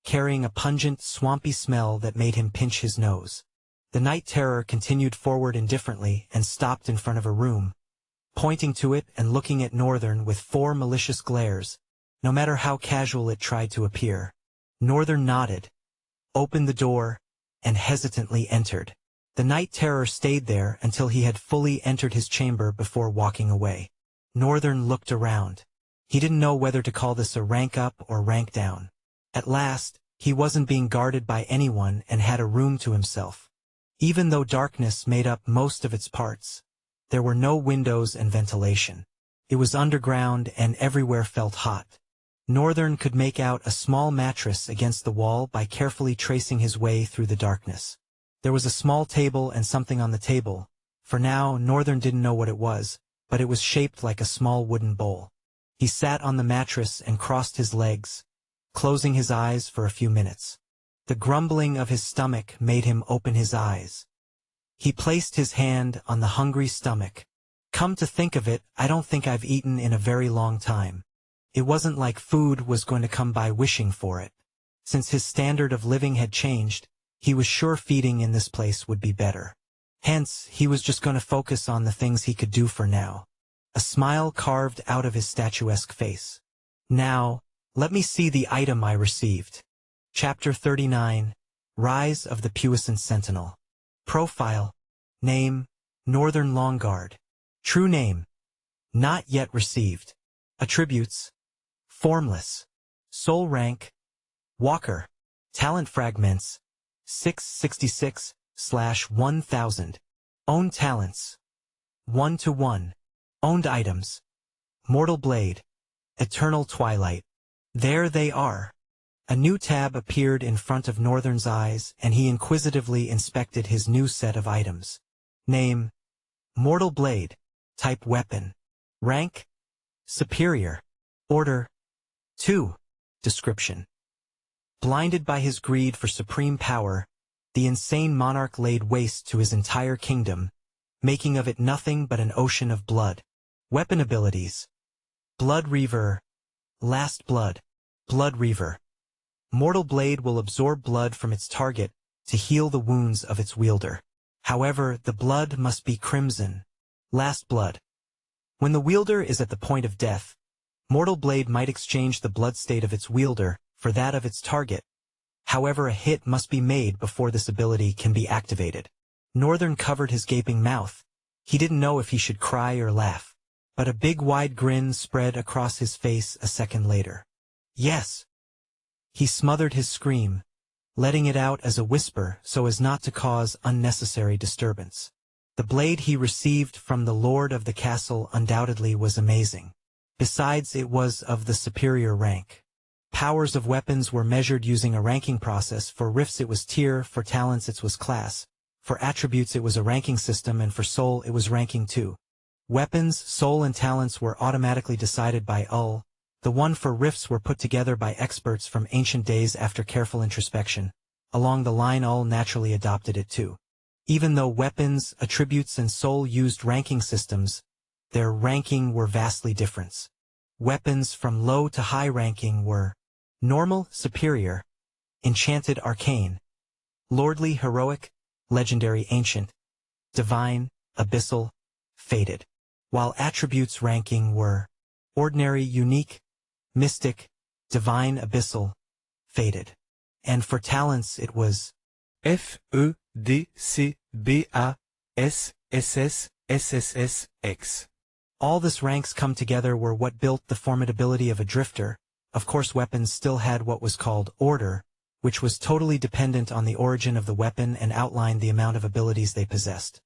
carrying a pungent, swampy smell that made him pinch his nose. The Night Terror continued forward indifferently and stopped in front of a room, pointing to it and looking at Northern with 4 malicious glares, no matter how casual it tried to appear. Northern nodded, opened the door, and hesitantly entered. The Night Terror stayed there until he had fully entered his chamber before walking away. Northern looked around. He didn't know whether to call this a rank up or rank down. At last, he wasn't being guarded by anyone and had a room to himself. Even though darkness made up most of its parts, there were no windows and ventilation. It was underground and everywhere felt hot. Northern could make out a small mattress against the wall by carefully tracing his way through the darkness. There was a small table and something on the table. For now, Northern didn't know what it was, but it was shaped like a small wooden bowl. He sat on the mattress and crossed his legs, closing his eyes for a few minutes. The grumbling of his stomach made him open his eyes. He placed his hand on the hungry stomach. Come to think of it, I don't think I've eaten in a very long time. It wasn't like food was going to come by wishing for it. Since his standard of living had changed, he was sure feeding in this place would be better. Hence, he was just going to focus on the things he could do for now. A smile carved out of his statuesque face. Now, Let me see the item I received. Chapter 39, Rise of the Puissant Sentinel. Profile. Name, Northern Longguard. True name. Not yet received. Attributes. Formless. Soul rank. Walker. Talent fragments. 666/1000. Owned talents. 1-to-1. Owned items. Mortal Blade. Eternal Twilight. There they are. A new tab appeared in front of Northern's eyes, and he inquisitively inspected his new set of items. Name. Mortal Blade. Type weapon. Rank. Superior. Order. 2. Description. Blinded by his greed for supreme power, the insane monarch laid waste to his entire kingdom, making of it nothing but an ocean of blood. Weapon abilities. Blood Reaver. Last Blood. Blood Reaver. Mortal Blade will absorb blood from its target to heal the wounds of its wielder. However, the blood must be crimson. Last Blood. When the wielder is at the point of death, Mortal Blade might exchange the blood state of its wielder for that of its target. However, a hit must be made before this ability can be activated. Northern covered his gaping mouth. He didn't know if he should cry or laugh, but a big wide grin spread across his face a second later. Yes. He smothered his scream, letting it out as a whisper so as not to cause unnecessary disturbance. The blade he received from the lord of the castle undoubtedly was amazing. Besides, it was of the superior rank. Powers of weapons were measured using a ranking process. For rifts it was tier, for talents it was class, for attributes it was a ranking system, and for soul it was ranking too. Weapons, soul and talents were automatically decided by UL. The one for rifts were put together by experts from ancient days after careful introspection. Along the line UL naturally adopted it too. Even though weapons, attributes and soul used ranking systems, their ranking were vastly different. Weapons from low to high ranking were normal, superior, enchanted, arcane, lordly, heroic, legendary, ancient, divine, abyssal, fated. While attributes ranking were ordinary, unique, mystic, divine, abyssal, fated. And for talents it was FEDCBASSSSSX. All this ranks come together were what built the formidability of a drifter. Of course, weapons still had what was called order, which was totally dependent on the origin of the weapon and outlined the amount of abilities they possessed.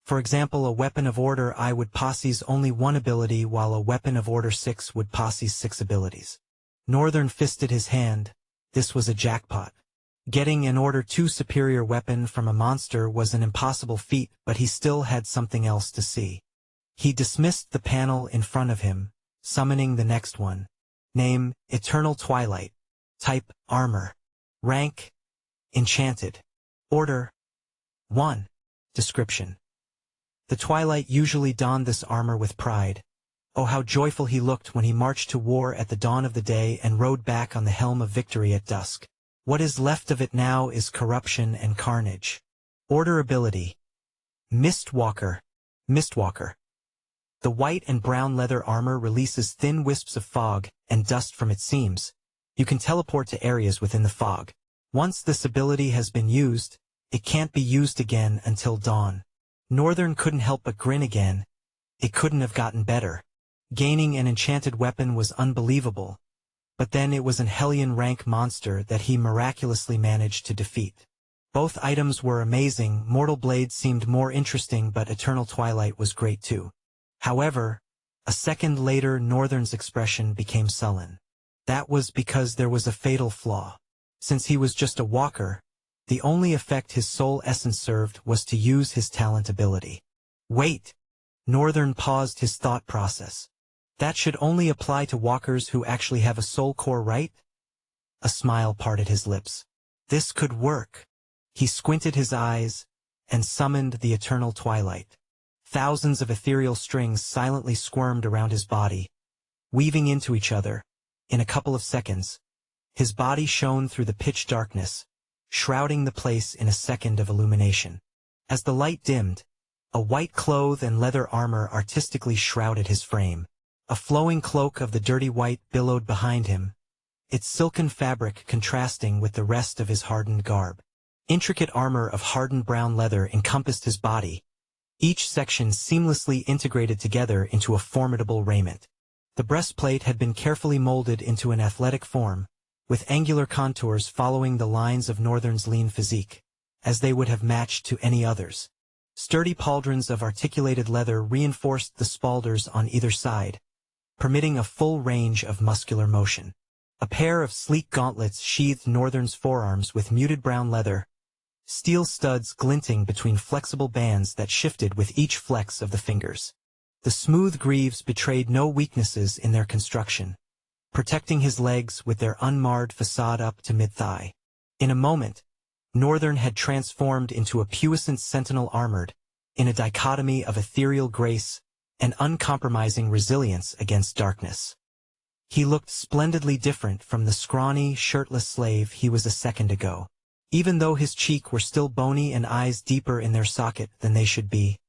For example, a weapon of order I would possess only one ability, while a weapon of order 6 would possess 6 abilities. Northern fisted his hand. This was a jackpot. Getting an order 2 superior weapon from a monster was an impossible feat, but he still had something else to see. He dismissed the panel in front of him, summoning the next one. Name, Eternal Twilight. Type, Armor. Rank, Enchanted. Order, 1. Description. The Twilight usually donned this armor with pride. Oh, how joyful he looked when he marched to war at the dawn of the day and rode back on the helm of victory at dusk. What is left of it now is corruption and carnage. Order ability. Mistwalker. Mistwalker. The white and brown leather armor releases thin wisps of fog and dust from its seams. You can teleport to areas within the fog. Once this ability has been used, it can't be used again until dawn. Northern couldn't help but grin again. It couldn't have gotten better. Gaining an enchanted weapon was unbelievable, but then it was an Hellion rank monster that he miraculously managed to defeat. Both items were amazing. Mortal Blade seemed more interesting, but Eternal Twilight was great too. However, a second later Northern's expression became sullen. That was because there was a fatal flaw. Since he was just a walker, the only effect his soul essence served was to use his talent ability. Wait! Northern paused his thought process. That should only apply to walkers who actually have a soul core, right? A smile parted his lips. This could work. He squinted his eyes and summoned the Eternal Twilight. Thousands of ethereal strings silently squirmed around his body, weaving into each other. In a couple of seconds, his body shone through the pitch darkness, shrouding the place in a second of illumination. As the light dimmed, a white cloth and leather armor artistically shrouded his frame. A flowing cloak of the dirty white billowed behind him, its silken fabric contrasting with the rest of his hardened garb. Intricate armor of hardened brown leather encompassed his body, each section seamlessly integrated together into a formidable raiment. The breastplate had been carefully molded into an athletic form, with angular contours following the lines of Northern's lean physique, as they would have matched to any others. Sturdy pauldrons of articulated leather reinforced the spalders on either side, permitting a full range of muscular motion. A pair of sleek gauntlets sheathed Northern's forearms with muted brown leather, steel studs glinting between flexible bands that shifted with each flex of the fingers. The smooth greaves betrayed no weaknesses in their construction, protecting his legs with their unmarred facade up to mid-thigh. In a moment, Northern had transformed into a puissant sentinel armored, in a dichotomy of ethereal grace and uncompromising resilience against darkness. He looked splendidly different from the scrawny, shirtless slave he was a second ago. Even though his cheeks were still bony and eyes deeper in their socket than they should be,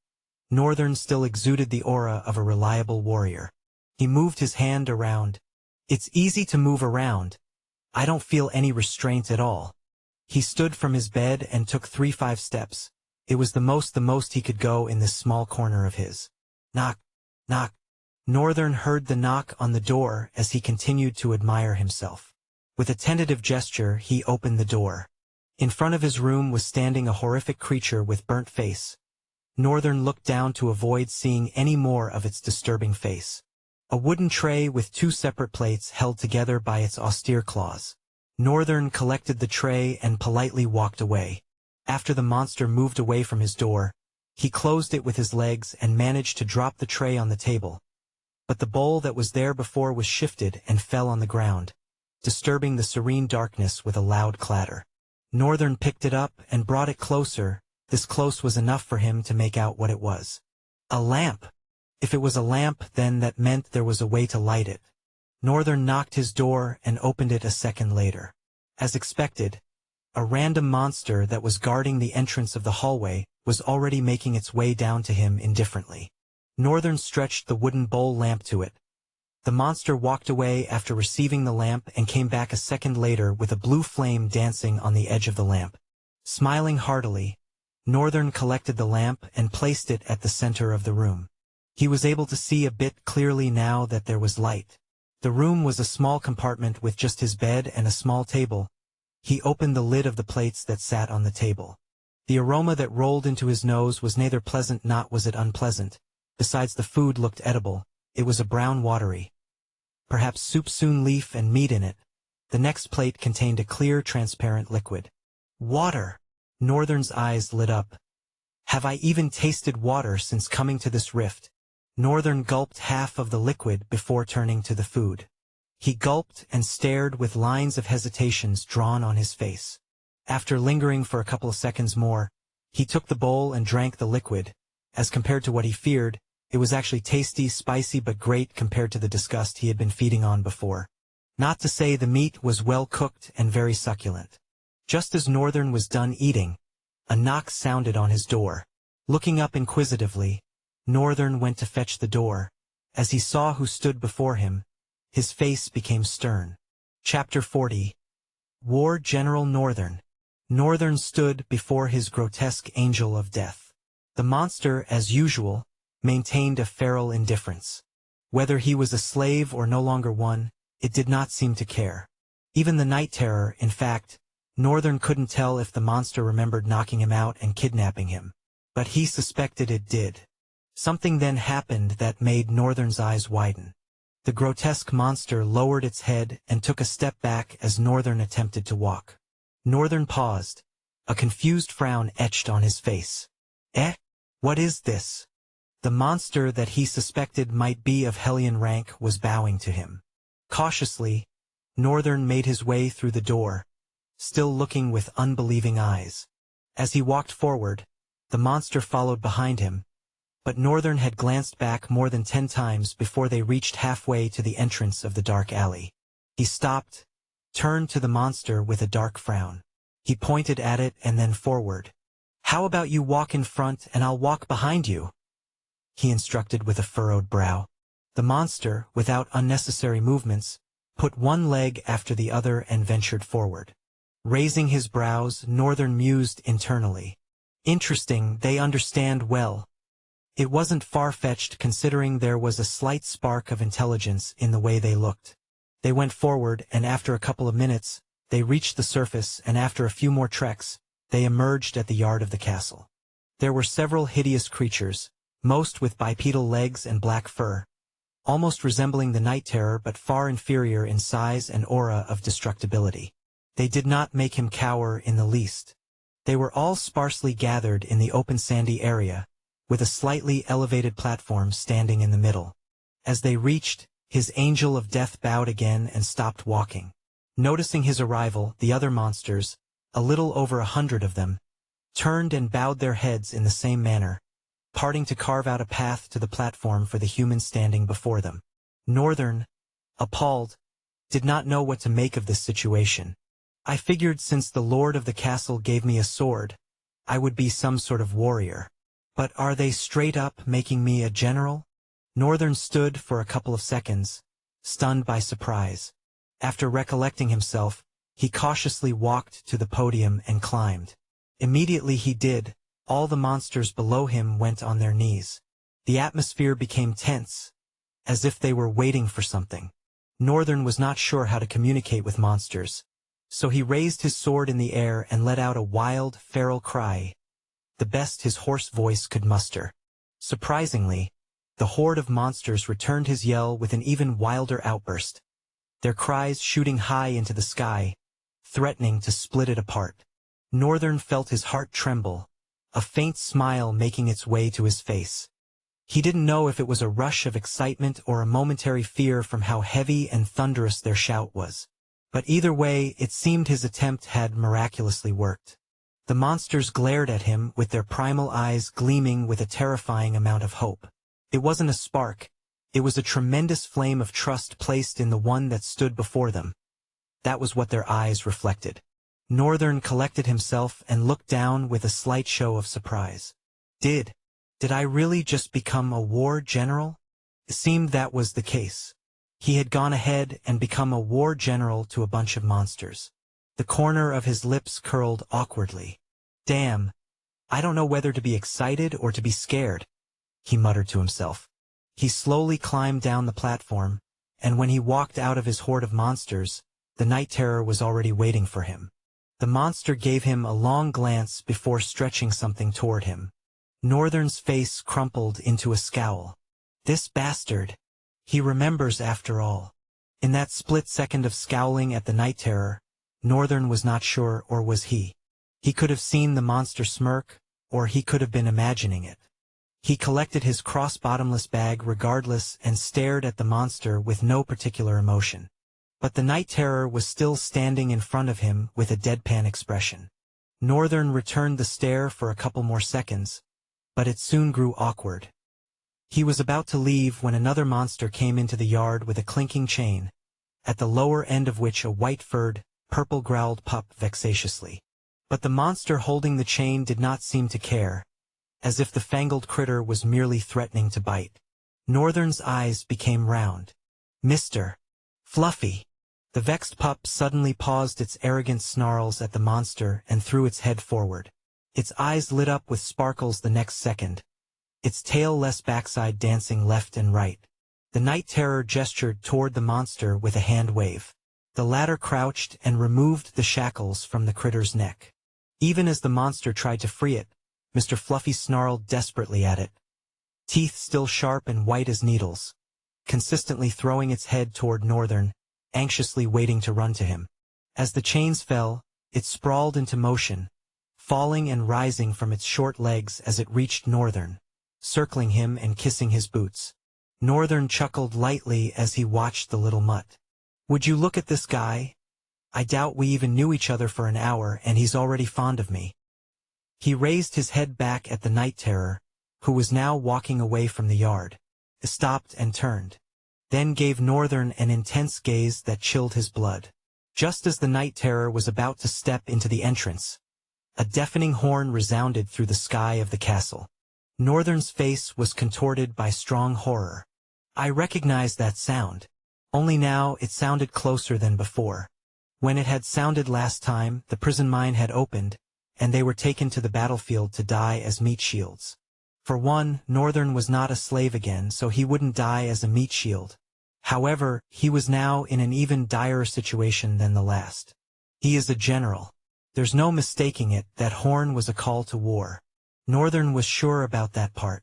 Northern still exuded the aura of a reliable warrior. He moved his hand around. "It's easy to move around. I don't feel any restraint at all." He stood from his bed and took 3-5 steps. It was the most he could go in this small corner of his. Knock, knock. Northern heard the knock on the door as he continued to admire himself. With a tentative gesture, he opened the door. In front of his room was standing a horrific creature with burnt face. Northern looked down to avoid seeing any more of its disturbing face. A wooden tray with 2 separate plates held together by its austere claws. Northern collected the tray and politely walked away. After the monster moved away from his door, he closed it with his legs and managed to drop the tray on the table. But the bowl that was there before was shifted and fell on the ground, disturbing the serene darkness with a loud clatter. Northern picked it up and brought it closer. This close was enough for him to make out what it was. A lamp. If it was a lamp, then that meant there was a way to light it. Northern knocked his door and opened it a second later. As expected, a random monster that was guarding the entrance of the hallway was already making its way down to him indifferently. Northern stretched the wooden bowl lamp to it. The monster walked away after receiving the lamp and came back a second later with a blue flame dancing on the edge of the lamp. Smiling heartily, Northern collected the lamp and placed it at the center of the room. He was able to see a bit clearly now that there was light. The room was a small compartment with just his bed and a small table. He opened the lid of the plates that sat on the table. The aroma that rolled into his nose was neither pleasant nor was it unpleasant. Besides, the food looked edible. It was a brown watery, perhaps soup-soon leaf and meat in it. The next plate contained a clear, transparent liquid. Water! Northern's eyes lit up. Have I even tasted water since coming to this rift? Northern gulped half of the liquid before turning to the food. He gulped and stared with lines of hesitations drawn on his face. After lingering for a couple of seconds more, he took the bowl and drank the liquid. As compared to what he feared, it was actually tasty, spicy, but great compared to the disgust he had been feeding on before. Not to say the meat was well cooked and very succulent. Just as Northern was done eating, a knock sounded on his door. Looking up inquisitively, Northern went to fetch the door. As he saw who stood before him, his face became stern. Chapter 40. War General Northern. Northern stood before his grotesque angel of death. The monster, as usual, maintained a feral indifference. Whether he was a slave or no longer one, it did not seem to care. Even the night terror, in fact, Northern couldn't tell if the monster remembered knocking him out and kidnapping him. But he suspected it did. Something then happened that made Northern's eyes widen. The grotesque monster lowered its head and took a step back as Northern attempted to walk. Northern paused. A confused frown etched on his face. Eh? What is this? The monster that he suspected might be of Hellion rank was bowing to him. Cautiously, Northern made his way through the door, still looking with unbelieving eyes. As he walked forward, the monster followed behind him, but Northern had glanced back more than 10 times before they reached halfway to the entrance of the dark alley. He stopped, turned to the monster with a dark frown. He pointed at it and then forward. "How about you walk in front and I'll walk behind you?" he instructed with a furrowed brow. The monster, without unnecessary movements, put one leg after the other and ventured forward. Raising his brows, Northern mused internally. Interesting, they understand well. It wasn't far-fetched considering there was a slight spark of intelligence in the way they looked. They went forward, and after a couple of minutes, they reached the surface, and after a few more treks, they emerged at the yard of the castle. There were several hideous creatures, most with bipedal legs and black fur, almost resembling the night terror but far inferior in size and aura of destructibility. They did not make him cower in the least. They were all sparsely gathered in the open sandy area, with a slightly elevated platform standing in the middle. As they reached, his angel of death bowed again and stopped walking. Noticing his arrival, the other monsters, a little over 100 of them, turned and bowed their heads in the same manner, parting to carve out a path to the platform for the human standing before them. Northern, appalled, did not know what to make of this situation. I figured since the lord of the castle gave me a sword, I would be some sort of warrior. But are they straight up making me a general? Northern stood for a couple of seconds, stunned by surprise. After recollecting himself, he cautiously walked to the podium and climbed. Immediately he did, all the monsters below him went on their knees. The atmosphere became tense, as if they were waiting for something. Northern was not sure how to communicate with monsters, so he raised his sword in the air and let out a wild, feral cry, the best his hoarse voice could muster. Surprisingly, the horde of monsters returned his yell with an even wilder outburst, their cries shooting high into the sky, threatening to split it apart. Northern felt his heart tremble, a faint smile making its way to his face. He didn't know if it was a rush of excitement or a momentary fear from how heavy and thunderous their shout was. But either way, it seemed his attempt had miraculously worked. The monsters glared at him with their primal eyes gleaming with a terrifying amount of hope. It wasn't a spark, it was a tremendous flame of trust placed in the one that stood before them. That was what their eyes reflected. Northern collected himself and looked down with a slight show of surprise. Did I really just become a war general? It seemed that was the case. He had gone ahead and become a war general to a bunch of monsters. The corner of his lips curled awkwardly. Damn, I don't know whether to be excited or to be scared, he muttered to himself. He slowly climbed down the platform, and when he walked out of his horde of monsters, the night terror was already waiting for him. The monster gave him a long glance before stretching something toward him. Northern's face crumpled into a scowl. This bastard. He remembers after all. In that split second of scowling at the night terror, Northern was not sure, or was he? He could have seen the monster smirk, or he could have been imagining it. He collected his cross-bottomless bag regardless and stared at the monster with no particular emotion. But the night terror was still standing in front of him with a deadpan expression. Northern returned the stare for a couple more seconds, but it soon grew awkward. He was about to leave when another monster came into the yard with a clinking chain, at the lower end of which a white-furred, purple-growled pup vexatiously. But the monster holding the chain did not seem to care, as if the fangled critter was merely threatening to bite. Northern's eyes became round. Mr. Fluffy. The vexed pup suddenly paused its arrogant snarls at the monster and threw its head forward. Its eyes lit up with sparkles the next second, its tail-less backside dancing left and right. The night terror gestured toward the monster with a hand wave. The latter crouched and removed the shackles from the critter's neck. Even as the monster tried to free it, Mr. Fluffy snarled desperately at it, teeth still sharp and white as needles, consistently throwing its head toward Northern, anxiously waiting to run to him. As the chains fell, it sprawled into motion, falling and rising from its short legs as it reached Northern, circling him and kissing his boots. Northern chuckled lightly as he watched the little mutt. Would you look at this guy? I doubt we even knew each other for an hour and he's already fond of me. He raised his head back at the night terror, who was now walking away from the yard, stopped and turned, then gave Northern an intense gaze that chilled his blood. Just as the night terror was about to step into the entrance, a deafening horn resounded through the sky of the castle. Northern's face was contorted by strong horror. I recognized that sound. Only now it sounded closer than before. When it had sounded last time, the prison mine had opened, and they were taken to the battlefield to die as meat shields. For one, Northern was not a slave again, so he wouldn't die as a meat shield. However, he was now in an even direr situation than the last. He is a general. There's no mistaking it, that horn was a call to war. Northern was sure about that part.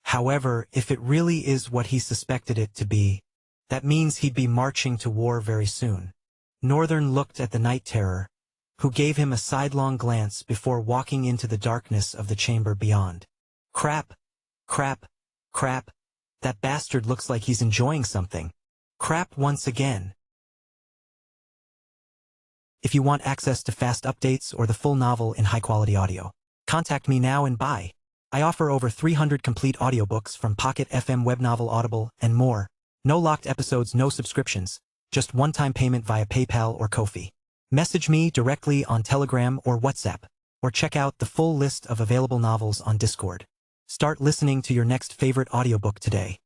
However, if it really is what he suspected it to be, that means he'd be marching to war very soon. Northern looked at the night terror, who gave him a sidelong glance before walking into the darkness of the chamber beyond. Crap, crap, crap, that bastard looks like he's enjoying something. Crap once again. If you want access to fast updates or the full novel in high-quality audio, contact me now and buy. I offer over 300 complete audiobooks from Pocket FM, Webnovel, Audible, and more. No locked episodes, no subscriptions, just one-time payment via PayPal or Ko-fi. Message me directly on Telegram or WhatsApp, or check out the full list of available novels on Discord. Start listening to your next favorite audiobook today.